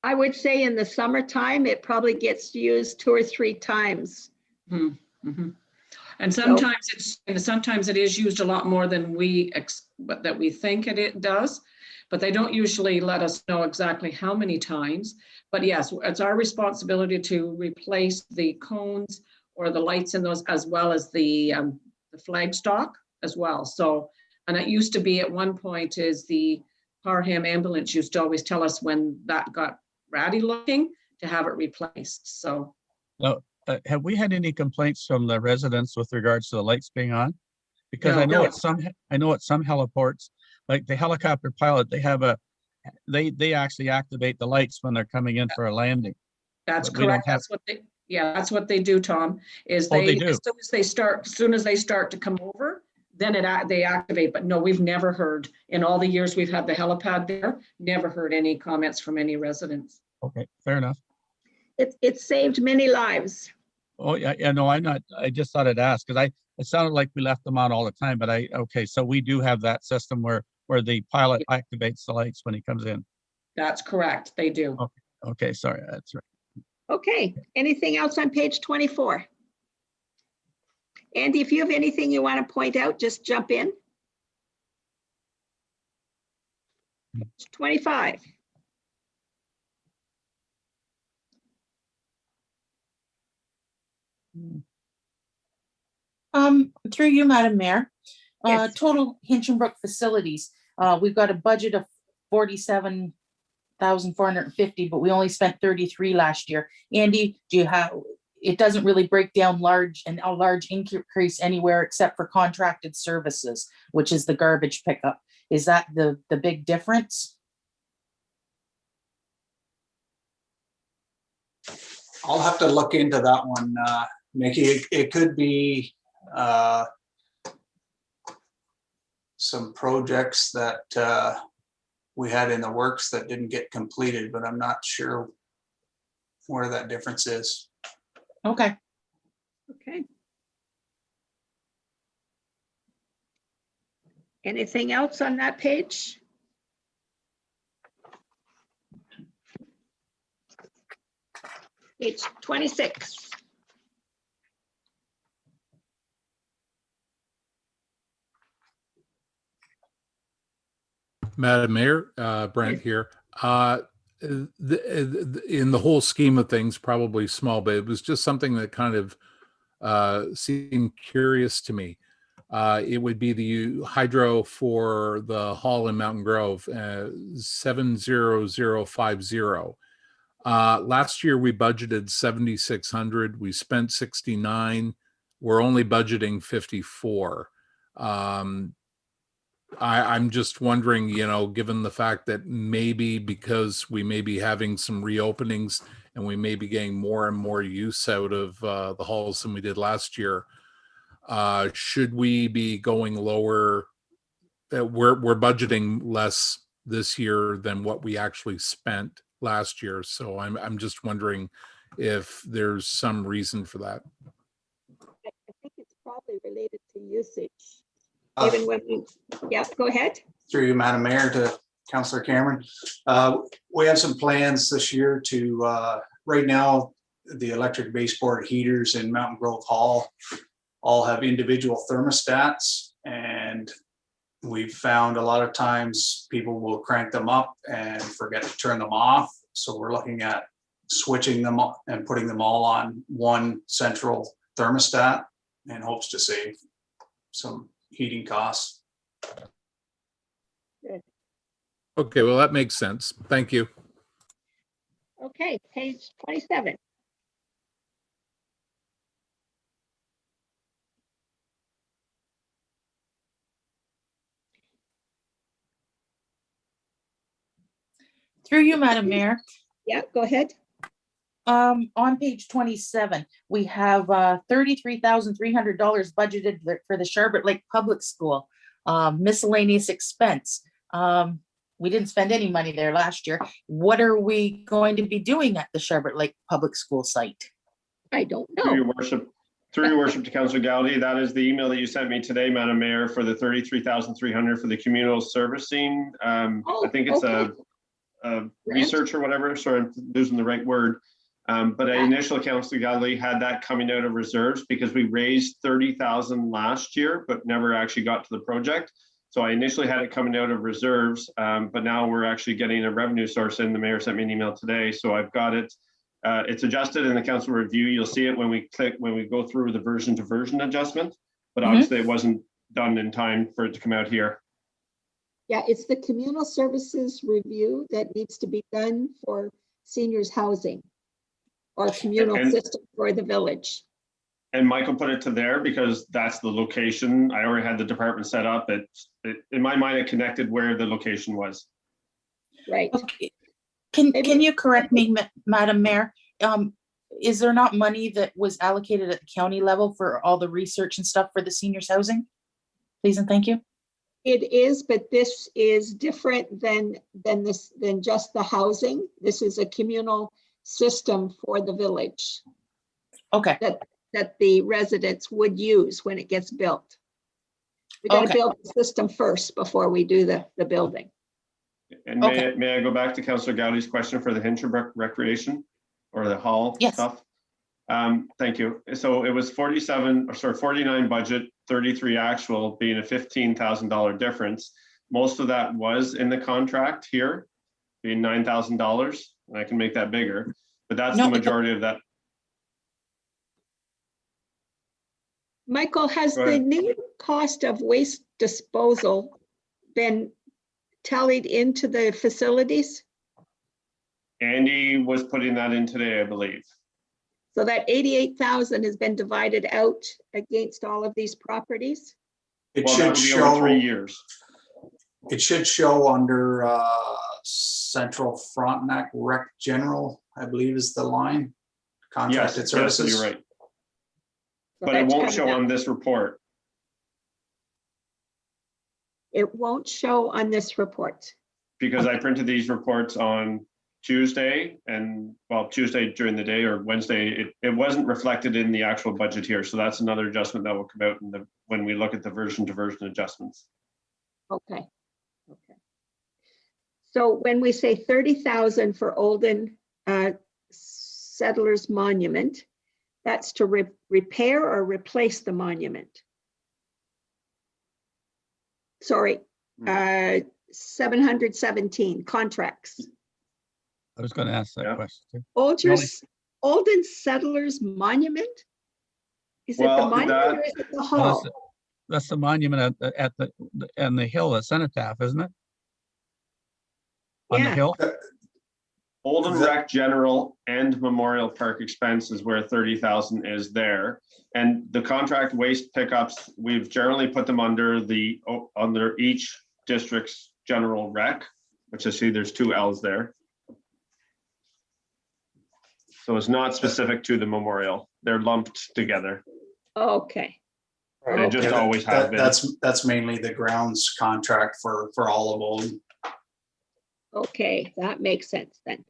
I would say in the summertime, it probably gets used 2 or 3 times. Mm-hmm. And sometimes sometimes it is used a lot more than we think it does, but they don't usually let us know exactly how many times. But yes, it's our responsibility to replace the cones or the lights in those, as well as the flag stock as well. So, and it used to be at one point is the Parham ambulance used to always tell us when that got ratty looking to have it replaced. So. Now, have we had any complaints from the residents with regards to the lights being on? Because No. I know at some heliports, like the helicopter pilot, they actually activate the lights when they're coming in for a landing. That's But we don't correct. have- That's what they do, Tom, is they do. as soon as they start to come over, then they activate. But no, we've never heard, in all the years we've had the helipad there, never heard any comments from any residents. Okay, fair enough. It saved many lives. Oh, yeah, no, I just thought I'd ask, because it sounded like we left them on all the time, but okay, so we do have that system where the pilot activates the lights when he comes in. That's correct, they do. Okay, sorry, that's right. Okay, anything else on page 24? Andy, if you have anything you want to point out, just jump in. 25. Through you, Madam Mayor, Yes. total Hinchinbrook facilities, we've got a budget of 47,450, but we only spent 33 last year. Andy, it doesn't really break down a large increase anywhere except for contracted services, which is the garbage pickup. Is that the big difference? I'll have to look into that one, Mickey. It could be some projects that we had in the works that didn't get completed, but I'm not sure where that difference is. Okay. Okay. Anything else on that page? Page 26. Madam Mayor, Brent here. In the whole scheme of things, probably small, but it was just something that kind of seemed curious to me. It would be the hydro for the hall in Mountain Grove, 70050. Last year we budgeted 7,600. We spent 69. We're only budgeting 54. I'm just wondering, given the fact that maybe because we may be having some reopenings and we may be getting more and more use out of the halls than we did last year, should we be going lower? We're budgeting less this year than what we actually spent last year. So I'm just wondering if there's some reason for that. usage. Uh, Even when we, yeah, go ahead. Through you, Madam Mayor, to Councillor Cameron. We have some plans this year to, right now, the electric baseboard heaters in Mountain Grove Hall all have individual thermostats, and we've found a lot of times people will crank them up and forget to turn them off. So we're looking at switching them up and putting them all on one central thermostat in hopes to save some heating costs. Good. Okay, well, that makes sense. Thank you. Okay, page 27. Through you, Madam Mayor. Yeah, go ahead. On page 27, we have $33,300 budgeted for the Sherbert Lake Public School miscellaneous expense. We didn't spend any money there last year. What are we going to be doing at the Sherbert Lake Public School site? I don't Through know. your worship to Councillor Gowdy, that is the email that you sent me today, Madam Mayor, for the $33,300 for the communal servicing. I think it's okay. a research or whatever. Sorry, I'm losing the right word. But initially, Councillor Gowdy had that coming out of reserves because we raised 30,000 last year, but never actually got to the project. So I initially had it coming out of reserves, but now we're actually getting a revenue source in. The mayor sent me an email today, so I've got it. It's adjusted in the council review. You'll see it when we go through the version to version adjustment, but obviously it wasn't done in time for it to come out here. Yeah, it's the communal services review that needs to be done for seniors housing or communal system for the village. And Michael put it to there because that's the location. I already had the department set up. In my mind, it connected where the location was. Right. Okay. Can you correct me, Madam Mayor? Is there not money that was allocated at the county level for all the research and stuff for the seniors housing? Please and thank you. It is, but this is different than just the housing. This is a communal system for the village. Okay. That the residents would use when it gets built. We got to build the system first before we do the building. And may I go back to Councillor Gowdy's question for the Hinchinbrook recreation or the hall stuff? Thank you. So it was 49 budget, 33 actual, being a $15,000 difference. Most of that was in the contract here, being $9,000, and I can make that bigger, but that's the majority of that. Michael, has the new cost of waste disposal been tallied into the facilities? Andy was putting that in today, I believe. So that 88,000 has been divided out against all of these properties? It should show over 3 years. It should show under Central Frontenac Rec General, I believe is the line. Contracted services. Yes, you're right. But it won't show on this report. It won't show on this report. Because I printed these reports on Tuesday and Tuesday during the day or Wednesday, it wasn't reflected in the actual budget here. So that's another adjustment that will come out when we look at the version to version adjustments. Okay. Okay. So when we say 30,000 for Olden Settlers Monument, that's to repair or replace the monument? Sorry, 717 contracts. I was going to ask that question. Olden Settlers Monument? Is it the monument or is it the hall? That's the monument at the hill at Cenotaph, isn't it? On the hill? Olden Rec General and Memorial Park expense is where 30,000 is there. And the contract waste pickups, we've generally put them under each district's general rec, which I see there's 2 L's there. So it's not specific to the memorial. They're lumped together. Okay. They just always have been. That's mainly the grounds contract for all of Olden. Okay, that makes sense then.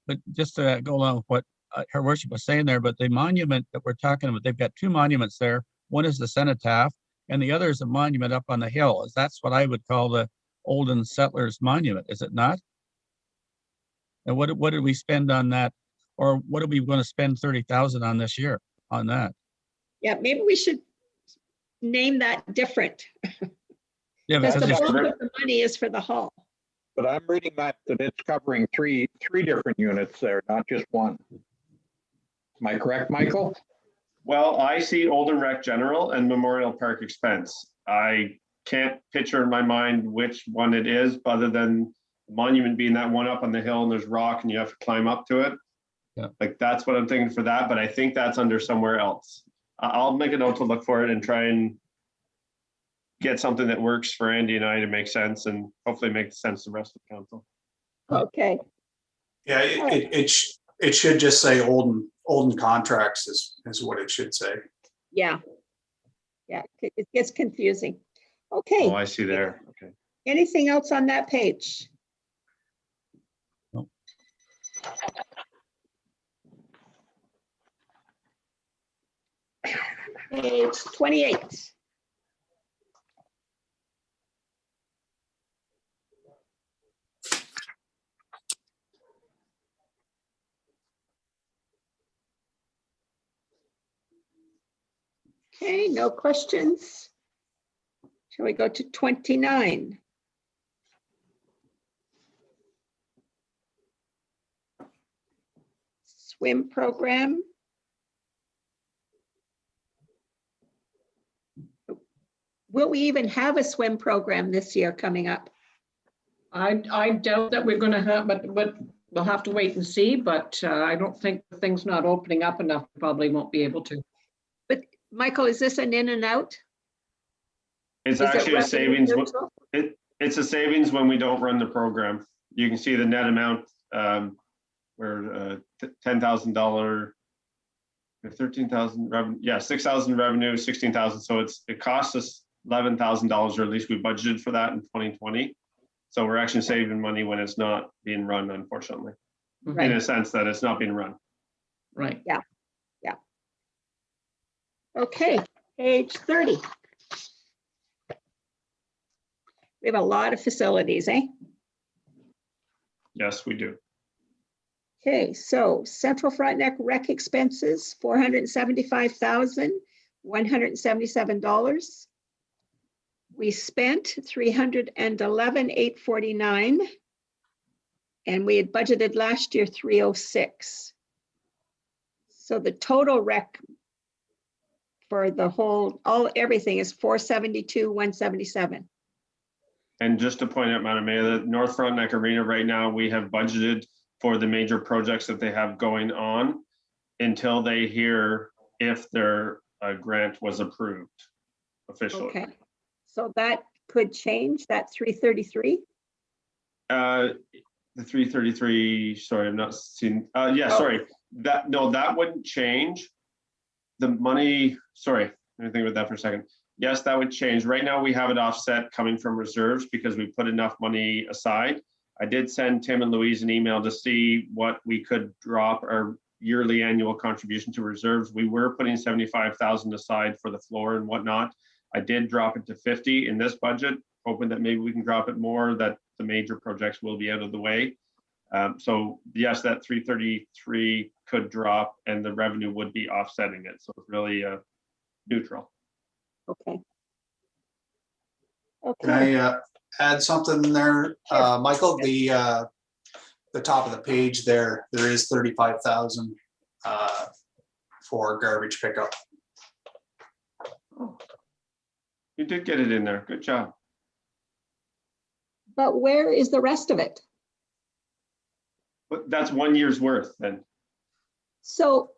But just to go along with what her worship was saying there, but the monument that we're talking about, they've got 2 monuments there. one is the cenotaph, and the other is a monument up on the hill. That's what I would call the Olden Settlers Monument, is it not? And what did we spend on that? Or what are we going to spend 30,000 on this year on that? Yeah, maybe we should name that different. Yeah, Because the because bulk of the money is for the hall. But I'm reading that it's covering three different units there, not just one. Am I correct, Michael? Well, I see Olden Rec General and Memorial Park Expense. I can't picture in my mind which one it is, other than the monument being that one up on the hill and there's rock and you have to climb up to it. Yeah. Like that's what I'm thinking for that, but I think that's under somewhere else. I'll make a note to look for it and try and get something that works for Andy and I to make sense and hopefully make sense to the rest of the council. Okay. Yeah, it should just say Olden Contracts is what it should say. Yeah. Yeah, it gets confusing. Okay. Oh, I see there. Okay. Anything else on that page? No. Page 28. Okay, no questions. Shall we go to 29? Swim program. Will we even have a swim program this year coming up? I doubt that we're going to have, but we'll have to wait and see. But I don't think the thing's not opening up enough. We probably won't be able to. But Michael, is this an in and out? It's Is it actually a savings. neutral? It's a savings when we don't run the program. You can see the net amount where $10,000, 13,000 revenue. Yeah, 6,000 revenue, 16,000. So it costs us $11,000, or at least we budgeted for that in 2020. So we're actually saving money when it's not being run, unfortunately, in a sense that it's not being run. Right. Yeah. Yeah. Okay, page 30. We have a lot of facilities, eh? Yes, we do. Okay, so Central Frontenac rec expenses, $475,177. We spent $311,849, and we had budgeted last year $306. So the total rec for the whole, everything is $472,177. And just to point out, Madam Mayor, the North Frontenac Arena right now, we have budgeted for the major projects that they have going on until they hear if their grant was approved officially. Okay, so that could change, that 333? The 333, sorry, I'm not seeing, sorry. That wouldn't change. The money, sorry, let me think about that for a second. Yes, that would change. Right now we have it offset coming from reserves because we put enough money aside. I did send Tim and Louise an email to see what we could drop our yearly annual contribution to reserves. We were putting 75,000 aside for the floor and whatnot. I did drop it to 50 in this budget, hoping that maybe we can drop it more, that the major projects will be out of the way. So yes, that 333 could drop and the revenue would be offsetting it. So it's really neutral. Okay. Can I add something there, Michael? The top of the page there is 35,000 for garbage pickup. You did get it in there. Good job. But where is the rest of it? But that's 1 year's worth then. So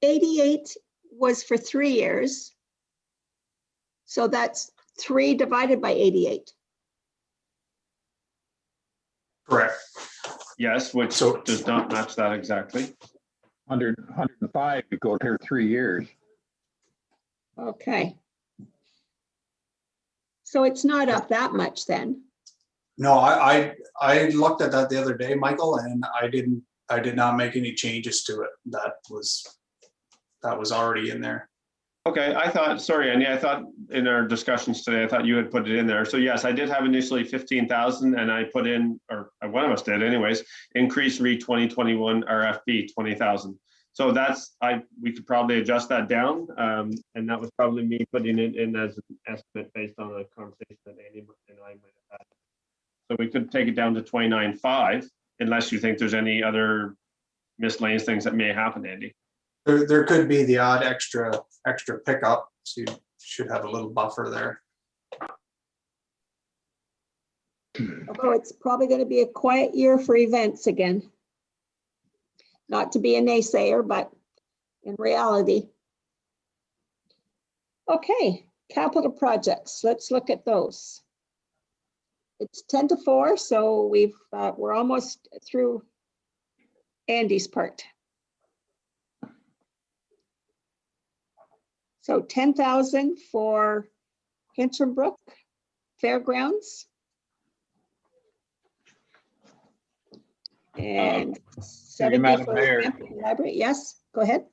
88 was for 3 years. So that's 3 divided by 88. Correct. Yes, which does not match that exactly. 105, you go here 3 years. Okay. So it's not up that much then. No, I looked at that the other day, Michael, and I did not make any changes to it. That was already in there. Okay, I thought, sorry, Andy, I thought in our discussions today, I thought you had put it in there. So yes, I did have initially 15,000 and I put in, or one of us did anyways, increase re 2021 RFP 20,000. So that's, we could probably adjust that down. And that was probably me putting it in as an estimate based on a conversation that Andy and I might have had. So we could take it down to 29.5 unless you think there's any other miscellaneous things that may happen, Andy. There could be the odd extra pickup, so you should have a little buffer there. Although it's probably going to be a quiet year for events again. Not to be a naysayer, but in reality. Okay, capital projects. Let's look at those. It's 10 to 4, so we're almost through Andy's part. So 10,000 for Hinchinbrook Fairgrounds. And 70 Madam for Mayor. Rampant Library. Yes, go ahead.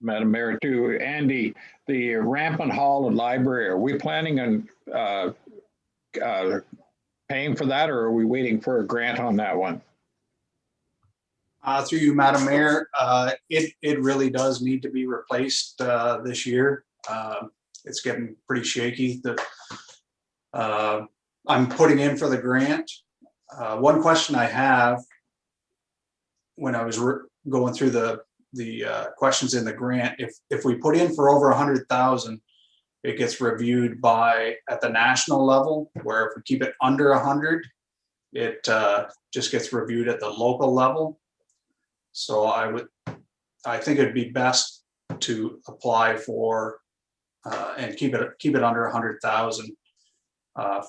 Madam Mayor, to Andy, the Rampant Hall and Library, are we planning on paying for that, or are we waiting for a grant on that one? Through you, Madam Mayor, it really does need to be replaced this year. It's getting pretty shaky. I'm putting in for the grant. One question I have when I was going through the questions in the grant, if we put in for over 100,000, it gets reviewed at the national level, where if we keep it under 100, it just gets reviewed at the local level. So I think it'd be best to apply for and keep it under 100,000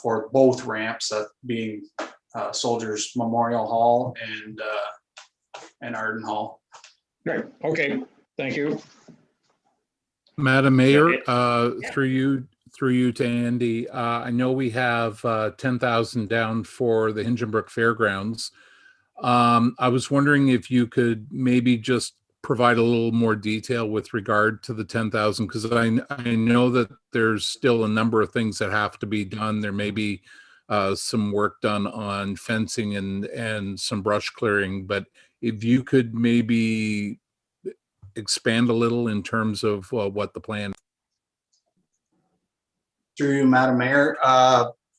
for both ramps, that being Soldiers Memorial Hall and Arden Hall. Great. Okay. Thank you. Madam Mayor, through you to Andy, I know we have 10,000 down for the Hinchinbrook Fairgrounds. I was wondering if you could maybe just provide a little more detail with regard to the 10,000, because I know that there's still a number of things that have to be done. There may be some work done on fencing and some brush clearing, but if you could maybe expand a little in terms of what the plan. Through you, Madam Mayor.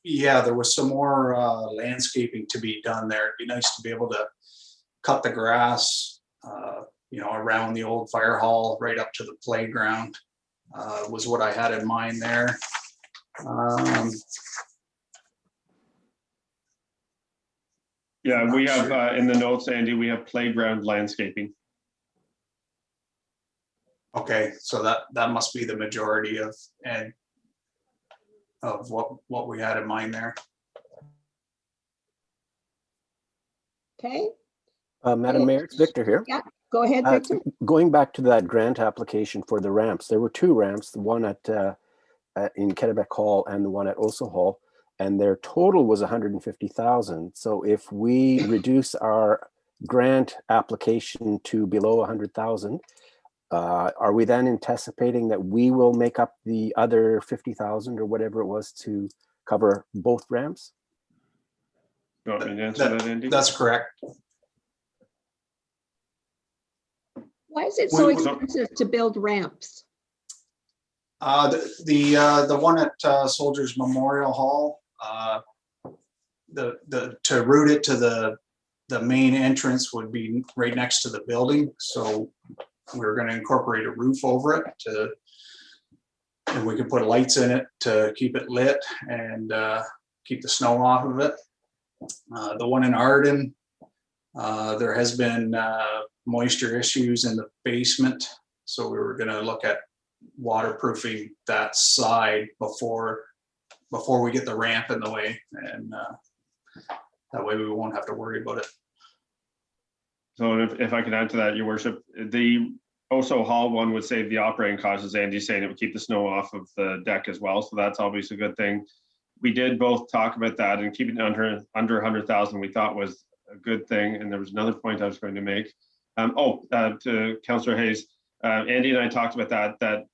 Yeah, there was some more landscaping to be done there. It'd be nice to be able to cut the grass, around the old fire hall right up to the playground, was what I had in mind there. Yeah, we have in the notes, Andy, we have playground landscaping. Okay, so that must be the majority of what we had in mind there. Okay. Madam Mayor, it's Victor here. Yeah, go ahead, Victor. Going back to that grant application for the ramps, there were two ramps, the one in Kennebec Hall and the one at Oso Hall, and their total was 150,000. So if we reduce our grant application to below 100,000, are we then anticipating that we will make up the other 50,000 or whatever it was to cover both ramps? You want me to answer that, Andy? That's correct. Why is it so expensive to build ramps? The one at Soldiers Memorial Hall, to route it to the main entrance would be right next to the building. So we're going to incorporate a roof over it and we can put lights in it to keep it lit and keep the snow off of it. The one in Arden, there has been moisture issues in the basement. So we were going to look at waterproofing that side before we get the ramp in the way, and that way we won't have to worry about it. So if I can add to that, Your Worship, the Oso Hall one would save the operating costs, as Andy's saying. It would keep the snow off of the deck as well. So that's obviously a good thing. We did both talk about that, and keeping it under 100,000 we thought was a good thing. And there was another point I was going to make. To Councillor Hayes, Andy and I talked about that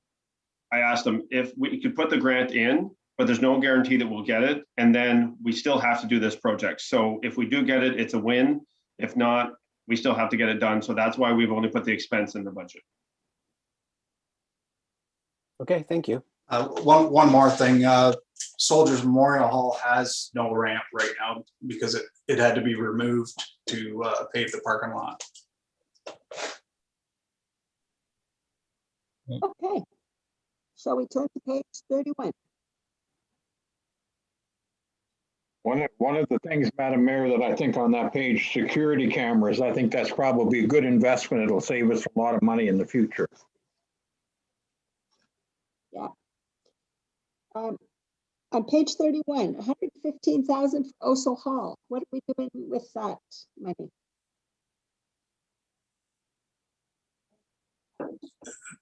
I asked them if we could put the grant in, but there's no guarantee that we'll get it. And then we still have to do this project. So if we do get it, it's a win. If not, we still have to get it done. So that's why we've only put the expense in the budget. Okay, thank you. One more thing, Soldiers Memorial Hall has no ramp right now because it had to be removed to pave the parking lot. Okay. Shall we turn to page 31? One of the things, Madam Mayor, that I think on that page, security cameras, I think that's probably a good investment. It'll save us a lot of money in the future. Yeah. On page 31, 115,000 for Oso Hall. What are we doing with that money?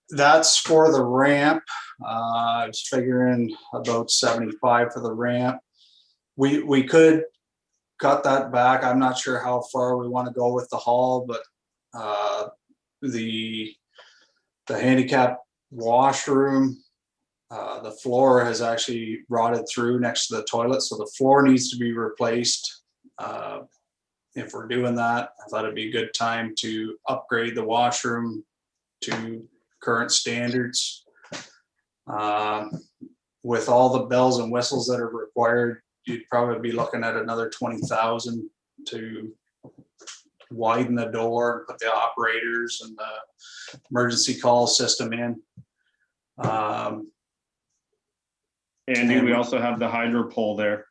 That's for the ramp. I was figuring about 75 for the ramp. We could cut that back. I'm not sure how far we want to go with the hall, but the handicap washroom, the floor has actually rotted through next to the toilet, so the floor needs to be replaced. If we're doing that, I thought it'd be a good time to upgrade the washroom to current standards. With all the bells and whistles that are required, you'd probably be looking at another 20,000 to widen the door, put the operators and the emergency call system in. And we also have the hydro pole there.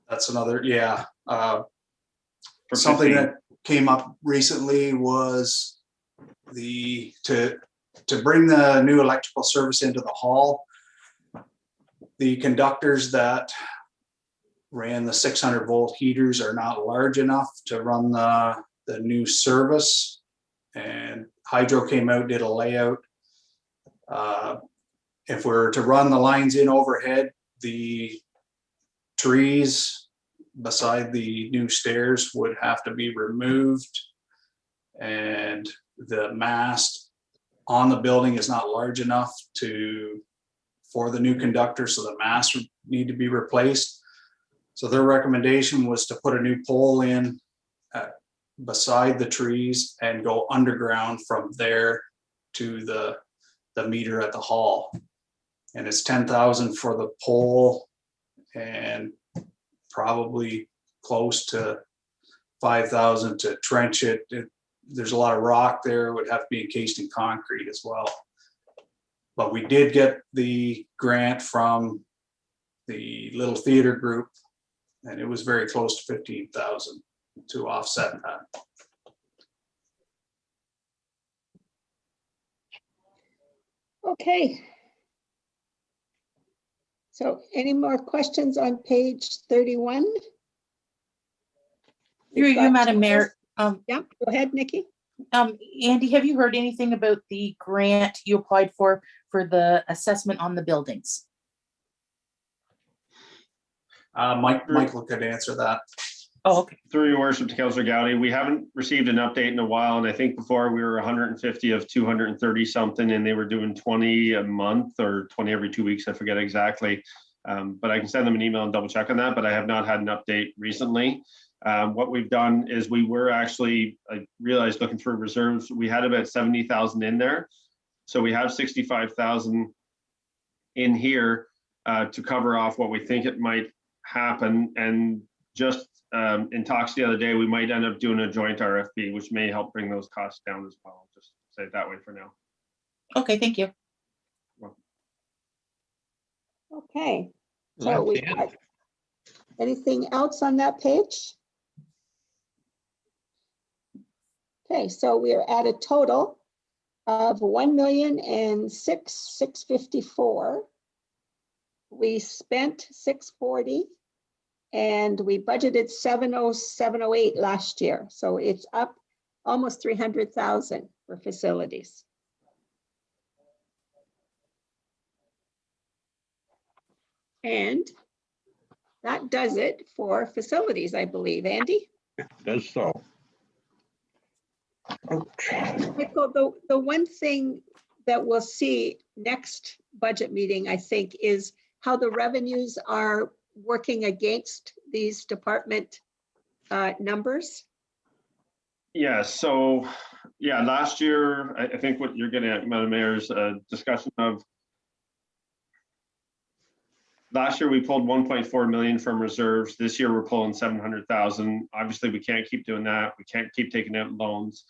That's another, yeah. Something that came up recently was to bring the new electrical service into the hall. The conductors that ran the 600 volt heaters are not large enough to run the new service, and Hydro came out, did a layout. If we're to run the lines in overhead, the trees beside the new stairs would have to be removed, and the mast on the building is not large enough for the new conductor, so the mast would need to be replaced. So their recommendation was to put a new pole in beside the trees and go underground from there to the meter at the hall. And it's 10,000 for the pole and probably close to 5,000 to trench it. There's a lot of rock there. It would have to be encased in concrete as well. But we did get the grant from the Little Theater Group, and it was very close to 15,000 to offset that. Okay. So any more questions on page 31? Through you, Madam Mayor. Yeah, go ahead, Nikki. Andy, have you heard anything about the grant you applied for the assessment on the buildings? Michael could answer that. Oh, okay. Through your worship to Councillor Gowdy, we haven't received an update in a while, and I think before we were 150 of 230 something, and they were doing 20 a month or 20 every 2 weeks. I forget exactly, but I can send them an email and double check on that. But I have not had an update recently. What we've done is we were actually, I realized looking through reserves, we had about 70,000 in there. So we have 65,000 in here to cover off what we think it might happen. And just in talks the other day, we might end up doing a joint RFP, which may help bring those costs down as well. Just say it that way for now. Okay, thank you. Okay. So we got anything else on that page? Okay, so we are at a total of 1,006,654. We spent 640 and we budgeted 70708 last year. So it's up almost 300,000 for facilities. And that does it for facilities, I believe. Andy? It does so. Michael, the one thing that we'll see next budget meeting, I think, is how the revenues are working against these department numbers. Yeah, so, yeah, last year, I think what you're getting at, Madam Mayor, is a discussion of last year we pulled 1.4 million from reserves. This year we're pulling 700,000. Obviously, we can't keep doing that. We can't keep taking out loans.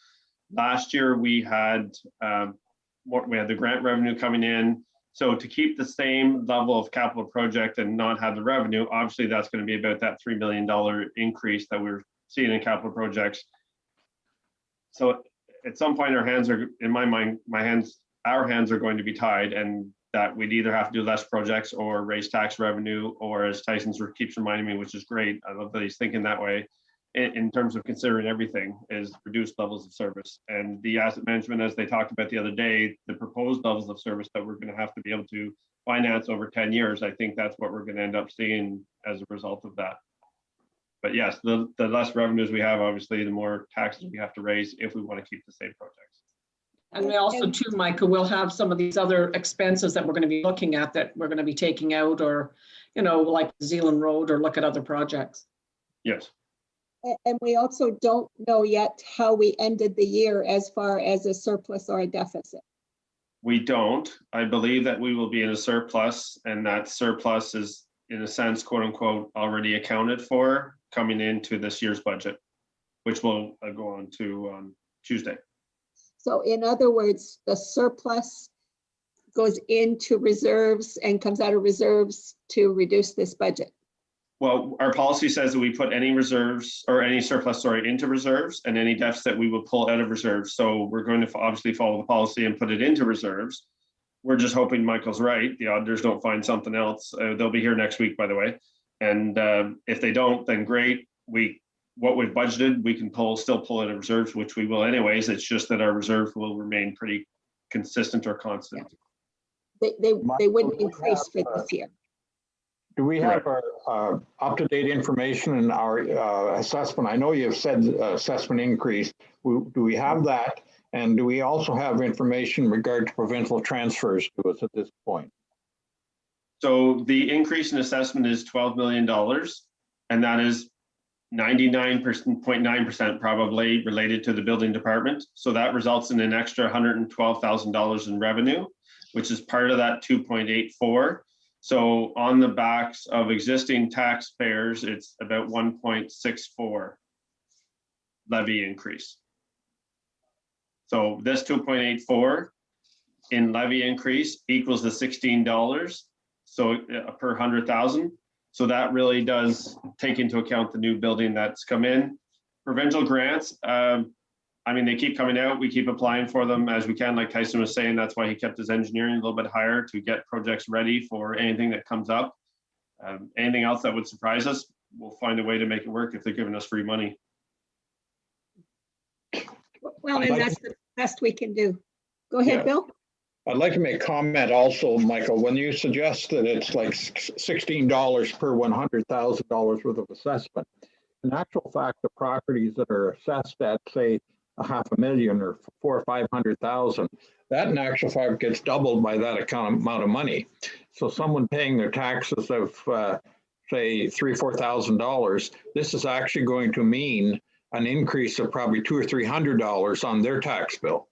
Last year we had the grant revenue coming in. So to keep the same level of capital project and not have the revenue, obviously that's going to be about that $3 million increase that we're seeing in capital projects. So at some point our hands are, in my mind, our hands are going to be tied, and that we'd either have to do less projects or raise tax revenue, or as Tyson keeps reminding me, which is great, I love that he's thinking that way, in terms of considering everything, is reduced levels of service. And the asset management, as they talked about the other day, the proposed levels of service that we're going to have to be able to finance over 10 years, I think that's what we're going to end up seeing as a result of that. But yes, the less revenues we have, obviously, the more taxes we have to raise if we want to keep the same projects. And we also too, Micah, we'll have some of these other expenses that we're going to be looking at that we're going to be taking out, or, you know, like Zealand Road, or look at other projects. Yes. And we also don't know yet how we ended the year as far as a surplus or a deficit. We don't. I believe that we will be in a surplus, and that surplus is, in a sense, quote unquote, already accounted for coming into this year's budget, which will go on to Tuesday. So in other words, the surplus goes into reserves and comes out of reserves to reduce this budget. Well, our policy says that we put any reserves or any surplus, into reserves, and any deficit we will pull out of reserves. So we're going to obviously follow the policy and put it into reserves. We're just hoping Michael's right. The auditors don't find something else. They'll be here next week, by the way. And if they don't, then great. What we've budgeted, we can still pull out of reserves, which we will anyways. It's just that our reserves will remain pretty consistent or constant. They wouldn't increase for this year. Do we have our up-to-date information in our assessment? I know you've said assessment increase. Do we have that? And do we also have information in regard to provincial transfers to us at this point? So the increase in assessment is $12 million, and that is 99.9% probably related to the building department. So that results in an extra $112,000 in revenue, which is part of that 2.84. So on the backs of existing taxpayers, it's about 1.64 levy increase. So this 2.84 in levy increase equals the $16, so per 100,000. So that really does take into account the new building that's come in. Provincial grants, I mean, they keep coming out. We keep applying for them as we can. Like Tyson was saying, that's why he kept his engineering a little bit higher to get projects ready for anything that comes up. Anything else that would surprise us, we'll find a way to make it work if they're giving us free money. Well, and that's the best we can do. Go ahead, Bill. I'd like to make a comment also, Michael, when you suggest that it's like $16 per $100,000 worth of assessment. In actual fact, the properties that are assessed at, say, $500,000 or $400,000 or $500,000, that in actual fact gets doubled by that amount of money. So someone paying their taxes of say $3,000 or $4,000, this is actually going to mean an increase of probably $200 or $300 on their tax bill.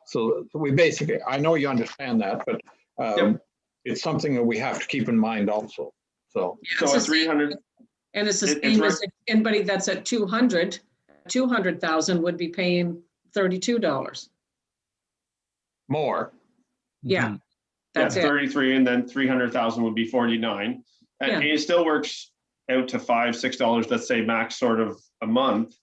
So we basically, I know you understand that, but it's something that we have to keep in mind also. So, so it's 300. And it's the same as anybody that's at 200,000 would be paying $32. More. Yeah. That's 33, and then 300,000 would be 49. And it still works out to $5, $6, let's say max sort of a month.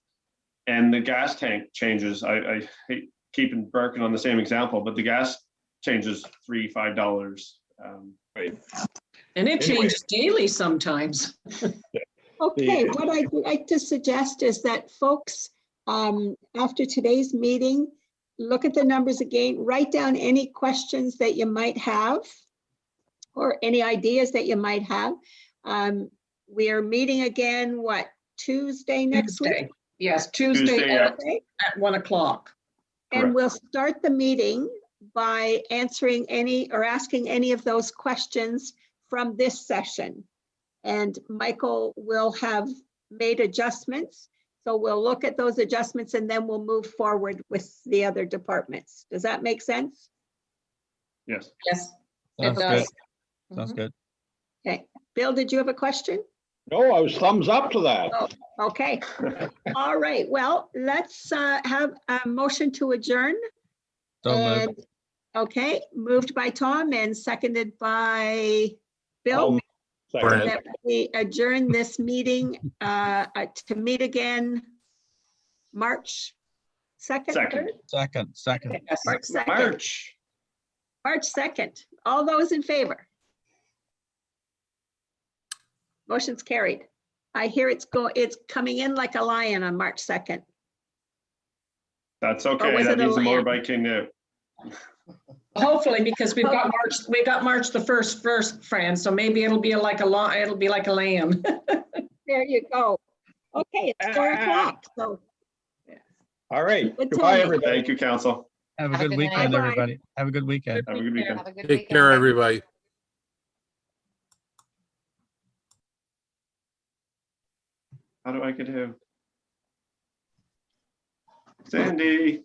And the gas tank changes. I hate keeping barking on the same example, but the gas changes $3, $5. Right. And it changes daily sometimes. Okay, what I'd like to suggest is that folks, after today's meeting, look at the numbers again, write down any questions that you might have or any ideas that you might have. We are meeting again, what, Tuesday next week? Yes, Tuesday at 1 o'clock. And we'll start the meeting by answering any or asking any of those questions from this session. And Michael will have made adjustments. So we'll look at those adjustments and then we'll move forward with the other departments. Does that make sense? Yes. Yes, it Sounds good. does. Sounds good. Okay. Bill, did you have a question? No, I was thumbs up to that. Oh, okay. All right. Well, let's have a motion to adjourn. So moved. And okay, moved by Tom and seconded by Bill. Second. That we adjourn this meeting to meet again March 2nd. Second. Second. March 2nd. March. 2nd. All those in favor? Motion's carried. I hear it's coming in like a lion on March 2nd. That's Or okay. was That it a means the lamb? motorbike came out. Hopefully, because we've got March the first, Fran, so maybe it'll be like a lamb. There you go. Okay, it's 4 o'clock. So All right. Good Goodbye, timing. everybody. Thank you, council. Have a Have a good good weekend, night. everybody. Have a good weekend. Have a good weekend. Have a good Take care, weekend. everybody. How do I get out? Sandy.